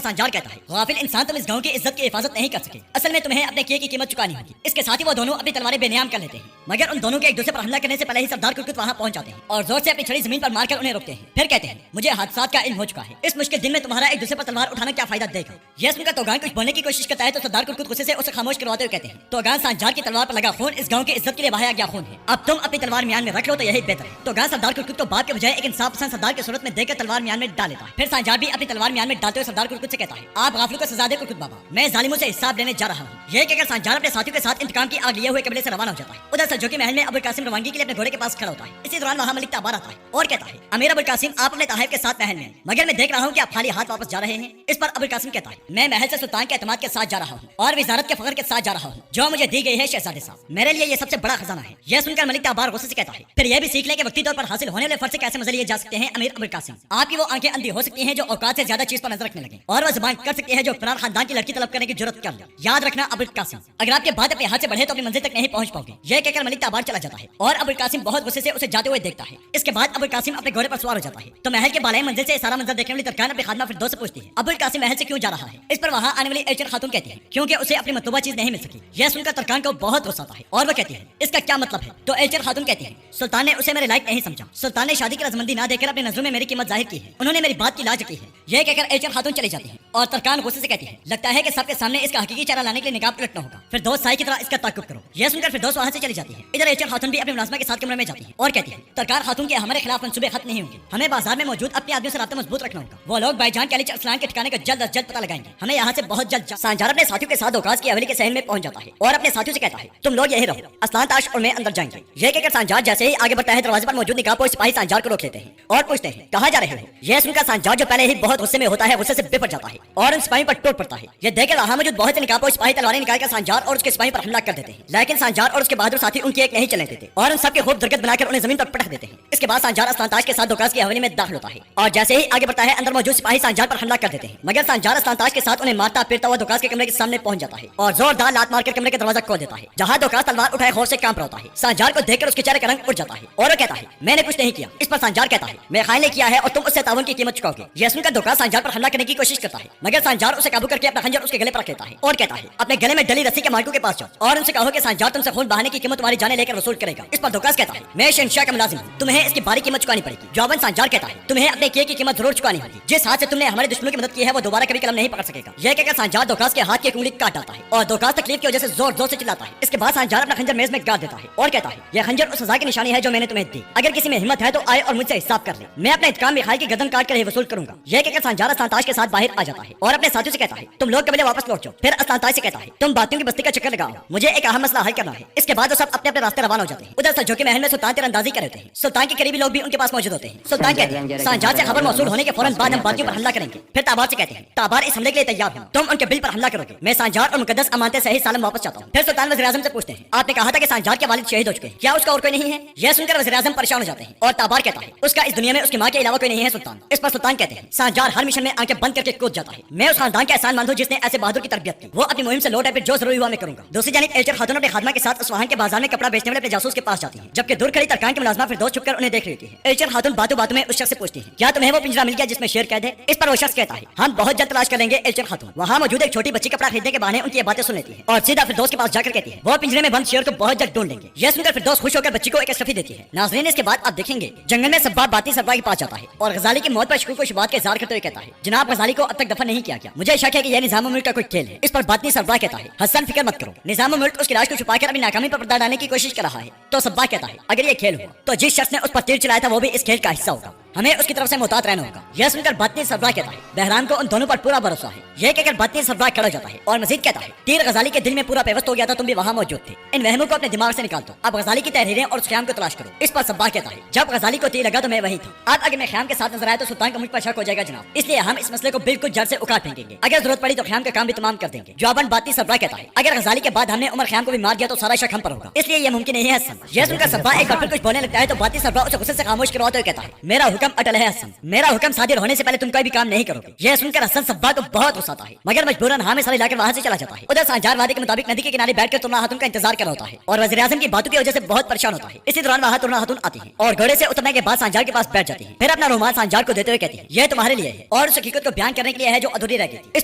सांजार कहता है गाफिल इंसान, तुम इस गांव की इज्जत की हिफाजत नहीं कर सके, असल में तुम्हें अपने किए की कीमत चुकानी होगी। इसके साथ ही वो दोनों अपनी तलवारें बेनियाम कर लेते हैं, मगर उन दोनों के एक दूसरे पर हमला करने से पहले ही सरदार कुर्कुत वहाँ पहुंच जाते हैं और जोर से अपनी छड़ी जमीन पर मारकर उन्हें रोकते हैं। फिर कहते हैं मुझे हादसात का इल्म हो चुका है, इस मुश्किल दिन में तुम्हारा एक दूसरे पर तलवार उठाना क्या फायदा देगा? यह सुनकर तोगान कुछ बोलने की कोशिश करता है तो सरदार कुर्कुत गुस्से से उसे खामोश करवाते हुए कहते हैं तोगान सांजार की तलवार पर लगा खून इस गांव की इज्जत के लिए बहाया गया खून है, अब तुम अपनी तलवार म्यान में रख लो तो यही बेहतर है। तोगान सरदार कुर्कुत को बात के बजाय एक इंसाफ पसंद सरदार की सूरत में देकर तलवार म्यान में डाल लेता है। फिर सांजार भी अपनी तलवार म्यान में डालते हुए सरदार कुर्कुत से कहता है आप गाफिलों को सजा दे कुर्कुत बाबा, मैं जालिमों से हिसाब लेने जा रहा हूँ। यह कहकर सांजार अपने साथियों के साथ इंतकाम की आग लिए हुए कबीले से रवाना हो जाता है। उधर सज्जोकी महल में अबुल कासिम रवानगी के लिए अपने घोड़े के पास खड़ा होता है। इसी दौरान वहाँ मलिक ताबार आता है और कहता है अमीर अबुल कासिम आप अपने ताहिब के साथ महल में, मगर मैं देख रहा हूँ कि आप खाली हाथ वापस जा रहे हैं। इस पर अबुल कासिम कहता है मैं महल से सुल्तान के एतमाद के साथ जा रहा हूँ और विजारत के फख्र के साथ जा रहा हूँ जो मुझे दी गई है शहजादे साहब, मेरे लिए ये सबसे बड़ा खजाना है। यह सुनकर मलिक ताबार गुस्से से कहता है फिर यह भी सीख लें कि वक्ती तौर पर हासिल होने वाले फर्ज से कैसे मजे लिए जा सकते हैं। अमीर अबुल कासिम आपकी वो आंखें अंधी हो सकती हैं जो औकात से ज्यादा चीज पर नजर रखने लगे और वह जुबान कर सकती है जो फरार खानदान की लड़की तलब करने की जरूरत कर ले। याद रखना अबुल कासिम, अगर आपके बाद अपने हाथ से बढ़े तो अपनी मंजिल तक नहीं पहुंच पाओगे। यह कहकर मलिक ताबार चला जाता है और अबुल कासिम बहुत गुस्से से उसे जाते हुए देखता है। इसके बाद अबुल कासिम अपने घोड़े पर सवार हो जाता है तो महल के बालाई मंजिल से सारा मंजर देखने वाली तरकान अपने खादमा फिरदौस से पूछती है अबुल कासिम महल से क्यों जा रहा है? इस पर वहाँ आने वाली एलचर खातून कहती है क्योंकि उसे अपनी मतलूबा चीज नहीं मिल सकी। यह सुनकर तरकान को बहुत गुस्सा आता है और वह कहती है इसका क्या मतलब है? तो एलचर खातून कहती है सुल्तान ने उसे मेरे लायक नहीं समझा, सुल्तान ने शादी की रजमंदी ना देकर अपनी नजरों में मेरी कीमत जाहिर की है, उन्होंने मेरी बात की लाज की है। यह कहकर एलचर खातून चली जाती है और तरकान गुस्से से कहती है लगता है कि सबके सामने इसका हकीकी चेहरा लाने के लिए निकाब उलटना होगा, फिर दोस्त साई की तरह इसका ताकुब करो। यह सुनकर फिर दोस्त वहाँ से चली जाती है। इधर एलचर खातून भी अपनी मुलाजमा के साथ कमरे में जाती है और कहती है तरकार खातून के हमारे खिलाफ मंसूबे खत्म नहीं होंगे, हमें बाजार में मौजूद अपने आदमियों से राब्ता मजबूत रखना होगा। वो लोग भाईजान के अली अरसलान के ठिकाने का जल्द अज जल्द पता लगाएंगे, हमें यहाँ से बहुत जल्द। सांजार अपने साथियों के साथ औकाज की हवेली के सहन में पहुंच जाता है और अपने साथियों से कहता है तुम लोग यही रहो, असलान ताश और मैं अंदर जाएंगे। यह कहकर सांजार जैसे ही आगे बढ़ता है दरवाजे पर मौजूद निकाब सिपाही सांजार को रोक लेते हैं और पूछते हैं कहाँ जा रहे हो? यह सुनकर सांजार जो पहले ही बहुत गुस्से में होता है गुस्से से बेपट जाता है और उन सिपाही पर टूट पड़ता है। यह देखकर वहाँ मौजूद बहुत से निकाब सिपाही तलवारें निकालकर सांजार और उसके सिपाही पर हमला कर देते हैं, लेकिन सांजार और उसके बहादुर साथी उनकी एक नहीं चलने देते और उन सबके खूब दुर्गत बनाकर उन्हें जमीन पर पटक देते हैं। इसके बाद सांजार अस्तांताश के साथ दोकास की हवेली में दाखिल होता है और जैसे ही आगे बढ़ता है अंदर मौजूद सिपाही सांजार पर हमला कर देते हैं, मगर सांजार अस्तांताश के साथ उन्हें मारता पीटता हुआ दोकास के कमरे के सामने पहुंच जाता है और जोरदार लात मारकर कमरे का दरवाजा खोल देता है। जहाँ दोकास तलवार उठाए खौफ से कांप रहा होता है। सांजार को देखकर उसके चेहरे का रंग उड़ जाता है और वो कहता है मैंने कुछ नहीं किया। इस पर सांजार कहता है मैं खाई ने किया है और तुम उससे तावन की कीमत चुकाओगे। यह सुनकर दोकास सांजार पर हमला करने की कोशिश करता है, मगर सांजार उसे काबू करके अपना खंजर उसके गले पर रख लेता है और कहता है अपने गले में डली रस्सी के मालिकों के पास जाओ और उनसे कहो कि सांजार तुमसे खून बहाने की कीमत तुम्हारी जाने लेकर वसूल करेगा। इस पर दोकास कहता है मैं शहंशाह का मुलाजिम हूँ, तुम्हें इसकी भारी कीमत चुकानी पड़ेगी। जवाबन सांजार कहता है तुम्हें अपने किए की कीमत जरूर चुकानी होगी, जिस हाथ से तुमने हमारे दुश्मनों की मदद की है वो दोबारा कभी कलम नहीं पकड़ सकेगा। यह कहकर सांजार दोकास के हाथ की उंगली काट डालता है और दोकास तकलीफ की वजह से जोर जोर से चिल्लाता है। इसके बाद सांजार अपना खंजर मेज में गाड़ देता है और कहता है यह खंजर उस सजा की निशानी है जो मैंने तुम्हें दी, अगर किसी में हिम्मत है तो आए और मुझसे हिसाब कर ले, मैं अपना इंतकाम मिखाइल की गर्दन काट कर ही वसूल करूंगा। यह कहकर सांजार अस्तांताश के साथ बाहर आ जाता है और अपने साथियों से कहता है तुम लोग कबीले वापस लौट जाओ। फिर अस्तांताश से कहता है तुम बातियों की बस्ती का चक्कर लगाओ, मुझे एक अहम मसला हल करना है। इसके बाद वो सब अपने अपने रास्ते रवाना हो जाते हैं। उधर सज्जोकी महल में सुल्तान तीरंदाजी कर रहे हैं, सुल्तान के करीबी लोग भी उनके पास मौजूद होते हैं। सुल्तान कहते हैं सांजार से खबर मौसूल होने के फौरन बाद हम बातियों पर हमला करेंगे। फिर ताबार से कहते हैं ताबार इस हमले के लिए तैयार हूँ, तुम उनके बिल पर हमला करोगे, मैं सांजार और मुकद्दस अमानतें सही सालम वापस चाहता हूँ। फिर सुल्तान वज़ीर आज़म से पूछते हैं आपने कहा था कि सांजार के वालिद शहीद हो चुके हैं, क्या उसका और कोई नहीं है? यह सुनकर वज़ीर आज़म परेशान हो जाते हैं और ताबार कहता है उसका इस दुनिया में उसकी माँ के अलावा कोई नहीं है सुल्तान। इस पर सुल्तान कहते हैं सांजार हर मिशन में आंखें आंखें बंद करके कूद जाता है। मैं उस खानदान का एहसान मंद हूं जिसने ऐसे बहादुर की तरबियत की। वो अपनी मुहिम से लौट आए, फिर जो जरूरी हुआ मैं करूंगा। दूसरी जानिब एचर खातून अपने खादमा के साथ उस वाहन के बाजार में कपड़ा बेचने वाले अपने जासूस के पास जाती है, जबकि दूर खड़ी तरकान की मुलाजमा फिर दोस्त छुपकर उन्हें देख रही होती है। एचर खातून बातों बातों में उस शख्स से पूछती है, क्या तुम्हें वो पिंजरा मिल गया जिसमें शेर कैद है? इस पर वो शख्स कहता है, हम बहुत जल्द तलाश कर लेंगे। एचर खातून वहाँ मौजूद एक छोटी बच्ची कपड़ा खरीदने के बहाने उनकी ये बातें सुन लेती है और सीधा फिर दोस्त के पास जाकर कहती है, वो पिंजरे में बंद शेर को बहुत जल्द ढूंढ लेंगे। यह सुनकर फिर दोस्त खुश होकर बच्ची को एक अशरफी देती है। नाज़रीन, इसके बाद आप देखेंगे जंगल में सब्बाब बाती सरबराह के पास जाता है और गजाली की मौत पर शकूक व शुबहात के इज़हार करते हुए कहता है, जनाब गजाली को अब तक दफन नहीं किया गया, मुझे शक है कि यह निज़ाम मुल्क का कोई खेल है। इस पर बातनी सरबराह कहता है, हसन फिक्र मत करो, निज़ाम मुल्क उसकी लाश को छुपाकर अपनी नाकामी पर पर्दा डालने की कोशिश कर रहा है। तो सब्बाह कहता है, अगर ये खेल हुआ तो जिस शख्स ने उस पर तीर चलाया था वो भी इस खेल का हिस्सा होगा, हमें उसकी तरफ से मुहतात रहना होगा। यह सुनकर बातनी सरबराह कहता है, बहराम को उन दोनों पर पूरा भरोसा है। यह कहकर बातनी सरबराह खड़ा जाता है और मजीद कहता है, तीर गजाली के दिल में पूरा पेवस्त हो गया था, तुम भी वहाँ मौजूद थे। इन वहमों को अपने दिमाग से निकाल दो, अब गजाली की तहरीरें और उस ख्याम को तलाश करो। इस पर सब्बाह कहता है, जब गजाली को तीर लगा तो मैं वहीं था। अब अगर मैं ख्याम के साथ नजर आया तो सुल्तान का मुझ पर शक हो जाएगा जनाब, इसलिए हम इस मसले को बिल्कुल जड़ से उखाड़ फेंकेंगे। अगर जरूरत पड़ी तो ख्याम का काम भी तमाम कर देंगे। जवाबन बातनी सरबराह कहता है, अगर गजाली के बाद हमने उमर ख्याम को भी मार दिया तो सारा शक हम पर होगा, इसलिए यह मुमकिन नहीं है हसन। यह सुनकर सब्बाह एक बार फिर कुछ बोलने लगता है तो बातनी सरबराह उसे गुस्से से खामोश करवाते हुए कहता है, मेरा हुक्म अटल है हसन, मेरा हुक्म सादिर होने से पहले तुम कोई भी काम नहीं करोगे। यह सुनकर हसन सब्बाह को बहुत गुस्सा आता है, मगर मजबूरन हाँ में सारे लाकर वहाँ से चला जाता है। उधर सांजार वादे के मुताबिक नदी के किनारे बैठकर तुर्ना खातून का इंतजार कर रहा होता है और वज़ीर आज़म की बातों की वजह से बहुत परेशान होता है। इसी दौरान वहाँ तुर्ना खातून आती है और घोड़े से उतरने के बाद सांजार के पास बैठ जाती है। फिर अपना रुमाल सांजार को देते हुए कहती है, यह तुम्हारे लिए है और उस हकीकत को बयान करने के लिए है जो अधूरी रह गई थी। इस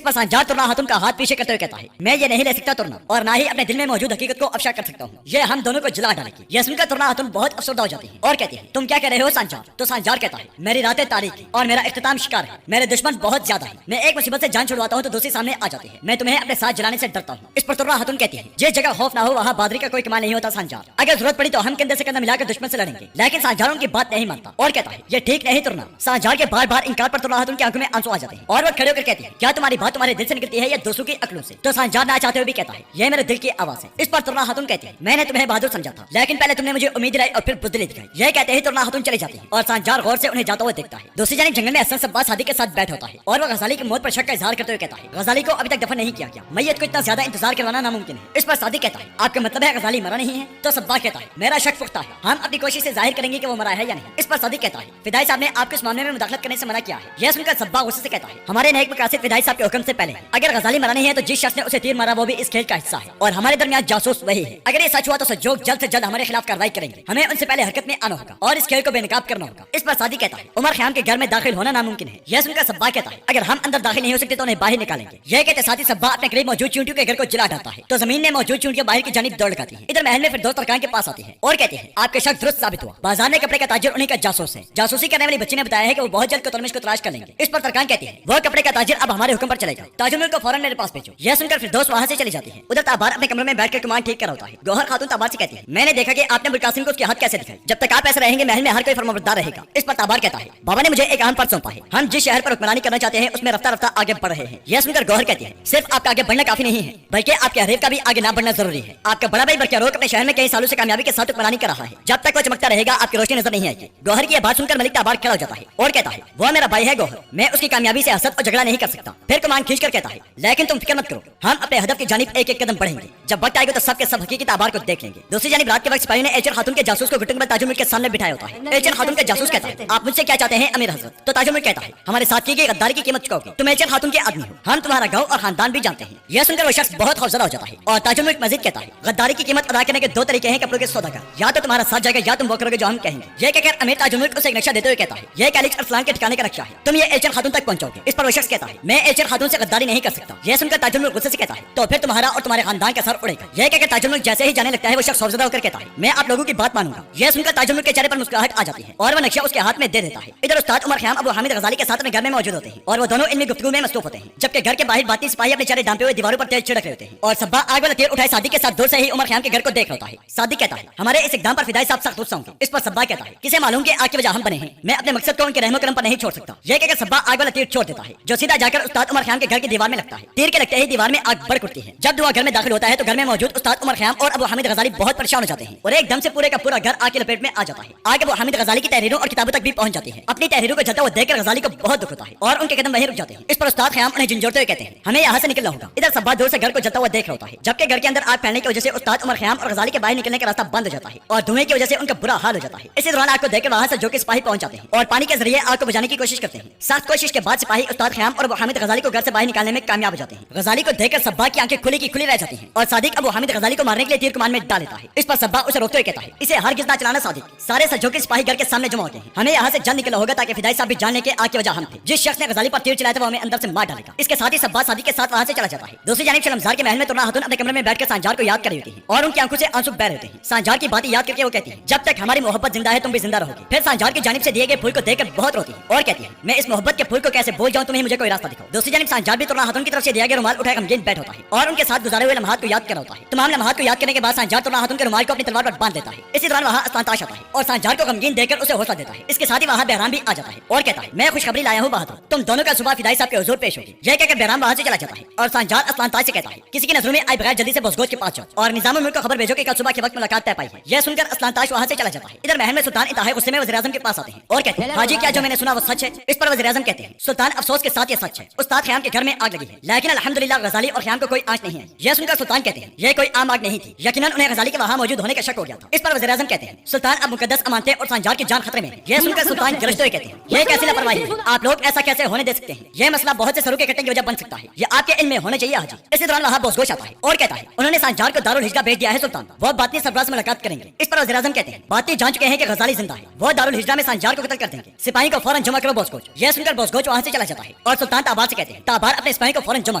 पर सांजार तुर्ना खातून का हाथ पीछे करते हुए कहता है, मैं ये नहीं ले सकता तुर्ना, और ना ही अपने दिल में मौजूद हकीकत को अफशा कर सकता हूँ, ये हम दोनों को जला डालेगी। यह सुनकर तुर्ना खातून बहुत अफसरदा हो जाती है और कहती है, तुम क्या कह रहे हो सांजार? तो सांजार कहता है, मेरी रातें तारीख और मेरा इख्तिताम शिकार है, मेरे दुश्मन बहुत ज्यादा है, मैं एक मुसीबत से जान छुड़वाता हूँ तो दूसरी सामने आ जाती है, मैं तुम्हें अपने साथ जलाने से डरता हूँ। इस पर तुर्रा खातून कहती है, जिस जगह खौफ ना हो वहाँ बहादुरी का कोई कमाल नहीं होता सांजार, अगर जरूरत पड़ी तो हम कंधे से कंधा मिलाकर दुश्मन से लड़ेंगे। लेकिन सांजार उनकी बात नहीं मानता और कहता है, ये ठीक नहीं तुर्ना। सांजार के बार बार इनकार पर तुर्रा खातून की आंखों में आंसू आ जाते हैं और वो खड़े होकर कहती है, क्या तुम्हारी बात तुम्हारे दिल से निकलती है या दूसरों की अकलों से? तो सांजार ना चाहते हुए भी कहता है, यह मेरे दिल की आवाज है। इस पर तुर्रा खातून कहती है, मैंने तुम्हें बहादुर समझा था, लेकिन पहले तुमने मुझे उम्मीद दिलाई और फिर बुज़दिली दिखाई। यह कहते ही तुर्रा खातून चली जाती है और सांजार गौर से उन्हें जाता हुआ देखता है। दूसरी जानिब जंगल में हसन सब्बाह सादिक के साथ बैठ होता है और वह गजाली की मौत पर शक का इजहार करते हुए कहता है, गजाली को अभी तक दफन नहीं किया गया, मैयत को इतना ज्यादा इंतजार करवाना नामुमकिन है। इस पर सादिक कहता है, आपका मतलब है गजाली मरा नहीं है? तो सब्बाह कहता है, मेरा शक पुख्ता है, हम अपनी कोशिश से जाहिर करेंगे कि वो मरा है या नहीं। इस पर सादिक कहता है, फिदाई साहब ने आपको इस मामले में मुदाखलत करने से मना किया है। यह सुनकर सब्बाह गुस्से से कहता है, हमारे नेक मकासद फिदाई साहब के हुक्म से पहले, अगर गजाली मरा नहीं है तो जिस शख्स ने उसे तीर मारा वो भी इस खेल का हिस्सा है और हमारे दरमियान जासूस वही है। अगर ये सच हुआ तो सजोग जल्द से जल्द हमारे खिलाफ कार्रवाई करेंगे, हमें उनसे पहले हरकत में आना होगा और इस खेल को बेनकाब करना होगा। इस पर सादिक कहता है, उमर ख़याम के घर में दाखिल होना नामुमकिन है। यह सुनकर सब्बाह कहता है, अगर हम अंदर दाखिल नहीं हो सकते तो उन्हें बाहर निकालेंगे। यह कहते साथ ही सब्बाह अपने करीब मौजूद चूंटियों के घर को जला डालता है तो जमीन में मौजूद चूंटियां बाहर की जानिब दौड़ लगाती हैं। इधर महल में फिर दोस्त तरकान के पास आती है और कहते हैं, आपके शक दुरुस्त साबित हुआ, बाजार में कपड़े का ताजिर उन्हीं का जासूस है। जासूसी करने वाली बच्ची ने बताया है कि वो बहुत जल्द कुतुलमिश को तलाश कर लेंगे। इस पर तरकान कहती है, वो कपड़े का ताजिर अब हमारे हुक्म पर चलेगा, ताजुल को फौरन मेरे पास भेजो। यह सुनकर फिर दोस्त वहाँ से चली जाती है। उधर ताबार अपने कमरे में बैठकर कमान ठीक कर रहा होता है। गौहर खातून ताबार से कहती है, मैंने देखा कि आपने बुलकासिम को उसकी हद कैसे दिखाई, जब तक आप ऐसे रहेंगे महल में हर कोई फरमाबरदार रहेगा। इस पर ताबार कहता है, बाबा ने मुझे एक अहम फर्ज सौंपा है, हम जिस शहर पर हुक्मरानी करना चाहते हैं उसमें रफ्ता रफ्ता आगे बढ़ रहे हैं। यह सुनकर गौहर कहती है, सिर्फ आपका आगे बढ़ना काफी नहीं है बल्कि आपके हरीफ का भी आगे ना बढ़ना जरूरी है। आपका बड़ा भाई बरकरोक अपने शहर में कई सालों से कामयाबी के साथ हुक्मरानी कर रहा है, जब तक वो चमकता रहेगा आपकी रोशनी नजर नहीं आएगी। गौहर की यह बात सुनकर मलिक ताबार खड़ा हो जाता है और कहता है, वो मेरा भाई है गौहर, मैं उसकी कामयाबी से हसद और झगड़ा नहीं कर सकता। फिर कमान खींचकर कहता है, लेकिन तुम फिक्र मत करो, हम अपने हदफ की जानिब एक एक कदम बढ़ेंगे, जब वक्त आएगा तो सबके सब हकीकी ताबार को देख लेंगे। दूसरी जानिब रात के वक्त सिपाही ने एचर खातून के जासूस को घुटन पर ताजुल के सामने बिठाया होता है। एचर खातून के जासूस कहता है, आप मुझसे क्या चाहते हैं अमीर हजरत? तो ताजुल कहता है, हमारे साथ की गई गद्दारी की कीमत चुकाओगे, तुम एचर खातून के आदमी हो, हम तुम्हारा गाँव और खानदान भी जानते हैं। यह सुनकर वो शख्स बहुत खौफजदा हो जाता है और ताजुल मजीद कहता है, गद्दारी की कीमत अदा करने के दो तरीके हैं कपड़ों के सौदा का, या तो तुम्हारा साथ जाएगा या तुम वो करोगे जो हम कहेंगे। यह कहकर अमीर ताजुल उसे एक नक्शा देते हुए कहता है, यह कैलिक्स अरसलान के ठिकाने का नक्शा है, तुम ये एचर खातून तक पहुंचोगे। इस पर वो शख्स कहता है, मैं एचर खातून से गद्दारी नहीं कर सकता। यह सुनकर ताजुल गुस्से से कहता है, तो फिर तुम्हारा और तुम्हारे खानदान का सर उड़ेगा। यह कहकर ताजुल जैसे ही जाने लगता है वो शख्स खौफजदा होकर कहता है, मैं आप लोगों की बात मानूंगा। यह सुनकर ताजुल के चेहरे पर मुस्कुराहट आ जाती है और वह नक्शा उसके हाथ में दे देता है। इधर उस्ताद उमर ख़याम अबू हामिद गजाली के साथ अपने घर में मौजूद होते हैं और वो दोनों इल्मी गुफ्तगू में मसरूफ होते हैं, जबकि घर के बाहर बाती सिपाही अपने चेहरे ढांपे हुए दीवारों पर तेज छिड़क रहे होते हैं और सब्बाह आग वाला तीर उठाए सादिक के साथ दूर से ही उमर ख़याम के घर को देख रहा होता है। सादिक कहता है, हमारे इस इक़दाम पर फिदाई साहब सख्त गुस्सा होंगे। इस पर सब्बाह कहता है, किसे मालूम कि आग की वजह हम बने हैं, मैं अपने मकसद को उनके रहमो करम पर नहीं छोड़ सकता। यह कहकर सब्बाह आग वाला तीर छोड़ देता है जो सीधा जाकर उस्ताद उमर ख़याम के घर की दीवार में लगता है। तीर के लगते ही दीवार में आग भड़क उठती है। जब दुआ घर में दाखिल होता है तो घर में मौजूद उस्ताद उमर ख़याम और अबू हामिद गजाली बहुत परेशान हो जाते हैं और एकदम से पूरे का पूरा घर आग की लपेट में आ जाता है। आग अबू हामिद गजाली की तहरीरों और किताबों तक भी पहुंच जाती है। अपनी तहरीरों को जलता हुआ देखकर गजाली को बहुत दुख होता है और उनके कदम वहीं रुक जाते हैं। इस पर उस्ताद ख़याम उन्हें झंझोड़ते हुए कहते हैं, हमें यहाँ से निकलना होगा। इधर सब्बाह दूर से घर को जलता हुआ देख रहा होता है, जबकि घर के अंदर आग फैलने की वजह से उस्ताद उमर ख़याम और गजाली के बाहर निकलने का रास्ता बंद हो जाता है और धुएं की वजह से उनका बुरा हाल हो जाता है। इसी दौरान आग को देखकर वहाँ से जो कि सिपाही पहुंच जाते हैं और पानी के जरिए आग को बुझाने की कोशिश करते हैं। सख्त कोशिश के बाद सिपाही उस्ताद ख़याम और अबू हामिद गजाली को घर से बाहर निकालने में कामयाब हो जाते हैं। गजाली को देखकर सब्बाह की आंखें खुली की खुली रह जाती हैं और सादिक अबू हामिद गजाली को मारने के लिए तीर कमान में डाल देता है। इस पर सब्बाह उसे रोकते हुए कहता है, इसे हरगिज़ ना चलाना सादिक। सारे सज्जों के सिपाही घर के सामने जमा होते हैं। हमें यहाँ से जल्द निकलना होगा ताकि फिदाई साहब भी जाने के आग की वजह हम थे। जिस शख्स ने गजाली पर तीर चलाया था वो हमें अंदर से मार डालेगा। इसके साथ ही सब्बाह सादिक के साथ वहाँ से चला जाता है। दूसरी जानिब शर्मजार के महल में तुर्रा खातून अपने कमरे में बैठकर सांजार को याद कर रही होती है और उनकी आंखों से आंसू बह रहे होते हैं। सांजार की बातें याद करके वो कहती है, जब तक हमारी मोहब्बत जिंदा है तुम भी जिंदा रहोगे। फिर सांजार की जानिब से दिए गए फूल को देखकर बहुत रोती है और कहती है, मैं इस मोहब्बत के फूल को कैसे भूल जाऊं, तुम्हें मुझे कोई रास्ता दिखाओ। दूसरी जानिब सांजार भी तुर्रा खातून की तरफ से दिया गया रुमाल उठाए गमगीन बैठ होता है और उनके साथ गुजारे हुए लम्हात को याद कर होता है। तमाम लम्हात को याद करने के बाद सांजार तुर्रा खातून के रुमाल को अपनी तलवार पर बांध देता है। इसी दौरान वहाँ अस्तांताश आता है और सांजार को गमगीन देकर उसे हौसला देता है। इसके साथ ही वहाँ बहराम भी आ जाता है और कहता है, मैं खुशखबरी लाया हूँ बहादुर, तुम दोनों का सुबह फिदाई साहब के हुजूर पेश होगी। यह कहकर बहराम वहाँ से चला जाता है और सांजार अस्तांताश से कहता है, किसी की नजरों में आए बगैर जल्दी से बसगोश के पास जाओ और निजामुल मुल्क को खबर भेजो कि कल सुबह के वक्त मुलाकात तय पाई है। यह सुनकर अस्तांताश वहाँ से चला जाता है। इधर महल में सुल्तान इंतहाई गुस्से में वज़ीर-ए-आज़म के पास आते हैं और कहते हैं, हाजी क्या जो मैंने सुना वो सच है? इस पर वज़ीर-ए-आज़म कहते हैं, सुल्तान अफसोस के साथ ये सच है, उस्ताद ख़याम के घर में आग लगी है, लेकिन अल्हम्दुलिल्लाह गजाली और ख़याम को कोई आंच नहीं है। यह सुनकर सुल्तान कहते हैं, यह कोई आम आग नहीं थी, यकीनन उन्हें गजाली के वहाँ मौजूद होने का शक हो गया था। इस पर वज़ीर-ए-आज़म कहते हैं, सुल्तान अब मुकद्दस अमानतें और सांजार की जान खतरे में है। यह सुनकर सुल्तान गरजते हुए कहते हैं, यह कैसी लापरवाही है, आप लोग ऐसा कैसे होने दे सकते हैं? यह मसला बहुत से सरों के कटने की वजह बन सकता है, यह आपके इल्म में होना चाहिए हाजी। इसी दौरान वहाँ बोसगोश आता है और कहता है, उन्होंने सांजार को दारुल हिजरा भेज दिया है सुल्तान, वो बातनी सरबराह से मुलाकात करेंगे। इस पर वज़ीर-ए-आज़म कहते हैं, बातनी जान चुके हैं कि गजाली जिंदा है, वो दारुल हिजरा में सांजार को कत्ल कर देंगे, सिपाही को फौरन जमा करो बोसगोश। यह सुनकर बोसगोश वहाँ से चला जाता है और सुल्तान ताबार से कहते हैं, ताबार अपने सिपाही को फौरन जमा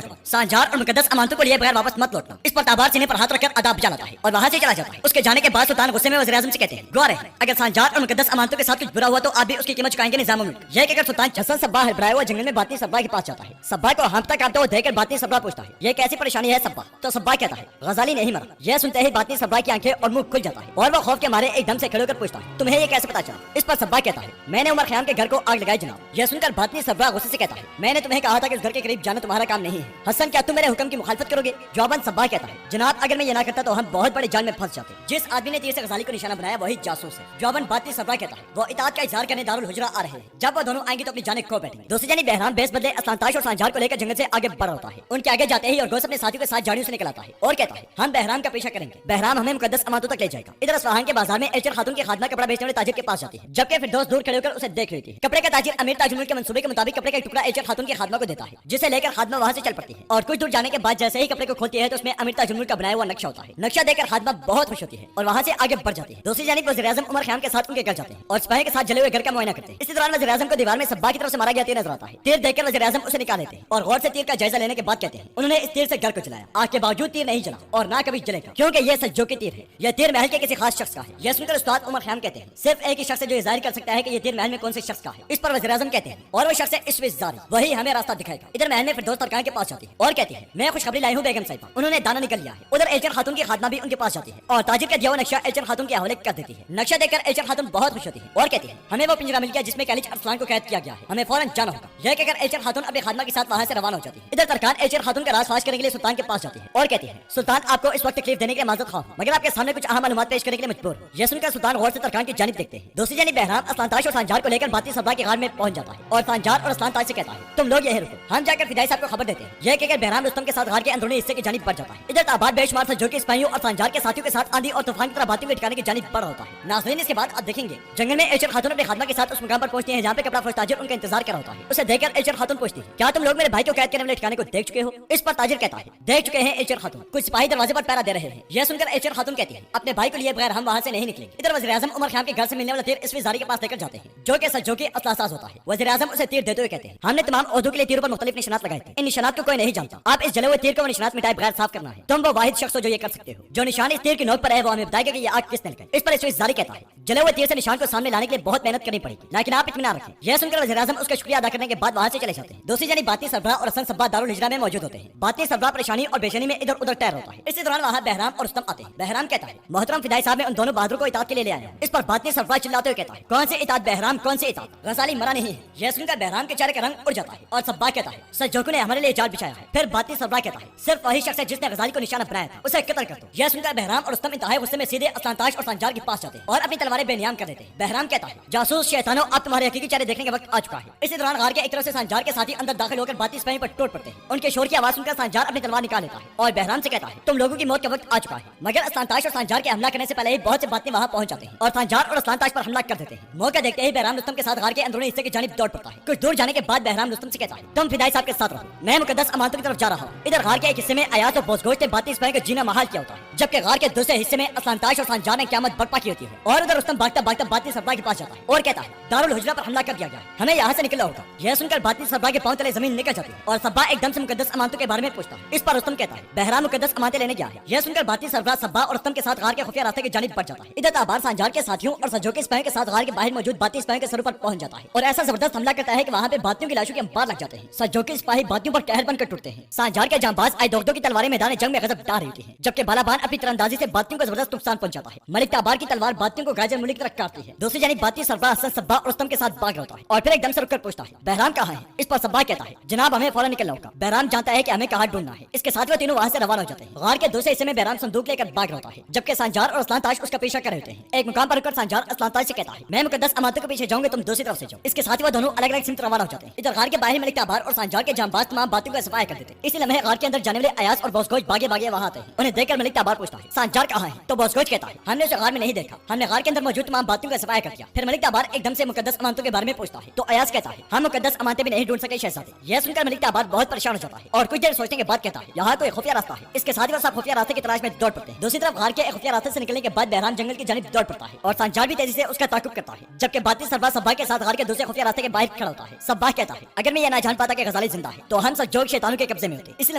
करो, सांजार और मुकद्दस अमानतों को लिए बगैर वापस मत लौटना। इस पर ताबार सीने पर हाथ रखकर अदाब बजा लाता है और वहाँ से चला जाता है। उसके जाने के बाद सुल्तान गुस्से में वज़ीर-ए-आज़म से कहते हैं, गौर है अगर सांजार और मुकद्दस अमानतों के साथ कुछ बुरा हुआ तो आप भी उसकी कीमत चुकाएंगे निजामुल मुल्क। यह कहकर सुल्तान हसन सब्बाह हड़बड़ाए हुए जंगल में बातनी सब्बाह के पास जाता है। सब्बाह को हाँफता कांपता हुआ देखकर बातनी सब्बाह पूछता है, यह कैसी परेशानी है सब्बाह? तो सब्बाह कहता है, गजाली नहीं मरा। यह सुनते ही बातनी सब्बाह की आंखें और मुंह खुल जाता है और वो खौफ के मारे एकदम से खड़े होकर पूछता है, तुम्हें ये कैसे पता चला? इस पर सब्बाह कहता है, मैंने उमर ख़याम के घर को आग लगाई जनाब। यह सुनकर बातनी सब्बाह गुस्से से कहता है, मैंने तुम्हें कहा था कि उस घर के करीब जाना तुम्हारा काम नहीं है। हसन क्या तुम मेरे हुक्म की मुखालफत करोगे? जवाबन सब्बाह कहता है, जनाब अगर मैं ये ना करता तो हम बहुत बड़े जाल में फंस जाते। जिस आदमी ने तीर से गजाली को निशाना बनाया वही जासूस है। जवाबन बातनी सब्बाह कहता है, वो इताअत का इजहार करने दारुल हुजरा आ रहे हैं, जब वो दोनों आएंगे तो अपनी जाने खो बैठेंगे। दूसरी जानिब बहराम बेस बदले अस्तांताश और सांजार को लेकर जंगल से आगे बढ़ होता है। उनके आगे जाते ही और गोस अपने साथियों के साथ झाड़ियों से निकल आता है और कहता है, हम बहराम का पीछा करेंगे, बहराम हमें मुकद्दस अमानतों तक ले जाएगा। इधर असफहान के बाजार में एचर खातून की खादमा कपड़ा बेचने वाले ताजिर के पास जाती है, जबकि फिरदौस दूर खड़े होकर उसे देख रही थी। कपड़े का ताजिर अमीर ताजुल के मंसूबे के मुताबिक कपड़े का एक टुकड़ा एचर खातून की खादमा को देता है, जिसे लेकर खादमा वहाँ से चल पड़ती है और कुछ दूर जाने के बाद जैसे ही कपड़े को खोलती है तो उसमें अमीर ताजुल का बनाया हुआ नक्शा होता है। नक्शा देखकर खादमा बहुत खुश होती है और वहाँ से आगे बढ़ जाती है। दूसरी जानिब वज़ीर-ए-आज़म उमर ख़याम के साथ उनके घर जाते हैं और सिपाही के साथ जले हुए घर का मुआयना करते हैं। इसी दौरान वज़ीर-ए-आज़म को दीवार में सब्बाह की तरफ से मारा गया तीर नजर आता है। तीर देखकर वज़ीर-ए-आज़म उसे निकाल लेते हैं और गौर से तीर का जायजा लेने के बाद कहते हैं, उन्होंने इस तीर से घर को जलाया, आग के बावजूद तीर नहीं जला और ना कभी जलेगा, क्योंकि यह सज्जों की तीर है। यह तीर महल के किसी खास शख्स का है। यह सुनकर उस्ताद उमर ख़याम कहते हैं, सिर्फ एक ही शख्स है जो जाहिर कर सकता है कि यह तीर महल में कौन से शख्स का है। इस पर वज़ीर-ए-आज़म कहते हैं, और वो शख्स है इश्विज़ ज़ारी, वही हमें रास्ता दिखाएगा। इधर महल में फिरदौस तरकान के पास जाती है और कहती है, मैं खुशखबरी लाई हूँ बेगम साहिबा, उन्होंने दाना निकल लिया है। उधर एचर खातून की खादमा भी उनके पास जाती है और ताजिर का दिया हुआ नक्शा एचर खातून के हवाले कर देती है। नक्शा देखकर एचर खातून बहुत खुश होती है और कहती है, हमें वो पिंजरा मिल गया जिसमें कैलिज अरसलान को कैद किया गया है, हमें फौरन जाना होगा। यह कहकर एचर खातून अपने खादमा के साथ वहाँ से रवाना हो जाती है। इधर तरकान एचर खातून का राज फाश करने के लिए सुल्तान के पास जाती है और कहती है, सुल्तान आपको इस वक्त तकलीफ देने के लिए माजरत ख्वाह, मगर आपके सामने कुछ अहम मालूमात पेश करने के लिए मजबूर हूं। यह सुनकर सुल्तान गौर से तरकान की जानिब देखते हैं। दूसरी जानिब बहराम अस्तांताश और सांजार को लेकर बातनी सब्बाह के गार में पहुंच जाता है और सांजार और अस्तांताश से कहता है, तुम लोग यहीं रुको, हम जाकर फिदाई साहब को खबर देते हैं। यह कहकर बहराम रुस्तम के साथ गार के अंदरूनी हिस्से की जानिब बढ़ जाता है। इधर ताबार बेशुमार सज्जों के सिपाहियों और सांजार के साथियों के साथ आंधी और तूफान की तरह बातें ठिकाने की जानिब बढ़ होता है। नाज़रीन, इसके बाद आप देखेंगे जंगल में एचर खातून अपने खादमा के साथ उस मुकाम पर पहुंचती है जहाँ पे कपड़ा फरोश ताजिर उनका इंतजार कर रहा होता है। उसे देखकर एचर खातून पूछती है, क्या तुम लोग मेरे भाई को कैद करने वाले ठिकाने को देख चुके हो? इस पर ताजिर कहता है, देख चुके हैं एचर खातून, कुछ सिपाही दरवाजे पर पहरा दे रहे हैं। यह सुनकर एचर खातून कहती है, अपने भाई को लिए बगैर हम वहाँ से नहीं निकलेंगे। इधर वज़ीर-ए-आज़म उमर ख़याम के घर से मिलने वाला तीर इश्विज़ ज़ारी के पास लेकर जाते हैं, जो कि सज्जों की असलासाज होता है। वज़ीर-ए-आज़म उसे तीर देते हुए कहते हैं, हमने तमाम ओहदों के लिए तीरों पर मुख्तलिफ निशानात लगाए थे, इन निशानात को कोई नहीं जानता। आप इस जले हुए तीर को वो निशानात मिटाए बगैर साफ करना है। तुम वो वाहिद शख्स हो जो ये कर सकते हो। जो निशान इस तीर की नोक पर है वो हमें बताएगा कि ये आग किसने लगाई। इस पर इश्विज़ ज़ारी कहता है, जले हुए तीर से निशान को सामने लाने के लिए बहुत मेहनत करनी पड़ेगी, लेकिन आप इत्मीनान रखें। यह सुनकर वज़ीर-ए-आज़म उसका शुक्रिया अदा करने के बाद वहाँ से चले जाते हैं। दूसरी जानिब बातनी सरबराह और हसन सब्बाह दारुल हिजरा में मौजूद होते हैं। बातनी सरबराह परेशानी और बेचैनी में इधर उधर टहर होता है। इसी दौरान वहाँ बहराम और रुस्तम आते हैं। बहराम कहता है, मोहतरम फिदाई साहब, मैं उन दोनों बहादुर को इताअत के लिए ले आया हूं। इस पर बातनी सरबराह चिल्लाते हुए कहता है, कौन से इताअत बहराम, कौन से इताअत? गजाली मरा नहीं है। यह सुनकर बहराम के चेहरे का रंग उड़ जाता है और सब्बाह कहता है, सज्जों ने हमारे लिए जाल बिछाया है। फिर बातनी सरबराह कहता है, सिर्फ वही शख्स है जिसने गजाली को निशाना बनाया था, उसे कत्ल कर दो। यह सुनकर बहराम और रुस्तम इंतहाई गुस्से में सीधे अस्तांताश और सांजार के पास जाते हैं और अपनी तलवारें बेनियाम कर देते हैं। बहराम कहता है, जासूस जासूस शैतानों, अब तुम्हारे हकीकी चेहरे देखने का वक्त आ चुका है। इसी दौरान गार के एक तरफ से सांजार के साथी अंदर दाखिल होकर बाती सिपाही पर टूट पड़ते हैं। उनके शोर की आवाज सुनकर सांजार अपनी तलवार निकाल लेता है और बहराम से कहता है, तुम लोगों की मौत का वक्त आ चुका है। मगर अस्लानताश और सांजार के हमला करने से पहले ही बहुत से बातें वहां पहुंच जाते हैं और सांजार और अस्लानताश पर हमला कर देते हैं। मौका देखते ही बहराम रुस्तम के साथ गार के अंदरूनी हिस्से की जानिब दौड़ पड़ता है। कुछ दूर जाने के बाद बहराम रुस्तम से कहता है, तुम फिदाई साहब के साथ रहो, मैं मुकद्दस अमानतों की तरफ जा रहा हूँ। इधर गार के एक हिस्से में अयाज और बोसगोश ने बाती सिपाही को जीना महाल किया होता है, जबकि गार के दूसरे हिस्से में अस्लानताश और सांजार ने क़यामत बर्पा की होती है। और उधर रुस्तम भागता भागता बाती सरबराह के पास जाता है और कहता है, दारुल हुजरा पर हमला कर दिया गया, हमें यहाँ से निकलना होगा। यह सुनकर बाती सरबराह के पांव तले जमीन निकल जाती है और सब्बा एकदम से मुकद्दस अमानतों के बारे में पूछता है। इस पर रुस्तम कहता है, बहराम मुकद्दस अमानतें लेने गया है। यह सुनकर बाती सरबराह सब्बा और रुस्तम के साथ गार के खुफिया रास्ते की जानिब बढ़ जाता है। इधर ताबार सांजार के साथियों और सज्जों सिपाही के साथ गार के बाहर मौजूद बाती सिपाही के सर पर पहुंच जाता है और ऐसा जबरदस्त हमला करता है कि वहाँ पे बातियों की लाशों के अंबार लग जाते हैं। सज्जों के सिपाही बातियों पर कहर बनकर टूटते हैं। सांजार के जांबाज आइदोगदो की तलवारें मैदान जंग में गजब डाल रही है, जबकि बालाबान अपनी तीरंदाजी से बातियों को जबरदस्त नुकसान पहुंचाता है। मलिक ताबार की तलवार बातियों को गाजर मुली की तरफ काटती है। दूसरी जानिब बाती सरबराह हसन सब्बा और रुस्तम के साथ भाग होता है और फिर एकदम से रुककर पूछता है, बहराम कहाँ है? इस पर सब्बा कहता है, जनाब हमें फौरन निकलना होगा। बहराम जानता है कि हमें कहाँ ढूंढना है। इसके साथ वो तीनों वहाँ से रवाना हो जाते हैं। गार के दूसरे हिस्से में बहराम संदूक लेकर भाग होता है, जबकि सांजार और अस्लानताश उसका पीछा कर रहे होते हैं। एक मुकाम पर रुककर सांजार अस्लानताश से कहता है, मैं मुकद्दस अमानतों के पीछे जाऊंगा, तुम दूसरी तरफ से जाओ। इसके साथ ही वो दोनों अलग अलग सिमत रवाना हो जाते हैं। इधर गार के बाहर मलिक ताबार और सांजार के जांबाज तमाम बातों का सफाया कर देते हैं। इसी लम्हे गार के अंदर जाने वाले अयाज और बोसगोश भागे भागे वहाँ आते हैं। उन्हें देखकर मलिक ताबार पूछता है, सांजार कहाँ है? तो बोसगोश कहता है, हमने उसे गार में नहीं देखा, हमने गार के अंदर मौजूद तमाम बातों का सफाया कर दिया। फिर मलिक ताबार एकदम से मुकद्दस अमानतों के बारे में पूछता है। तो अयाज कहता है, हम मुकद्दस अमानतें भी नहीं ढूंढ सके शहजादे। यह सुनकर मलिक ताबार बहुत परेशान हो जाता है और कुछ देर सोचने के बाद कहता है, यहाँ तो एक खुफिया रास्ता है। इसके साथ ही वो सब खुफिया रास्ते की तलाश में दौड़ पड़ते हैं। दूसरी तरफ गार के खुफिया रास्ते से निकलने के बाद बहराम जंगल की जानिब दौड़ पड़ता है और सांजार भी तेजी से उसका ताकुब करता है, जबकि बाती सरबराह सब्बा के साथ गार के दूसरे खुफिया रास्ते के बाहर खड़ा होता है। सब्बा कहता है, अगर मैं ये ना जान पाता कि गजाली जिंदा है तो हम सब जोग शैतानों के कब्जे में होते। इसलिए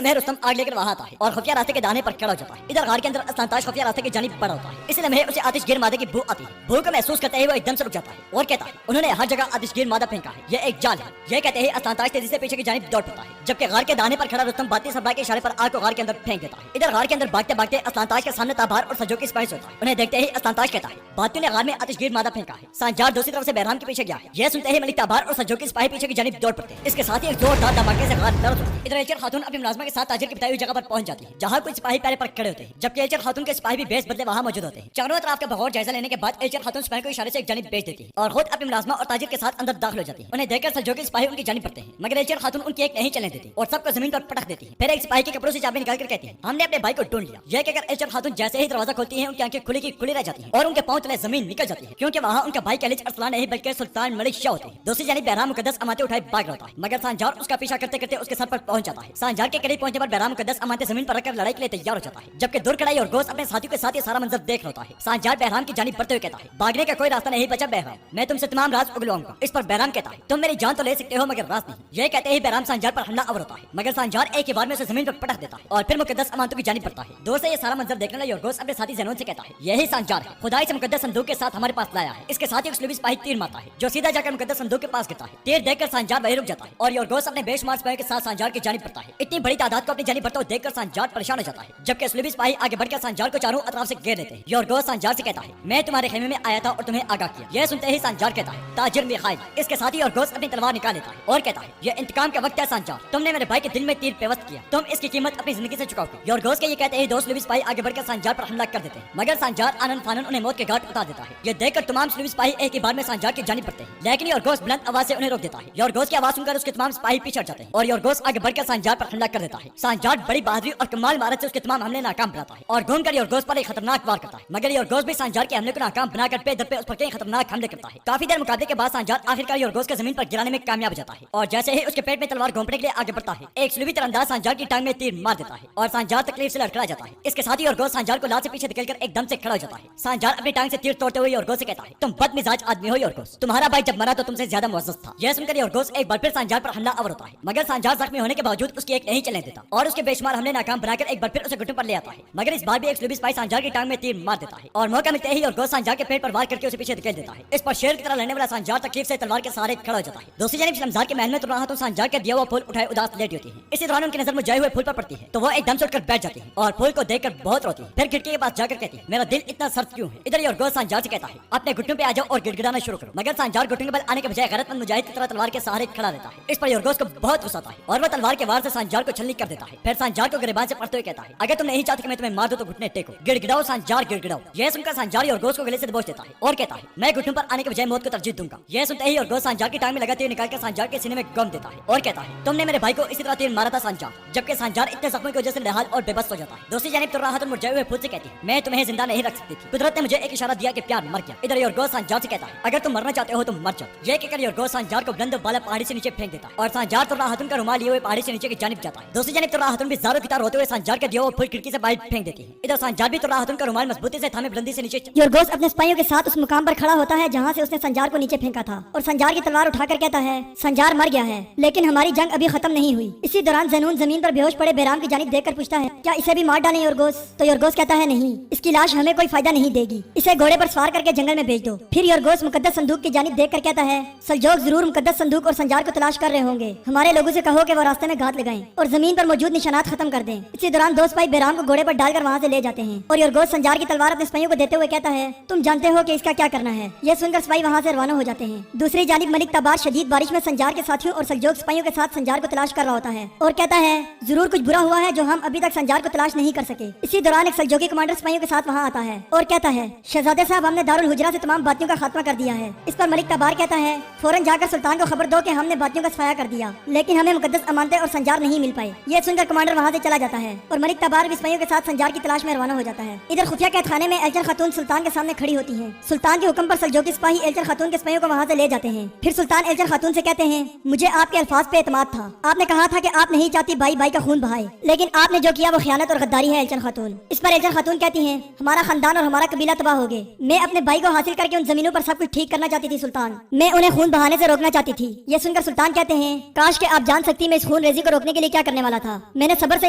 लम्हे रुस्तम आग लेकर वहाँ आता है और खुफिया रास्ते के दाने पर खड़ा हो जाता है। इधर गार के अंदर अस्लानताश खुफिया रास्ते की जानिब बढ़ा होता है। इसी लम्हे उसे आतिशगीर मादे की बू आती है। बू को महसूस करते ही वो एकदम से रुक जाता है और कहता है, उन्होंने हर जगह आतिशगीर मादा फेंका है, यह एक जाल है। यह कहते ही अस्लानताश तेजी से पीछे की जानिब दौड़ पड़ता है, जबकि गार के दाने पर खड़ा रुस्तम बाती सरबराह के इशारे पर आग को गार के अंदर फेंक देता है। इधर गार के अंदर भागते भागते अस्लानताश के सामने ताबार और सज्जों की सिपाही होता है। उन्हें देखते ही अस्लानताश कहता है, बातियों ने गार में आतिशगीर मादा फेंका है। सांजार दूसरी तरफ से बहराम के पीछे गया है। यह सुनते ही मलिक ताबार और सज्जों की सिपाही पीछे की जानिब दौड़ पड़ते हैं। इसके साथ ही एक जोरदार धमाके से गार दर्द होती है। इधर एचर खातून अपनी मुलाजमा के साथ ताजिर की बताई हुई जगह पर पहुंच जाती है, जहां कुछ सिपाही पैरे पर खड़े होते हैं, जबकि एचर खातून के सिपाही भी बेस बदले वहां मौजूद होते हैं। चारों तरफ का बगौर जायजा लेने के बाद एचर खातून सिपाही को इशारे से एक जानिब भेज देती है और खुद अपनी मुलाजमा और ताजिर के साथ अंदर दाखिल हो जाती है। उन्हें देखकर सज्जों के सिपाही उनकी जानिब बढ़ते हैं, मगर एचर खातून उनकी एक नहीं चलने देती और सबको जमीन पर पटक देती है। फिर एक सिपाही के कपड़ों से चाबी निकाल कर कहती है, हमने अपने भाई को ढूंढ लिया। यह कहकर एचर खातून जैसे ही दरवाजा खोलती है, उनकी आंखें खुली की खुली रह जाती है और उनके पांव तले जमीन निकल जाती है, क्योंकि वहां उनका भाई खलीज अरसलान नहीं बल्कि सुल्तान मलिक शाह होते हैं। दूसरी जानिब बहराम मुकद्दस अमानतें उठाए भाग होता है, मगर सांजार उसका पीछा करते करते उसके सर पर पहुंच जाता है। सांजार के करीब पहुंचने पर बहराम मुकद्दस अमानतें जमीन पर रखकर लड़ाई के लिए तैयार हो जाता है, जबकि दुर्कड़ाई और गोश्त अपने साथियों के साथ ये सारा मंजर देख होता है। सांजार बहराम की जानिब बढ़ते हुए कहता है, भागने का कोई रास्ता नहीं बचा बहराम, मैं तुमसे तमाम राज उगलवाऊंगा। इस पर बहराम कहता है, तुम मेरी जान तो ले सकते हो मगर राज नहीं। यह कहते ही बहराम सांजार पर हमला आवर होता है, मगर सांजार एक ही बार में उसे जमीन पर पटक देता है और फिर मुकद्दस अमानतों की जानिब बढ़ता है। दूर से ये सारा मंजर देखने वाला योरगोस अपने साथी ज़ैनून से कहता है, यही सांजार है, खुदाई से मुकद्दस संदूक के साथ हमारे पास लाया है। इसके साथ ही एक स्लूबी सिपाही तीर मारता है, जो सीधा जाकर मुकद्दस संदूक के पास गिरता है। तीर देखकर सांजार वहीं रुक जाता है और योरगोस अपने बेशुमार सिपाही के साथ सांजार की जानिब बढ़ता है। इतनी बड़ी तादाद को अपनी जानिब बढ़ता हुआ देखकर सांजार परेशान हो जाता है, जबकि स्लूबी सिपाही आगे बढ़कर सांजार को चारों अतराफ से घेर लेते हैं। योरगोस सांजार से कहता है, मैं तुम्हारे खेमे में आया था और तुम्हें आगाह किया। यह सुनते ही सांजार कहता है, ताजिर मिखाइल। इसके साथ ही योरगोस अपनी तलवार निकाल लेता है और कहता है, यह इंतकाम का वक्त है सांजार, तुमने मेरे भाई के दिल में तीर पेवस्त किया, तुम इसकी कीमत अपनी जिंदगी से चुकाओगे। योरगोस के ये कहते ही दो स्लूबी सिपाही आगे बढ़कर सांजार पर हमला कर देते हैं, मगर सांजार आनन फानन उन्हें मौत के घाट उतार देता है। यह देखकर तमाम स्लूबी सिपाही एक ही बार में सांजार की जानिब बढ़ते हैं, लेकिन योरगोस बुलंद आवाज से उन्हें रोक देता है। योरगोस की आवाज सुनकर उसके तमाम सिपाही पीछे हट जाते हैं और योरगोस आगे बढ़कर सांजार पर हमला कर देता है। सांजार बड़ी बहादुरी और कमाल महारत से उसके तमाम हमले नाकाम बनाता है और घूमकर योरगोस पर एक खतरनाक वार करता है, मगर योरगोस भी सांजार के हमले को नाकाम बनाकर पे दर पे उस पर कई खतरनाक हमले करता है। काफी देर मुकाबले के बाद सांजार आखिरकार योरगोस को जमीन पर गिराने में कामयाब हो जाता है और जैसे ही उसके पेट में तलवार घोंपने के लिए आगे बढ़ता है, एक स्लूबी तीरंदाज सांजार की टांग में तीर मार देता है और सांजार तकलीफ से लड़खड़ा जाता है। इसके साथ ही योरगोस सांजार को लात से पीछे धकेलकर एकदम से खड़ा हो जाता है। सांजार अपनी टांग से तीर तोड़ते हुए योरगोस से कहता है, तुम बदमिजाज आदमी हो योरगोस, तुम्हारा भाई जब मरा तो तुमसे ज्यादा मुअज़्ज़ज़ था। यह सुनकर योरगोस एक बार फिर सांजार पर हमला आवर होता है, मगर सांजार जख्मी होने के बावजूद उसकी एक नहीं चलने देता और उसके बेशुमार हमले नाकाम बनाकर एक बार फिर उसे घुटने पर ले आता है, मगर इस बार भी एक स्लूबी सिपाही सांजार की टांग में तीर मार देता है और मौका मिलते ही योरगोस सांजार के पेट पर वार करके उसे पीछे धकेल देता है। इस पर शेर की तरह लड़ने वाला सांजार तकलीफ से तलवार के सहारे खड़ा हो जाता है। दूसरी जानिब शमजार के महल में तुम तो सांजार के दिया हुआ फूल उठाए उदास लेटी होती है। इसी दौरान उनकी नजर मुरझाए हुए फूल पर पड़ती है तो वो एकदम से उठकर बैठ जाती है और फूल को देखकर बहुत रोती है। फिर खिड़की के पास जाकर कहती है, मेरा दिल इतना सर्द क्यों है। इधर योरगोस सांजार से कहता है, अपने घुटनों पे आ जाओ और गिड़गिड़ाना शुरू करो, मगर सांजार घुटनों के बल आने के बजाय गैरतमंद मुजाहिद की तरह तलवार के सहारे खड़ा रहता है। इस पर योरगोस को बहुत गुस्सा आता है और वह तलवार के वार से सांजार को छलनी कर देता है। फिर सांजार को गिरबान से पड़ते हुए कहता है, अगर तुम नहीं चाहते कि मैं तुम्हें मार दूं तो घुटने टेको, गिड़गिड़ाओ सांजार गिड़गिड़ाओ। यह सुनकर सांजार योरगोस को गले से दबोच देता है और कहता है, मैं घुटनों पर आने पाने के बजाय मौत को तरजीह दूंगा। यह सुनते ही और सांजार की टांग में लगाते हुए निकाल कर सांजार के सीने में गम देता है और कहता है, तुमने मेरे भाई को इसी तरह तीर मारा था सांजार। जबकि सांजार इतने जख्मों की वजह से निहाल और बेबस हो जाता है। दूसरी जानिब तुर्रा हाथन मुरझाए हुए फूल से कहती है, मैं तुम्हें जिंदा नहीं रख सकती थी, कुदरत ने मुझे एक इशारा दिया कि प्यार मर गया। इधर योरगो सांजार से कहता है, अगर तुम मरना चाहते हो तो मर जाओ। यह कहकर योरगो सांजार को बुलंद वाला पहाड़ी से नीचे फेंक देता है और सांजार तुर्रा हाथन का रुमाल लिए हुए पहाड़ी से नीचे की जानिब जाता है। दूसरी जानिब तुर्रा हाथन भी ज़ारो की तरह होते हुए सांजार के दिया हुआ फूल खिड़की से बाहर फेंक देती है। इधर सांजार भी तुर्रा हाथन का रुमाल मजबूती से थामे बुलंदी से नीचे। योरगोस अपने सिपाहियों के साथ उस मुकाम पर खड़ा होता है जहाँ से उसने संजार को नीचे फेंका था और संजार की तलवार उठाकर कहता है, संजार मर गया है लेकिन हमारी जंग अभी खत्म नहीं हुई। इसी दौरान ज़नून जमीन पर बेहोश पड़े बेराम की जानिब देखकर पूछता है, क्या इसे भी मार डालें योरगोस? तो योरगोस कहता है, नहीं, इसकी लाश हमें कोई फायदा नहीं देगी, इसे घोड़े पर सवार करके जंगल में भेज दो। फिर योरगोस मुकद्दस संदूक की जानिब देखकर कहता है, सल्जोक जरूर मुकद्दस संदूक और संजार को तलाश कर रहे होंगे, हमारे लोगों से कहो कि वो रास्ते में घात लगाएं और जमीन पर मौजूद निशानात खत्म कर दें। इसी दौरान दो सिपाही बेराम को घोड़े पर डालकर वहाँ से ले जाते हैं और योरगोस संजार की तलवार अपने सिपाहियों को देते हुए कहता है, तुम जानते हो कि इसका क्या करना है। यह सुनकर सिपाही वहाँ से रवाना हो जाते हैं। दूसरी जानिब मलिक तबार शदीद बारिश में संजार के साथियों और सल्जोक सिपाहियों के साथ संजार को तलाश कर रहा होता है और कहता है, जरूर कुछ बुरा हुआ है जो हम अभी तक संजार को तलाश नहीं कर सके। इसी दौरान एक सल्जोकी कमांडर सिपाहियों के साथ वहाँ आता है और कहता है, शहजादे साहब, हमने दारुल हुजरा से तमाम बातियों का खात्मा कर दिया है। इस पर मलिक तबार कहता है, फौरन जाकर सुल्तान को खबर दो कि हमने बातियों का सफाया कर दिया लेकिन हमें मुकद्दस अमानतें और संजार नहीं मिल पाए। यह सुनकर कमांडर वहाँ से चला जाता है और मलिक तबार भी सिपाहियों के साथ संजार की तलाश में रवाना हो जाता है। इधर खुफिया कैदखाने में एल्चर खातून सुल्तान के सामने खड़ी होती है। सुल्तान के हुक्म पर सल्जोकी सिपाही एल्चर खातून के सिपाहियों को वहाँ से ले जाते हैं। फिर सुल्तान एल्चर खातून से कहते हैं, मुझे आपके अल्फाज पे एतमाद था, आपने कहा था कि आप नहीं चाहती भाई भाई का खून बहाए, लेकिन आपने जो किया वो खयानत और गद्दारी है एल्चर खातून। इस पर एल्चर खातून कहती हैं, हमारा खानदान और हमारा कबीला तबाह हो गए। मैं अपने भाई को हासिल करके उन जमीनों पर सब कुछ ठीक करना चाहती थी सुल्तान, मैं उन्हें खून बहाने से रोकना चाहती थी। ये सुनकर सुल्तान कहते हैं, काश के आप जान सकती मैं इस खून रेजी को रोकने के लिए क्या करने वाला था। मैंने सब्र से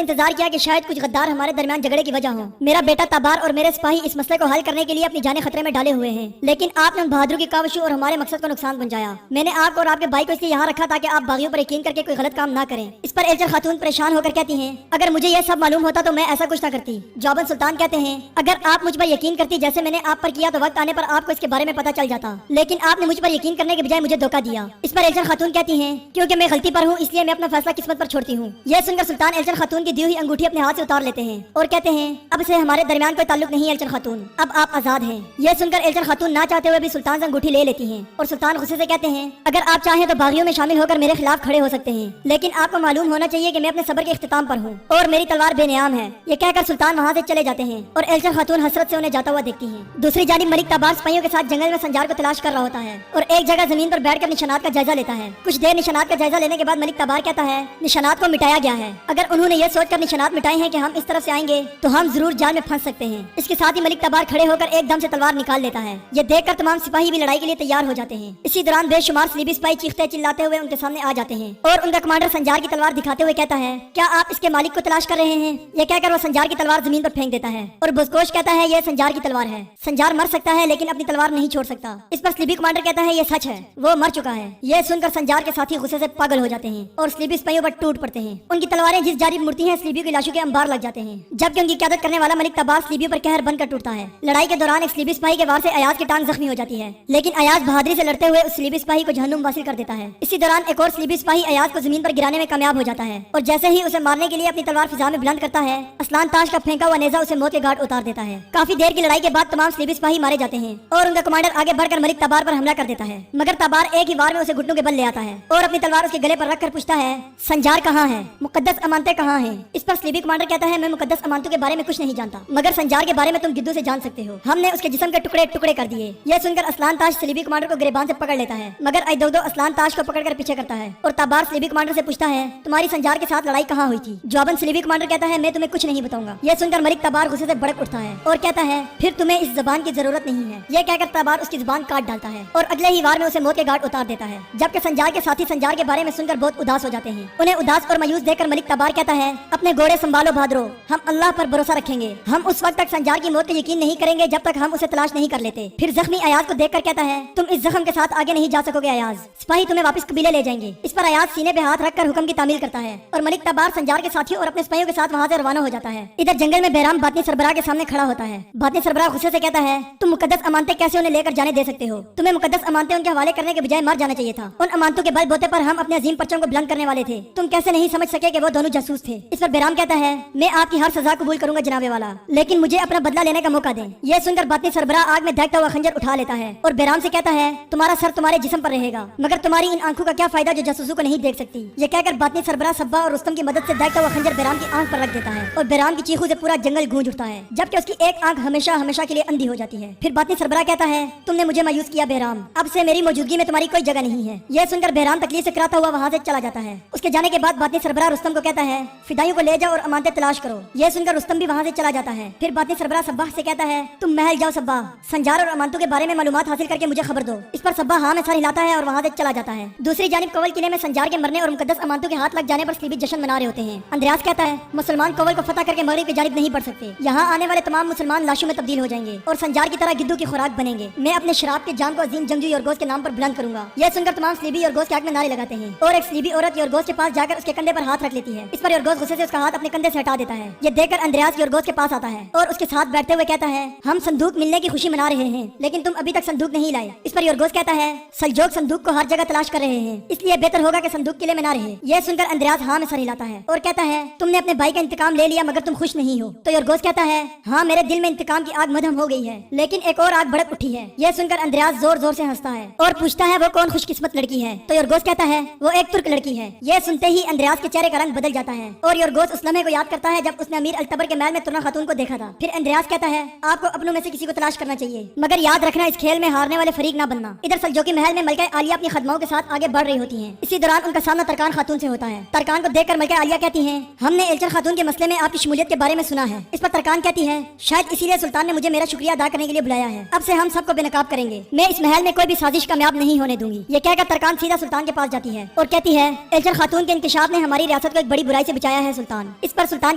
इंतजार किया कि शायद कुछ गद्दार हमारे दरमियान झगड़े की वजह हो। मेरा बेटा तबार और मेरे सिपाही इस मसले को हल करने के लिए अपनी जानें खतरे में डाले हुए हैं, लेकिन आपने उन बहादुर की काविशों और हमारे मकसद को नुकसान पहुंचाया। मैंने आपको और आपके भाई को इसलिए यहाँ रखा था कि आप बागियों पर यकीन करके कोई गलत काम ना करें। इस पर एल्चर खातून परेशान होकर कहती हैं, अगर मुझे यह सब मालूम होता तो मैं ऐसा कुछ ना करती। जवाबन सुल्तान कहते हैं, अगर आप मुझ पर यकीन करती जैसे मैंने आप पर किया तो वक्त आने पर आपको इसके बारे में पता चल जाता, लेकिन आपने मुझ पर यकीन करने के बजाय मुझे धोखा दिया। इस पर एल्चर खातून कहती हैं, क्योंकि मैं गलती पर हूँ इसलिए मैं अपना फैसला किस्मत पर छोड़ती हूँ। यह सुनकर सुल्तान एल्चर खातून की दी हुई अंगूठी अपने हाथ से उतार लेते हैं और कहते हैं, अब से हमारे दरमियान कोई ताल्लुक नहीं एल्चर खातून, अब आप आजाद हैं। यह सुनकर एल्चर खातून ना चाहते हुए भी सुल्तान से अंगूठी ले लेती हैं और सुल्तान गुस्से से कहते हैं, अगर आप चाहें तो बागियों में शामिल होकर मेरे खिलाफ खड़े हो सकते हैं, लेकिन आपको मालूम होना चाहिए कि मैं अपने सब्र के इख्तिताम पर हूँ और मेरी तलवार बेनियाम है। ये कहकर सुल्तान वहाँ से चले जाते हैं और एल्चर खातून हसरत से उन्हें जाता हुआ देखती हैं। दूसरी जानिब मलिक तबार सिपाहियों के साथ जंगल में संजार को तलाश कर रहा होता है और एक जगह जमीन पर बैठकर निशानात का जायजा लेता है। कुछ देर निशानात का जायजा लेने के बाद मलिक तबार कहता है, निशानात को मिटाया गया है। अगर उन्होंने ये सोचकर निशानात मिटाए हैं कि हम इस तरफ से आएंगे तो हम जरूर जाल में फंस सकते हैं। इसके साथ ही मलिक तबार खड़े होकर एकदम से तलवार निकाल लेता है। ये देखकर तमाम सिपाही भी लड़ाई के लिए तैयार हो जाते हैं। इसी दौरान बेशुमार सलीबी सिपाही चीखते चिल्लाते हुए उनके सामने आ जाते हैं और उनका कमांडर संजार की तलवार दिखाते हुए कहता है, क्या आप इसके मालिक को तलाश कर रहे हैं? ये कहकर वो संजार की तलवार जमीन पर फेंक देता है और बुजगोश कहता है, यह संजार की तलवार है। संजार मर सकता है लेकिन अपनी तलवार नहीं छोड़ सकता। इस पर स्लीबी कमांडर कहता है, ये सच है, वो मर चुका है। यह सुनकर संजार के साथी गुस्से से पागल हो जाते हैं और स्लीबी सिपाहियों पर टूट पड़ते हैं। उनकी तलवारें जिस जानिब मुड़ती हैं स्लीबी की लाशों के अंबार लग जाते हैं, जबकि उनकी क़यादत करने वाला मलिक तबार स्लीबी पर कहर बनकर टूटता है। लड़ाई के दौरान एक स्लीबी सिपाही के वार से अयाज की टांग जख्मी हो जाती है, लेकिन अयाज बहादुरी से लड़ते हुए उस स्लीबी सिपाही को जहन्नुम वासिल कर देता है। इसी दौरान एक और स्लीबी सिपाही अयाज को जमीन पर गिराने में कामयाब हो जाता है और जैसे ही उसे मारने के लिए अपनी तलवार फिजा में बुलंद करता है, असलान ताश का फेंका हुआ नेजा उसे मौत के घाट उतार देता है। काफी देर की लड़ाई के बाद तमाम स्लीबी सिपाही मारे जाते हैं और उनका कमांडर आगे बढ़कर मलिक तबार पर हमला कर देता है, मगर तबार एक ही वार में उसे घुटनों के बल ले आता है और अपनी तलवार उसके गले पर रखकर पूछता है, संजार कहाँ है? मुकद्दस अमानतें कहाँ हैं? इस पर स्लीबी कमांडर कहता है, मैं मुकद्दस अमानतों के बारे में कुछ नहीं जानता, मगर संजार के बारे में तुम गिद्दू से जान सकते हो। हमने उसके जिस्म के टुकड़े टुकड़े कर दिए। यह सुनकर असलान ताश स्लीबी कमांडर को गिरबान से पकड़ लेता है, मगर अयदोदो असलान ताश को पकड़कर पीछे करता है और तबार स्लीबी कमांडर से पूछता है, तुम्हारी संजार के साथ लड़ाई कहाँ हुई थी? जवाबन स्लीबी कमांडर कहता है, मैं तुम्हें कुछ नहीं बताऊंगा। यह सुनकर मलिक तबार गुस्से से भड़क उठता है और कहता है, फिर तुम्हें इस जबान की जरूरत नहीं है। यह कहकर तबार उसकी जुबान काट डालता है और अगले ही वार में उसे मौत के घाट उतार देता है। जबकि संजार के साथी संजार के बारे में सुनकर बहुत उदास हो जाते हैं। उन्हें उदास और मायूस देखकर मलिक तबार कहता है, अपने घोड़े संभालो बहादुरो, हम अल्लाह पर भरोसा रखेंगे। हम उस वक्त तक संजार की मौत का यकीन नहीं करेंगे जब तक हम उसे तलाश नहीं कर लेते। फिर जख्मी अयाज को देखकर कहता है, तुम इस जख्म के साथ आगे नहीं जा सकोगे अयाज, सिपाही तुम्हें वापस कबीले ले जाएंगे। इस पर अयाज सीने पे हाथ रखकर हुक्म की तामील करता है और मलिक तबार संजार के साथियों और अपने सिपाहियों के साथ वहाँ से रवाना हो जाता है। इधर जंगल में बहराम बातनी सरबराह के सामने खड़ा होता है। बातनी सरबराह गुस्से से कहता है, तुम मुकद्दस अमानतें कैसे उन्हें लेकर जाने दे सकते हो? तुम्हें मुकद्दस अमानतें उनके हवाले करने के बजाय मर जाना चाहिए था। उन अमानतों के बल बोते पर हम अपने अजीम परचम को बुलंद करने वाले थे। तुम कैसे नहीं समझ सके कि वो दोनों जासूस थे? इस पर बहराम कहता है, मैं आपकी हर सजा कबूल करूंगा जनाबे वाला, लेकिन मुझे अपना बदला लेने का मौका दें। यह सुनकर बातनी सरबराह आग में दहकता हुआ खंजर उठा लेता है और बेराम से कहता है तुम्हारा सर तुम्हारे जिस्म पर रहेगा, मगर तुम्हारी इन आंखों का क्या फायदा जो जासूसों को नहीं देख सकती। ये कहकर बातनी सरबराह सब्बा और रुस्तम की मदद से दागता हुआ खंजर बेराम की आंख पर रख देता है और बेराम की चीखों से पूरा जंगल गूंज उठता है, जबकि उसकी एक आंख हमेशा हमेशा के लिए अंधी हो जाती है। फिर बातनी सरबराह कहता है तुमने मुझे मायूस किया बेराम, अब से मेरी मौजूदगी में तुम्हारी कोई जगह नहीं है। यह सुनकर बेराम तकलीफ से कराता हुआ वहाँ से चला जाता है। उसके जाने के बाद बातनी सरबराह रुस्तम को कहता है फिदाइयों को ले जाओ और अमानतें तलाश करो। यह सुनकर रुस्तम भी वहाँ से चला जाता है। फिर बातनी सरबराह सब्बाह से कहता है तुम महल जाओ सब्बाह, संजार और अमानतों के बारे में मालूमात हासिल करके मुझे खबर दो। इस पर सब्बाह हाँ में सर हिलाता है और वहाँ से चला जाता है। दूसरी जानिब कवल किले में संजार के मरने और मुकद्दस अमानतों के हाथ लग जाने पर सलीबी जश्न मना रहे होते हैं। अंद्रयास कहता है मुसलमान कवल को फतह करके मगरिब की जानिब नहीं बढ़ सकते, यहाँ आने वाले तमाम मुसलमान लाशों में तब्दील हो जाएंगे और संजार की तरह गिद्धों की खुराक बनेंगे। मैं अपने शराब के जाम को अजीम जंगजू योरगोस के नाम पर बुलंद करूंगा। यह सुनकर तमाम सलीबी योरगोस के आग में नारे लगाते हैं और एक सलीबी औरत योरगोस के पास जाकर उसके कंधे पर हाथ रख लेती है। इस पर योरगोस गुस्से से उसका हाथ अपने कंधे से हटा देता है। ये देखकर अंद्रयास योरगोस के पास आता है और उसके साथ बैठते हुए कहता है हम संदूक मिलने की खुशी मना रहे हैं, लेकिन तुम अभी तक संदूक नहीं लाए। इस पर योरगोस कहता है सलजोक संदूक को हर जगह तलाश कर रहे हैं, इसलिए बेहतर होगा कि संदूक किले में ना रहे। यह सुनकर अंद्रयास हाँ में सर हिलाता है और कहता है तुमने अपने भाई का इंतकाम ले लिया मगर तुम खुश नहीं हो। तो योरगोस कहता है हाँ मेरे दिल में इंतकाम की आग मधम हो गई है, लेकिन एक और आग भड़क उठी है। यह सुनकर अंद्रयास जोर जोर से हंसता है और पूछता है वो कौन खुशकिस्मत लड़की है। तो योरगोस कहता है वो एक तुर्क लड़की है। यह सुनते ही अंद्रयास के चेहरे का रंग बदल जाता है और योरगोस उस लम्हे को याद करता है जब उसने अमीर अल्तबर के महल में तुर्ना खातून को देखा था। फिर अंद्रयास कहता है आपको अपनों में से किसी को तलाश करना चाहिए, मगर याद रखना इस खेल में हारने वाले फरीक ना बनना। इधर सलजोकी महल में मलका आलिया अपनी खदमाओं के साथ आगे बढ़ रही होती हैं। इसी दौरान उनका सामना तरकान खातून से होता है। तरकान को देखकर मलका आलिया कहती हैं हमने एलचर खातून के मसले में आपकी शमूलियत के बारे में सुना है। इस पर तरकान कहती है शायद इसीलिए सुल्तान ने मुझे मेरा शुक्रिया अदा करने के लिए बुलाया है। अब से हम सबको बेनकाब करेंगे, मैं इस महल में कोई भी साजिश कामयाब नहीं होने दूंगी। ये कहकर तरकान सीधा सुल्तान के पास जाती है और कहती है एलचर खातून के इंकशाफ ने हमारी रियासत को एक बड़ी बुराई से बचाया है सुल्तान। इस पर सुल्तान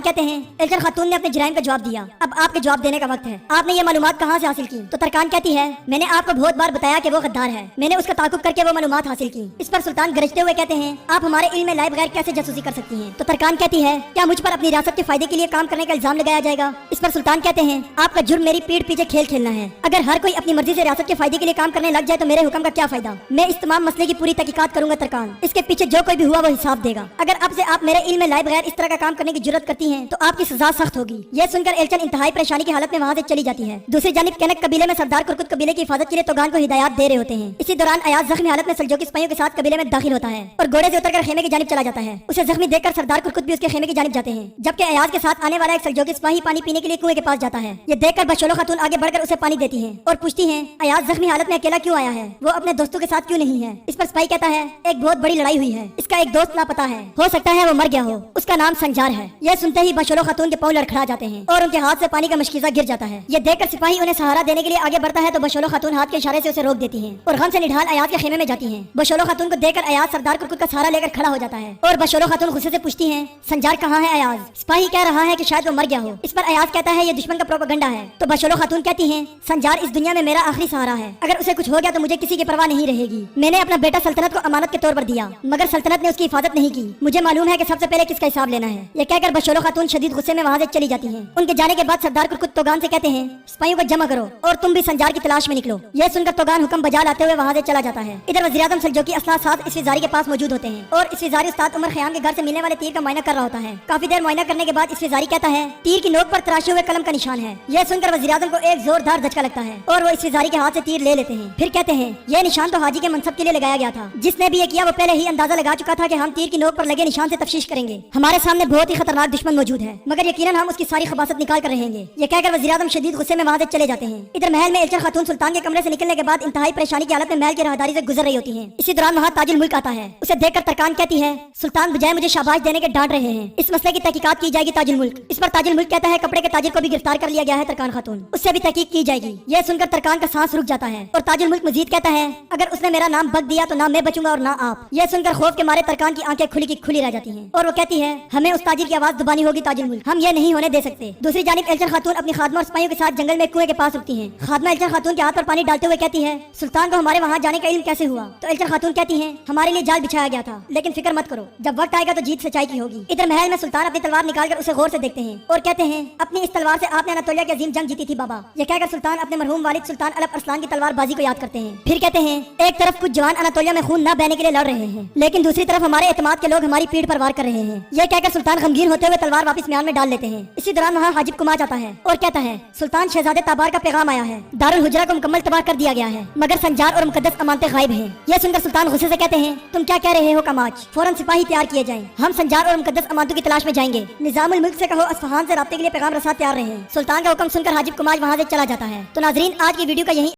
कहते हैं एलचर खातून ने अपने जुराइम का जवाब दिया, अब आपके जवाब देने का वक्त है। आपने ये मालूमात कहाँ से हासिल की? तो तरकान कहती है मैंने आपको बहुत बार बताया कि वो गद्दार है, मैंने उसका ताकुब करके वो मालूमात हासिल की। इस पर सुल्तान गरजते हुए कहते हैं आप हमारे इल्म में लाए बगैर कैसे जासूसी कर सकती हैं? तो तरकान कहती है क्या मुझ पर अपनी रियासत के फायदे के लिए काम करने का इल्जाम लगाया जाएगा? इस पर सुल्तान कहते हैं आपका जुर्म मेरी पीठ पीछे खेल खेलना है। अगर हर कोई अपनी मर्जी से रियासत के फायदे के लिए काम करने लग जाए तो मेरे हुक्म का क्या फायदा? मैं इस तमाम मसले की पूरी तहकीकात करूंगा तरकान, इसके पीछे जो कोई भी हुआ वो हिसाब देगा। अगर अब से आप मेरे इल्म में लाए बगैर इस तरह का काम करने की जुर्रत करती हैं तो आपकी सजा सख्त होगी। यह सुनकर एलचन इंतहाई परेशानी की हालत में वहाँ से चली जाती है। दूसरी जानिब कनक कबीले में सरदार कुरकुत कबीले की हिफाजत के लिए तोगान को हिदायत दे रहे होते हैं। इसी दौरान अयाज जख्मी हालत में सलजोकी सिपाहियों के साथ कबीले में दाखिल होता है और घोड़े से उतरकर खेमे की जानिब चला जाता है। उसे जख्मी देखकर सरदार कुरकुत भी उसके खेमे की जानिब जाते हैं, जबकि अयाज के साथ आने वाला एक सलजोकी सिपाही पानी पीने के लिए कुएं के पास जाता है। ये देखकर बशोलो खातून आगे बढ़कर उसे पानी देती है और पूछती है अयाज जख्मी हालत में अकेला क्यों आया है, वो अपने दोस्तों के साथ क्यों नहीं है? इस पर सिपाही कहता है एक बहुत बड़ी लड़ाई हुई है, इसका एक दोस्त लापता है, हो सकता है वो मर गया हो, उसका नाम संजार है। यह सुनते ही बशोलो खातून के पांव लड़खड़ा जाते हैं और उनके हाथ से पानी का मशकीजा गिर जाता है। ये देखकर सिपाही उन्हें सहारा देने के लिए आगे बढ़ता है तो बशोलो खातून हाथ के इशारे से उसे रोक देती है और गम से निढाल अयाज के खेमे में जाती है। बशोलो खातून को देखकर अयाज सरदार कुरकुत का सहारा लेकर खड़ा हो जाता है और बशोलो खातून गुस्से से पूछती है संजार कहाँ है अयाज? सिपाही कह रहा है कि शायद वो मर गया हो। इस पर अयाज कहता है ये दुश्मन का प्रोपेगेंडा है। तो बशोलो खातून कहती है संजार इस दुनिया में मेरा आखिरी सहारा है, अगर उसे कुछ हो गया तो मुझे किसी की परवाह नहीं रहेगी। मैंने अपना बेटा सल्तनत को अमानत के तौर पर दिया मगर सल्तनत ने उसकी हिफाजत नहीं की, मुझे मालूम है कि सबसे पहले किसका हिसाब लेना है। ये कहकर बशोलो खातून शदीद गुस्से में वहाँ से चली जाती है। उनके जाने के बाद सरदार कुरकुत तोगान से कहते हैं सिपाहियों को जमा करो और तुम भी संजार की तलाश में निकलो। यह सुनकर तोगान हुक्म बजा लाते हुए वहाँ से चला जाता है। इधर वज़ीर-ए-आज़म सलजोकी असला साथ इस्फिजारी के पास मौजूद होते हैं और इस्फिजारी उस्ताद उमर खयाम के घर से मिलने वाले तीर का मुआयना कर रहा होता है। काफी देर मुआयना करने के बाद इस्फिजारी कहता है तीर की नोक पर तराशे हुए कलम का निशान है। यह सुनकर वज़ीर-ए-आज़म को एक जोरदार झटका लगता है और वो इस्फिजारी के हाथ से तीर ले लेते हैं। फिर कहते हैं यह निशान तो हाजी के मनसब के लिए लगाया गया था, जिसने भी ये किया वो पहले ही अंदाजा लगा चुका था कि हम तीर की नोक पर लगे निशान से तफ्तीश करेंगे। हमारे सामने बहुत ही खतरनाक दुश्मन मौजूद है, मगर यकीनन हम उसकी सारी खबासत निकाल कर रहेंगे। ये कहकर वज़ीर-ए-आज़म शदीद गुस्से में वहाँ से चले जाते हैं। इधर महल में एलचर खातून सुल्तान के कमरे से निकलने के बाद इंतहाई परेशानी की हालत में महल की राहदारी से गुजर रही होती है। इसी दौरान वहाँ ताजुल मुल्क आता है। उसे देखकर तरकान कहती है सुल्तान बजाय मुझे शाबाश देने के डांट रहे हैं, इस मसले की तहकीकात की जाएगी ताजुल मुल्क। इस पर ताजुल मुल्क कहता है कपड़े के ताजिर को भी गिरफ्तार कर लिया गया है तरकान खातून, उससे भी तहकीक की जाएगी। यह सुनकर तरकान का सांस रुक जाता है और ताजुल मुल्क मजीद कहता है अगर उसने मेरा नाम बक दिया तो ना मैं बचूंगा और ना आप। यह सुनकर खौफ के मारे तरकान की आंखें खुली की खुली रह जाती हैं और वो कहती है हमें उस ताजिर की आवाज दबानी होगी ताजुल मुल्क, हम ये नहीं होने दे सकते। दूसरी जानिब एलचर खातून अपनी खादमा और सिपाहियों के साथ जंगल में कुएं के पास रुकती हैं। खादमा एलचर खातून के हाथ पर पानी डालते हुए कहती है सुल्तान को हमारे वहाँ जाने का इल्म कैसे हुआ? तो एलचर खातून कहती है हमारे लिए जाल बिछाया गया था, लेकिन फिक्र मत करो, जब वक्त आएगा तो जीत सच्चाई की होगी। इधर महल में सुल्तान अपनी तलवार निकालकर उसे गौर से देखते हैं और कहते हैं अपनी इस तलवार से आपने अनातोलिया की अजीम जंग जीती थी बाबा। यह कहकर सुल्तान अपने मरहूम वालिद सुल्तान अलप अरसलान की तलवार बाजी को याद करते हैं। फिर कहते हैं एक तरफ कुछ जवान अनातोलिया में खून न बहने के लिए लड़ रहे हैं, लेकिन दूसरी तरफ हमारे एतमाद के लोग हमारी पीठ पर वार कर रहे हैं। यह कहकर सुल्तान गमगीन होते हुए तलवार वापस म्यान में डाल लेते हैं। इसी दौरान वहाँ हाजिब कुमा जाता है और कहता है सुल्तान शहजादे ताबार का पैगाम आया है, दारुल हुजरा को मुकम्मल तबाह कर दिया गया है, मगर संजार और मुकद्दस अमानतें गायब हैं। यह सुनकर सुल्तान गुस्से से कहते हैं, तुम क्या कह रहे हो कमाच? फौरन सिपाही तैयार किए जाएं। हम संजार और मुकद्दस अमानतों की तलाश में जाएंगे। निजामुल मुल्क से कहो अस्फहान से राब्ते के लिए पैगाम रसा तैयार रहे। सुल्तान का हुक्म सुनकर हाजिब कुमाज वहाँ से चला जाता है। तो नाजरीन, आज की वीडियो का यही